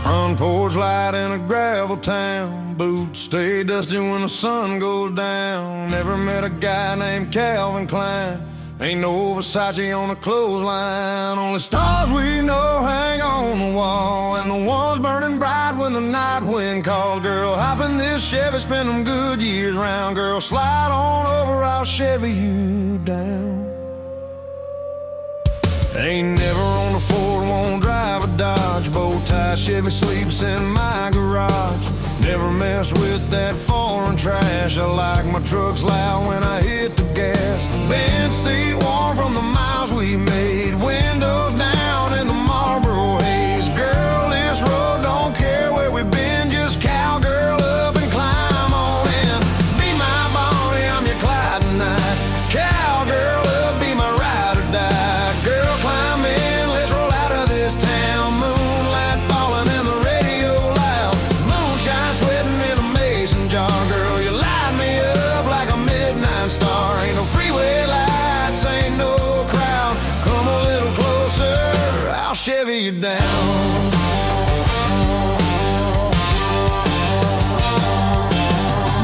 Front porch light in a gravel town. Boots stay dusty when the sun goes down. Never met a guy named Calvin Klein. Ain't no Versace on the clothesline. Only stars we know hang on the wall, and the ones burning bright when the night wind calls. Girl, hop in this Chevy, spend them good years round. Girl, slide on over, I'll Chevy you down. Ain't never on a Ford, won't drive a Dodge. Bow tie Chevy sleeps in my garage. Never mess with that foreign trash. I like my trucks loud when I hit the gas. Bench seat warm from the miles we made. Windows down in the Marlboro haze. Girl, this road don't care where we've been. Just cowgirl up and climb on in. Be my Bonnie, I'm your Clyde tonight. Cowgirl up, be my ride or die. Girl, climb in, let's roll out of this town. Moonlight falling and the radio loud. Moonshine sweating in a mason jar. Girl, you light me up like a midnight star. Ain't no freeway lights, ain't no crowd. Come a little closer, I'll Chevy you down.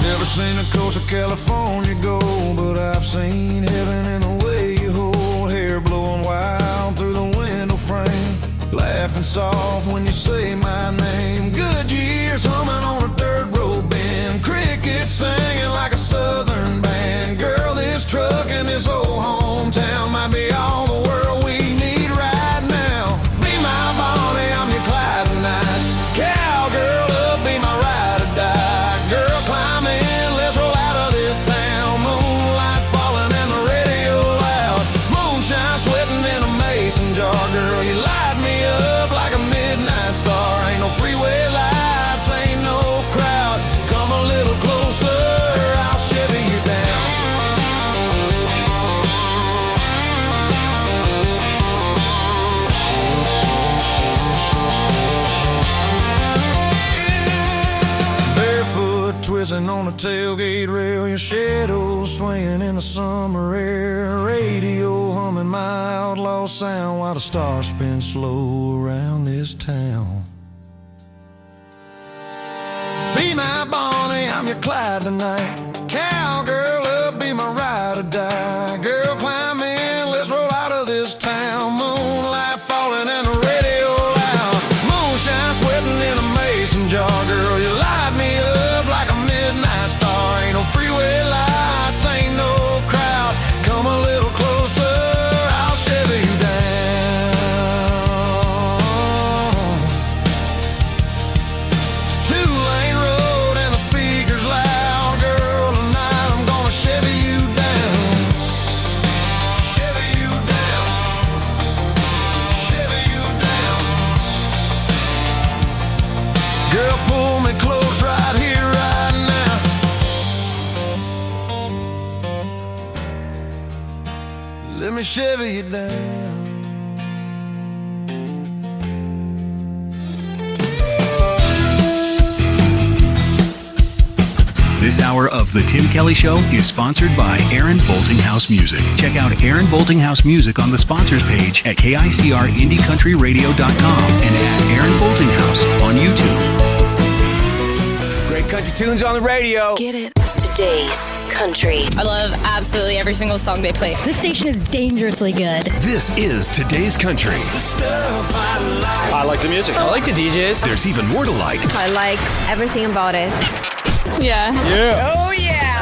Never seen the coast of California go, but I've seen heaven in the way you hold. Hair blowing wild through the window frame. Laughing soft when you say my name. Good years humming on a dirt road bend. Crickets singing like a southern band. Girl, this truck and this old hometown might be all the world we need right now. Be my Bonnie, I'm your Clyde tonight. Cowgirl up, be my ride or die. Girl, climb in, let's roll out of this town. Moonlight falling and the radio loud. Moonshine sweating in a mason jar. Girl, you light me up like a midnight star. Ain't no freeway lights, ain't no crowd. Come a little closer, I'll Chevy you down. Barefoot twisting on the tailgate rail. Your shadow swaying in the summer air. Radio humming my outlaw sound while the stars spin slow around this town. Be my Bonnie, I'm your Clyde tonight. Cowgirl up, be my ride or die. Girl, climb in, let's roll out of this town. Moonlight falling and the radio loud. Moonshine sweating in a mason jar. Girl, you light me up like a midnight star. Ain't no freeway lights, ain't no crowd. Come a little closer, I'll Chevy you down. Two-lane road and the speakers loud. Girl, me Chevy you down. This hour of The Tim Kelly Show is sponsored by Aaron Boltinghouse Music. Check out Aaron Boltinghouse Music on the sponsors page at KICRIndieCountryRadio.com and at Aaron Boltinghouse on YouTube. Great country tunes on the radio. Get it. Today's country. I love absolutely every single song they play. This station is dangerously good. This is Today's Country. I like the music. I like the DJs. There's even more to like. I like everything about it. Yeah. Yeah. Oh, yeah.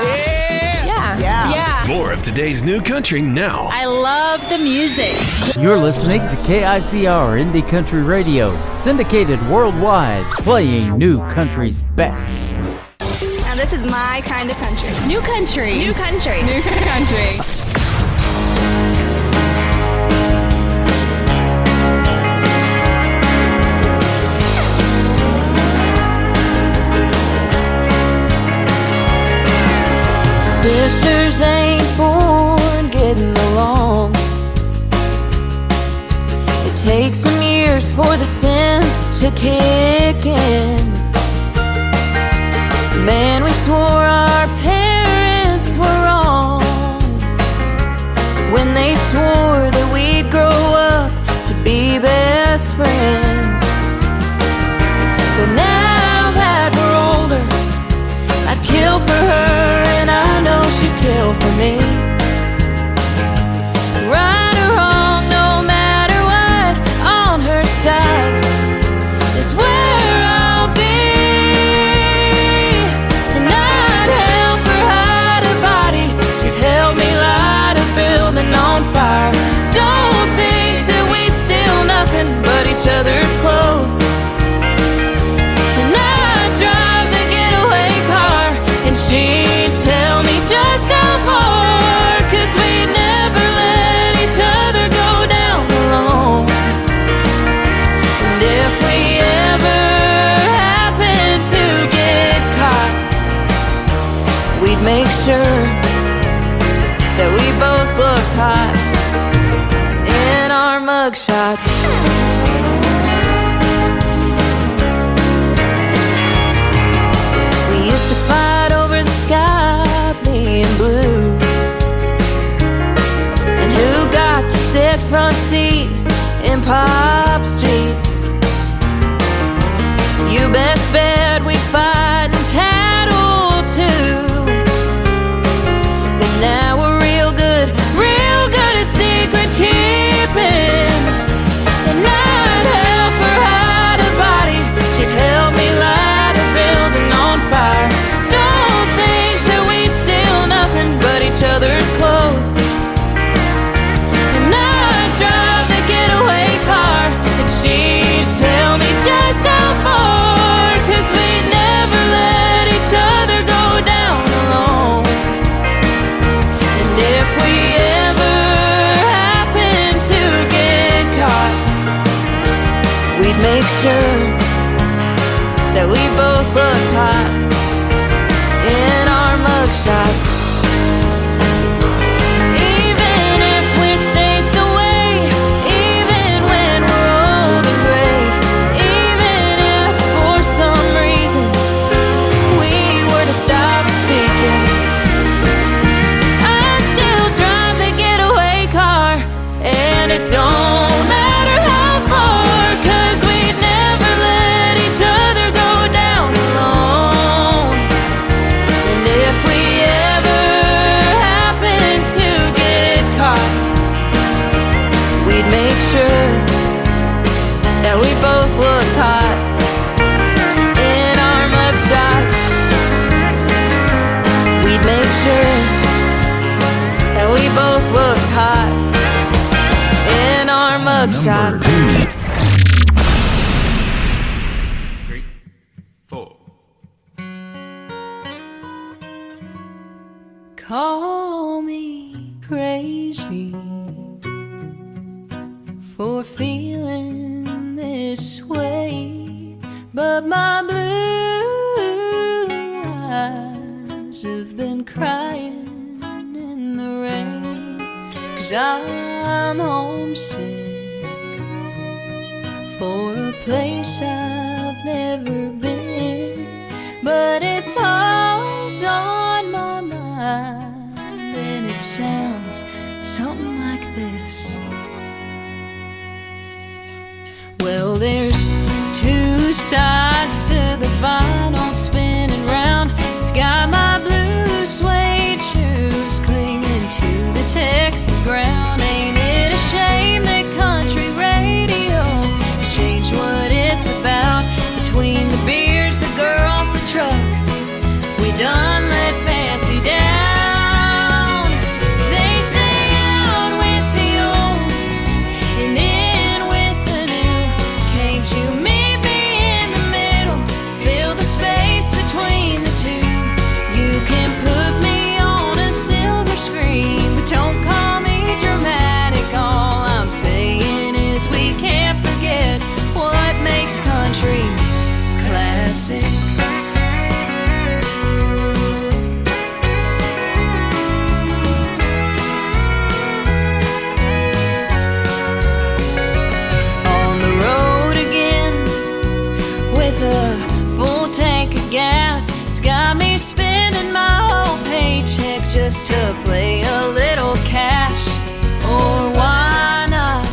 Yeah. More of today's new country now. I love the music. You're listening to KICR Indie Country Radio, syndicated worldwide, playing new country's best. Now this is my kind of country. New country. New country. New country. Sisters ain't born getting along. It takes some years for the sense to kick in. Man, we swore our parents were wrong when they swore that we'd grow up to be best friends. But now that we're older, I'd kill for her, and I know she'd kill for me. Right or wrong, no matter what, on her side is where I'll be. And I'd help her hide her body, she'd help me light a building on fire. Don't think that we'd steal nothing but each other's clothes. And I'd drive the getaway car, and she'd tell me just how far, 'cause we'd never let each other go down alone. And if we ever happen to get caught, we'd make sure that we both looked hot in our mugshots. We used to fight over the sky being blue, and who got to sit front seat in Pop Street. You best bet we'd fight and tattle too. But now we're real good at secret keeping. And I'd help her hide her body, she'd help me light a building on fire. Don't think that we'd steal nothing but each other's clothes. And I'd drive the getaway car, and she'd tell me just how far, 'cause we'd never let each other go down alone. And if we ever happen to get caught, we'd make sure that we both looked hot in our mugshots. Even if we're states away, even when we're old and gray, even if for some reason we were to stop speaking, I'd still drive the getaway car, and it don't matter how far, 'cause we'd never let each other go down alone. And if we ever happen to get caught, we'd make sure that we both looked hot in our mugshots. We'd make sure that we both looked hot in our mugshots. Call me crazy for feeling this way, but my blue eyes have been crying in the rain, 'cause 'cause I'm homesick for a place I've never been, but it's always on my mind, and it sounds something like this. Well, there's two sides to the vinyl spinning round. It's got my blue suede shoes clinging to the Texas ground. Ain't it a shame that country radio changed what it's about? Between the beers, the girls, the trucks, we done let fancy down. They say out with the old and in with the new. Can't you meet me in the middle? Fill the space between the two. You can put me on a silver screen, but don't call me dramatic. All I'm saying is we can't forget what makes country classic. On the road again with a full tank of gas. It's got me spending my whole paycheck just to play a little cash. Or why not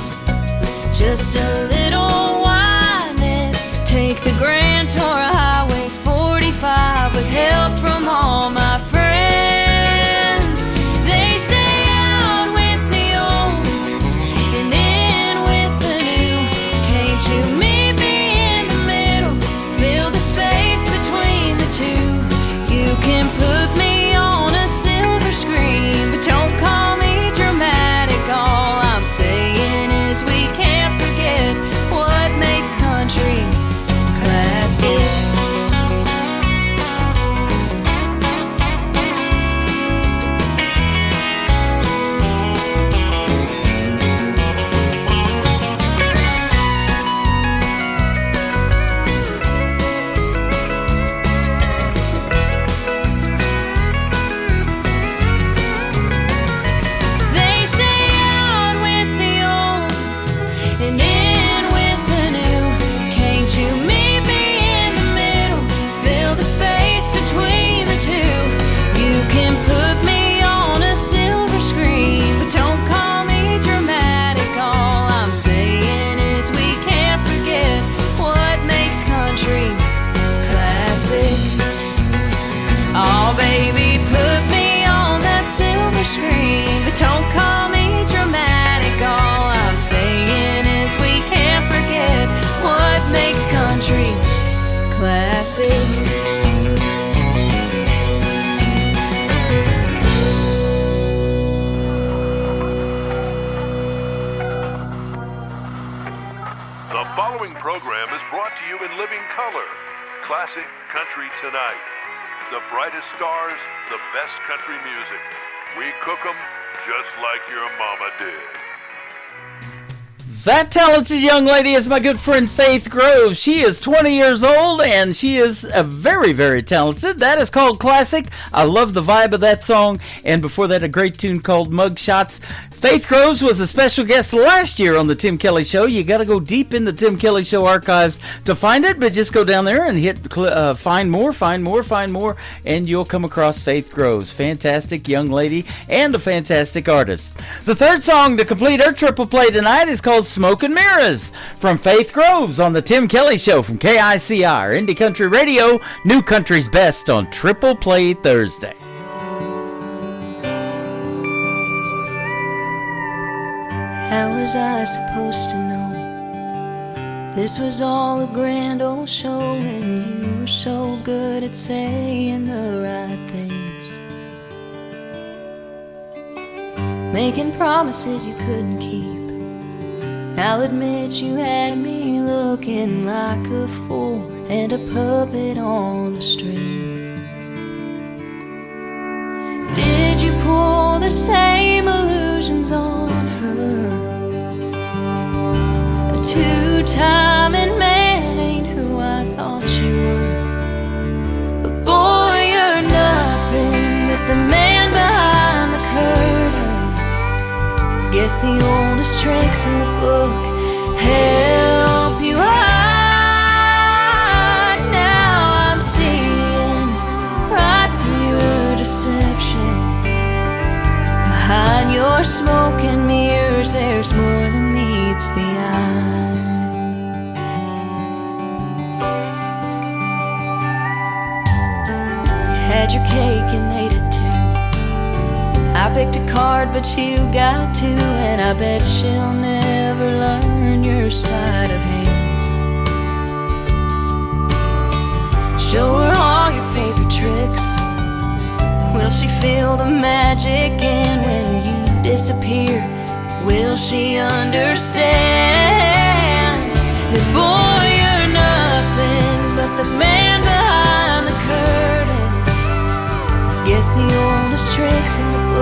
just a little whine it? Take the Grand Tour Highway 45 with help from all my friends. They say out with the old and in with the new. Can't you meet me in the middle? Fill the space between the two. You can put me on a silver screen, but don't call me dramatic. All I'm saying is we can't forget what makes country classic. They say out with the old and in with the new. Can't you meet me in the middle? Fill the space between the two. You can put me on a silver screen, but don't call me dramatic. All I'm saying is we can't forget what makes country classic. Oh, baby, put me on that silver screen, but don't call me dramatic. All I'm saying is we can't forget what makes country classic. The following program is brought to you in living color. Classic Country Tonight. The brightest stars, the best country music. We cook 'em just like your mama did. That talented young lady is my good friend Faith Groves. She is 20 years old and she is very, very talented. That is called Classic. I love the vibe of that song. And before that, a great tune called Mugshots. Faith Groves was a special guest last year on the Tim Kelly Show. You got to go deep in the Tim Kelly Show archives to find it, but just go down there and hit find more, and you'll come across Faith Groves. Fantastic young lady and a fantastic artist. The third song to complete her triple play tonight is called Smoke and Mirrors from Faith Groves on the Tim Kelly Show from KICR, Indie Country Radio, New Country's Best on Triple Play Thursday. How was I supposed to know this was all a grand old show when you were so good at saying the right things, making promises you couldn't keep? I'll admit you had me looking like a fool and a puppet on a string. Did you pull the same illusions on her? A two-timing man ain't who I thought you were. But boy, you're nothing but the man behind the curtain. Guess the oldest tricks in the book help you hide. Now I'm seeing right through your deception. Behind your smoke and mirrors, there's more than meets the eye. You had your cake and ate it too. I picked a card, but you got two, and I bet she'll never learn your sleight of hand. Show her all your favorite tricks. Will she feel the magic? And when you disappear, will she understand that, boy, you're nothing but the man behind the curtain? Guess the oldest tricks in the book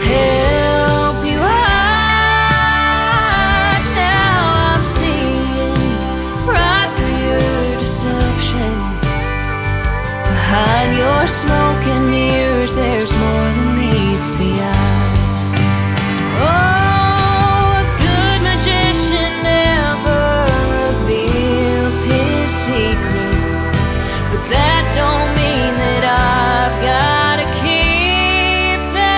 help you hide. Now I'm seeing right through your deception. Behind your smoke and mirrors, there's more than meets the eye. Oh, a good magician never reveals his secrets, but that don't mean that I've gotta keep them.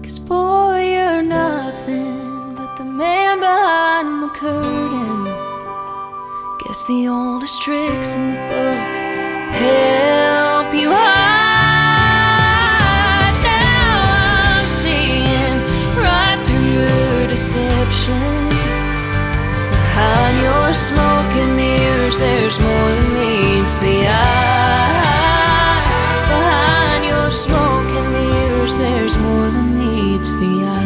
'Cause boy, you're nothing but the man behind the curtain. Guess the oldest tricks in the book help you hide. Now I'm seeing right through your deception. Behind your smoke and mirrors, there's more than meets the eye. Behind your smoke and mirrors, there's more than meets the eye.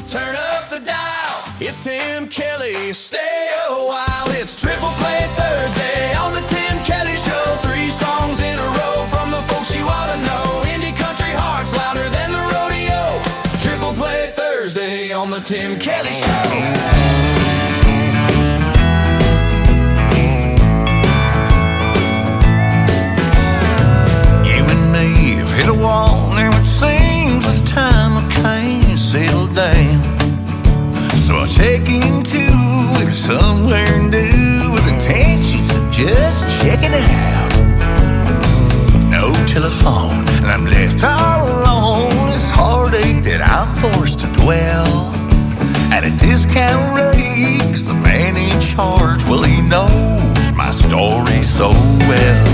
Turn up the dial. It's Tim Kelly. Stay a while. It's Triple Play Thursday on the Tim Kelly Show. 3 songs in a row from the folks you ought to know. Indie country hearts louder than the rodeo. Triple Play Thursday on the Tim Kelly Show. You and me have hit a wall, and it seems this time I can't settle down. So I check into it somewhere new with intentions of just checking it out. No telephone, and I'm left all alone. This heartache that I'm forced to dwell at a discount rate, 'cause the man in charge, well, he knows my story so well.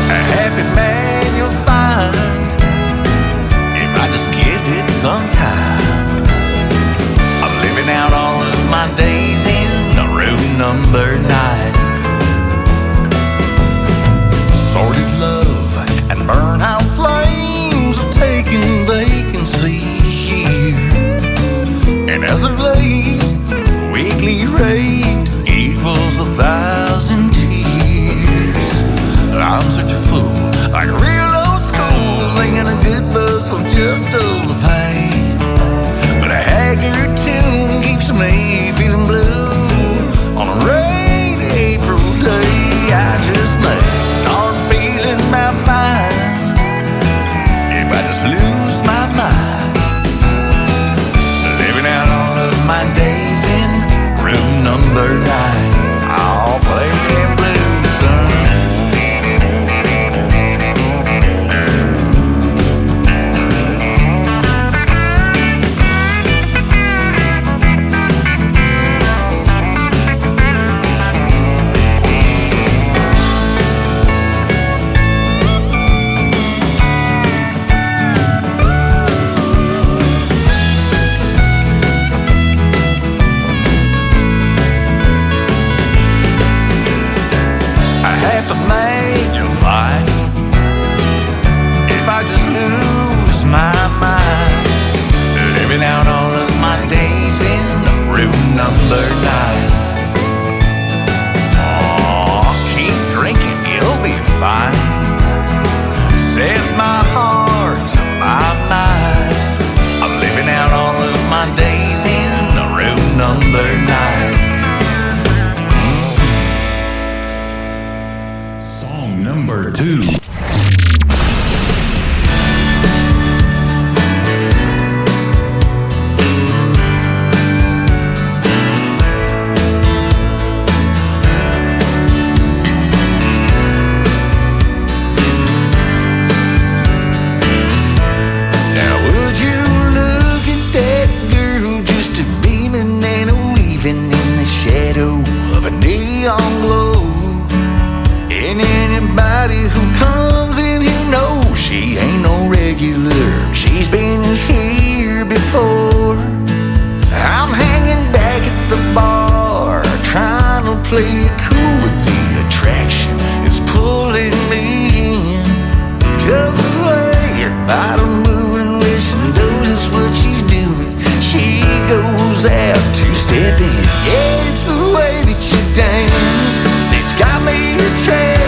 A happy man you'll find if I just give it some time. I'm living out all of my days in a room number 9. Sordid love and burnout flames have taken vacancy here. And as of late, weekly rate equals 1,000 tears. I'm such a fool, like real old school, thinking a good buzz will just dull the pain. 2. Now would you look at that girl, just a beaming and a weaving in the shadow of a neon glow. And anybody who comes in here knows she ain't no regular. She's been here before. I'm hanging back at the bar, trying to play it cool, but the attraction is pulling me in. Just the way her bottom moving, when she knows what she's doing, she goes out to step in. Yeah, it's the way that you dance. It's got me a chance.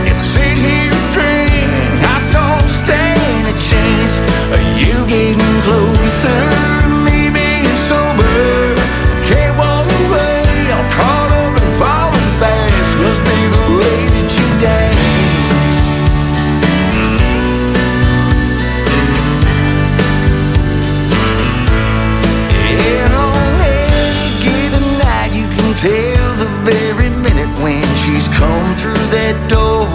If I sit here and drink, I don't stand a chance of you getting closer. Me being sober, can't walk away. I'm caught up and falling fast. Must be the way that you dance. And on any given night, you can tell the very minute when she's come through that door.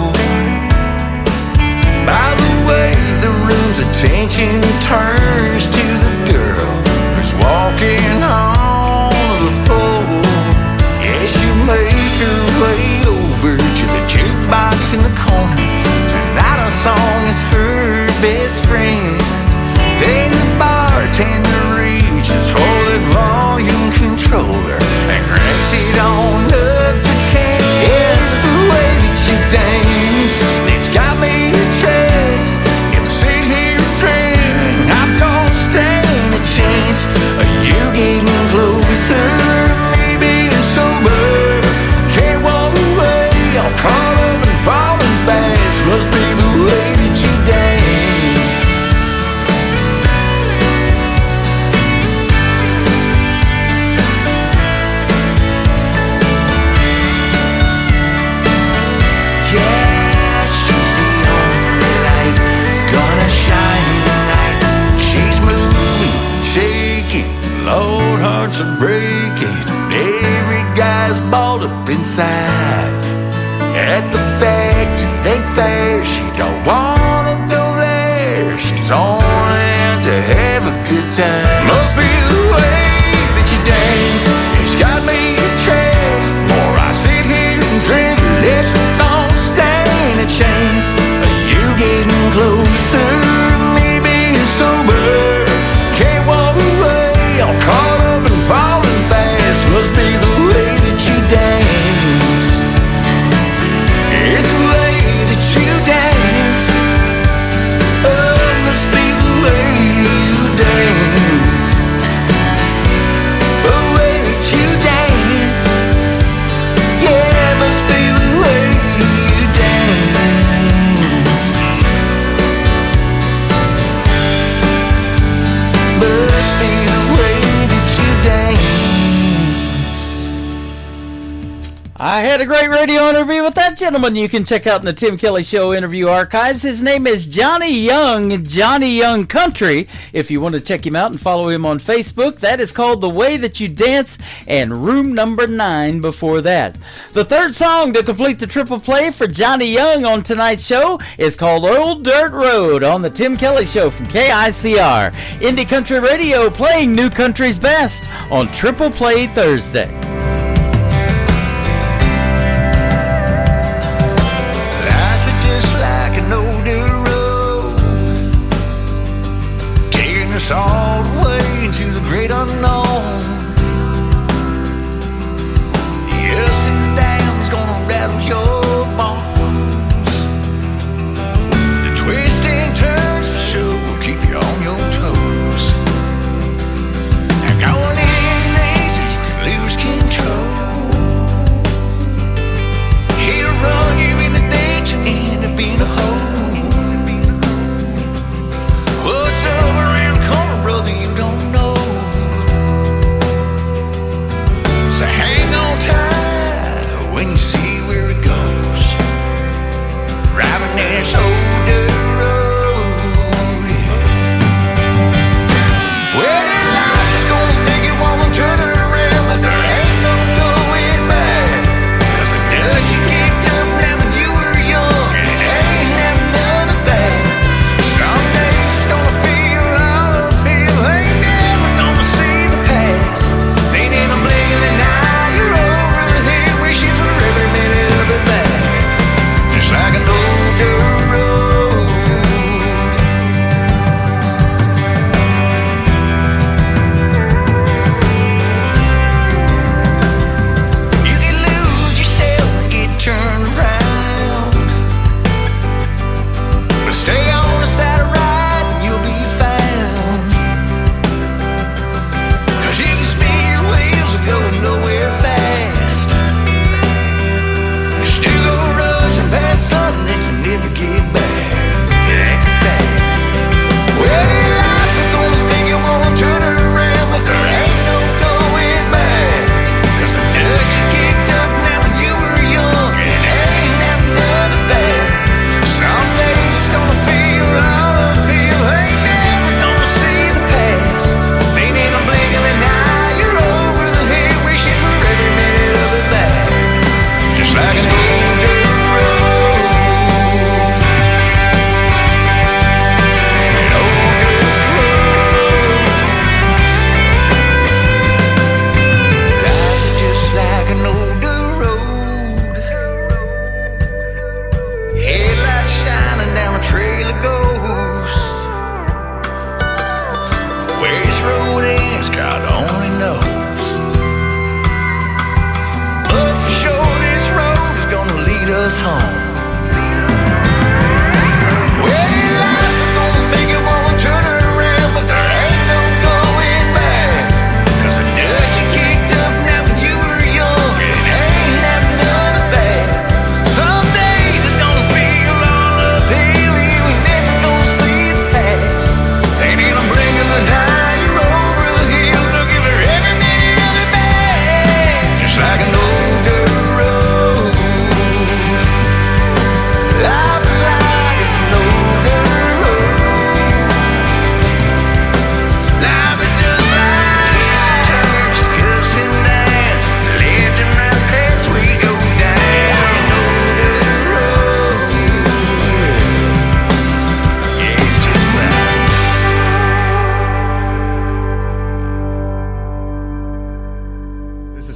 By the way the room's attention turns to the girl who's walking on the floor. Yeah, she make her way over to the jukebox in the corner. Tonight our song is her best friend. Then the bartender reaches for that volume controller and cranks it on up to 10. Yeah, it's the way that you dance. It's got me a chance. If I sit here and drink, I don't stand a chance of you getting closer. Me being sober, can't walk away. I'm caught up and falling fast. Must be the way that you dance. Yeah, she's the only light gonna shine tonight. She's moving, shaking, Lord, hearts are breaking. Every guy's balled up inside. At the fact it ain't fair, she don't wanna go there. She's only out to have a good time. Must be the way that you dance. It's got me a chance. More I sit here and drink, less I don't stand a chance of you getting closer. Me being sober, can't walk away. I'm caught up and falling fast. Must be the way that you dance. It's the way that you dance. Oh, must be the way you dance. The way that you dance. Yeah, must be the way you dance. Must be the way that you dance. I had a great radio interview with that gentleman you can check out in the Tim Kelly Show interview archives. His name is Johnny Young, Johnny Young Country. If you want to check him out and follow him on Facebook, that is called The Way That You Dance, and Room Number 9 before that. The third song to complete the triple play for Johnny Young on tonight's show is called Old Dirt Road on the Tim Kelly Show from KICR. Indie Country Radio playing New Country's best on Triple Play Thursday. Life is just like an old dirt road, taking us all the way into the great unknown. The ups and downs gonna rattle your bones. The twists and turns for sure will keep you on your toes. And going in easy, you can lose control.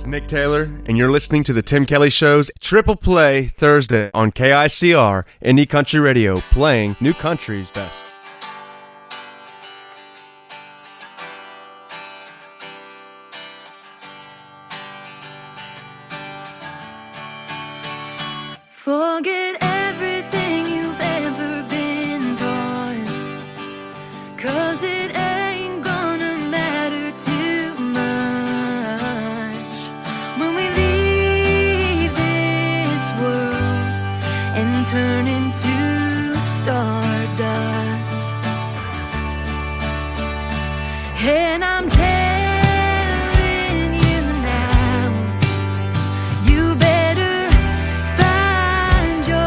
is Nick Taylor, and you're listening to the Tim Kelly Show's Triple Play Thursday on KICR Indie Country Radio, playing New Country's best. Forget everything you've ever been taught, 'cause it ain't gonna matter too much when we leave this world and turn into stardust. And I'm telling you now, you better find your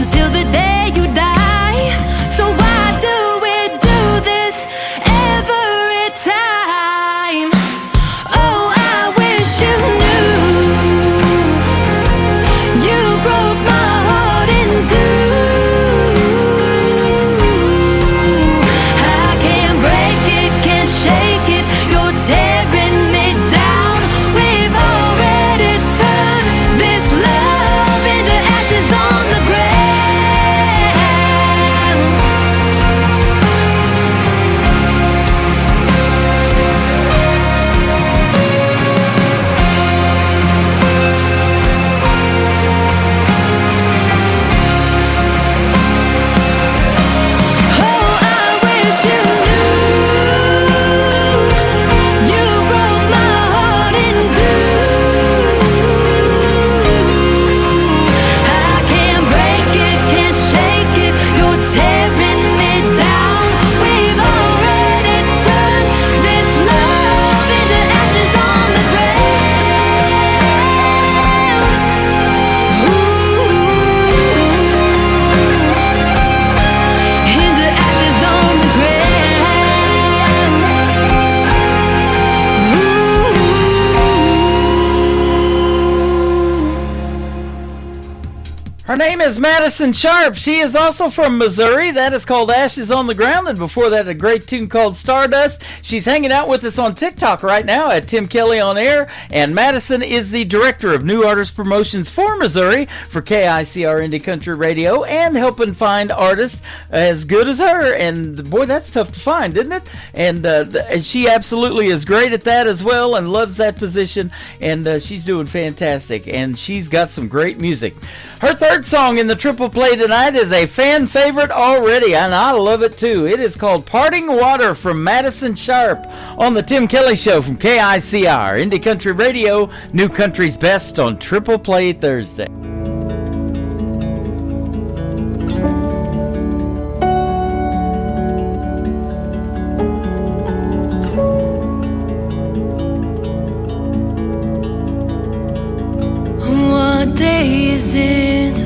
until the day you die. So why do we do this every time? Oh, I wish you knew. You broke my heart in two. I can't break it, can't shake it. You're tearing me down. We've already turned this love into ashes on the ground. Oh, I wish you knew. You broke my heart in two. I can't break it, can't shake it. You're tearing me down. We've already turned this love into ashes on the ground. Into ashes on the Her name is Madison Sharp. She is also from Missouri. That is called Ashes on the Ground. And before that, a great tune called Stardust. She's hanging out with us on TikTok right now at Tim Kelly on Air. And Madison is the director of new artist promotions for Missouri for KICR Indie Country Radio and helping find artists as good as her. And boy, that's tough to find, isn't it? And she absolutely is great at that as well and loves that position. And she's doing fantastic. And she's got some great music. Her third song in the triple play tonight is a fan favorite already, and I love it too. It is called Parting Water from Madison Sharp on the Tim Kelly Show from KICR, Indie Country Radio, New Country's Best on Triple Play Thursday. What day is it?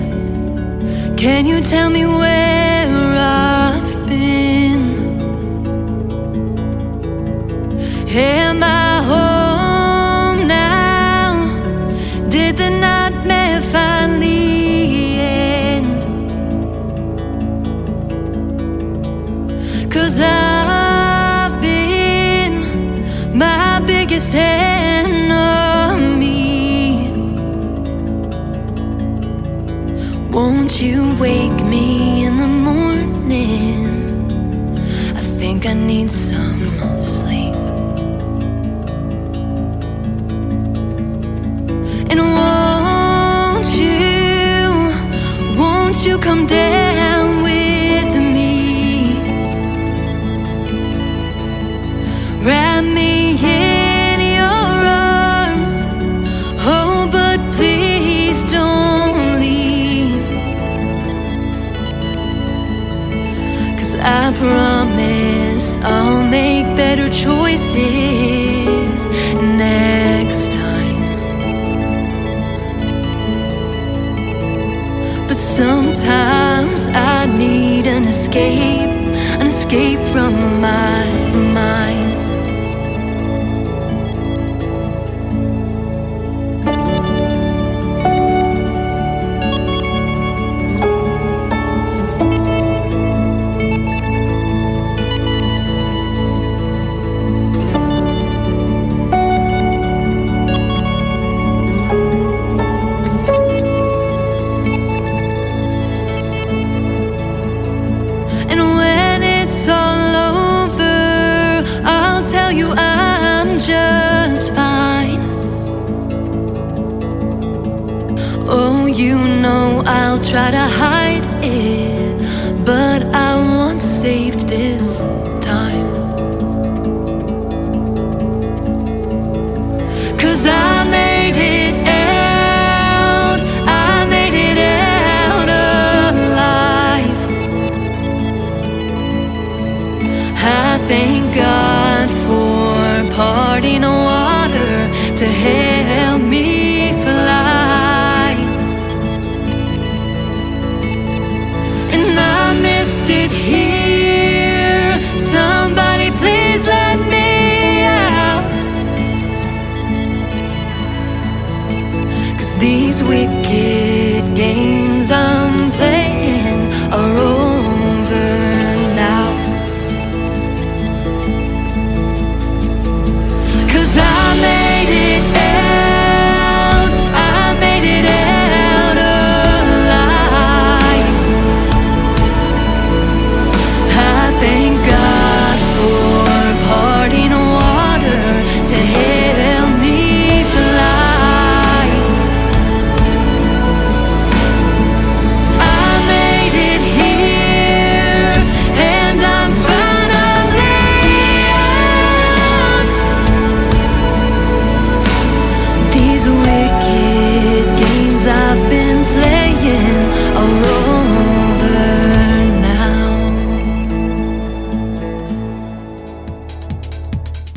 Can you tell me where I've been? Am I home now? Did the nightmare finally end? 'Cause I've been my biggest enemy. Won't you wake me in the morning? I think I need some sleep. And won't you come down with me? Wrap me in your arms. Oh, but please don't leave. 'Cause I promise I'll make better choices next time. But sometimes I need an escape from my mind. Just fine. Oh, you know I'll try to hide it, but I want saved this time. 'Cause I made it out alive. I thank God for parting water to help me fly. games I'm playing are over now. 'Cause I made it out, I made it out alive. I thank God for parting water to help me fly. I made it here, and I'm finally out. These wicked games I've been playing are over now.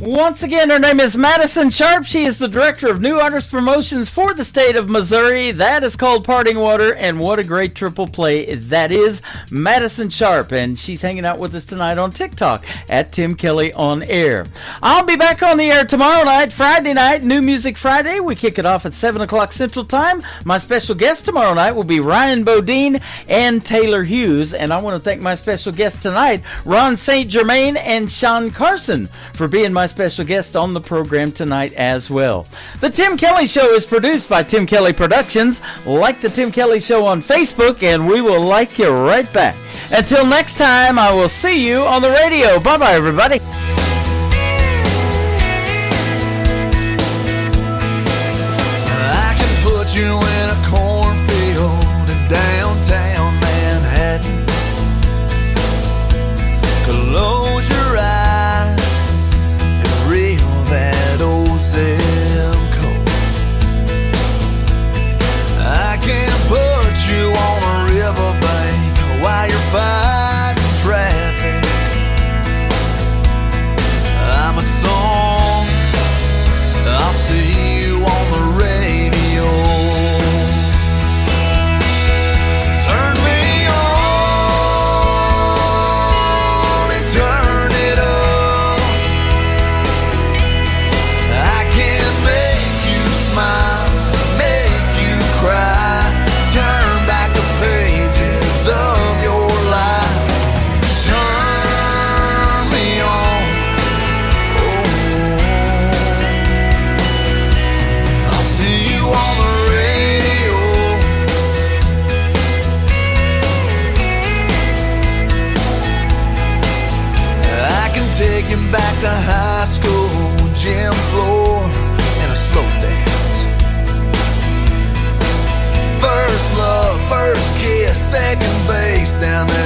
Once again, her name is Madison Sharp. She is the director of New Artist Promotions for the state of Missouri. That is called Parting Water, and what a great triple play that is. Madison Sharp, and she's hanging out with us tonight on TikTok at Tim Kelly On Air. I'll be back on the air tomorrow night, Friday night, New Music Friday. We kick it off at 7 o'clock Central Time. My special guest tomorrow night will be Ryan Bodine and Taylor Hughes, and I want to thank my special guests tonight, Ron St. Germain and Sean Carson, for being my special guest on the program tonight as well. The Tim Kelly Show is produced by Tim Kelly Productions. Like the Tim Kelly Show on Facebook, and we will like you right back. Until next time, I will see you on the radio. Bye-bye, everybody. I can put you in a cornfield in downtown Manhattan. Close your eyes and reel that old zip code. I can put you on a riverbank while you're fighting traffic. I'm a song, I'll see you on the radio. Turn me on and turn it up. I can make you smile, make you cry, turn back the pages of your life. Turn me on. I'll see you on the radio. I can take you back to high school, gym floor, and a slow dance. First love, first kiss, second base down there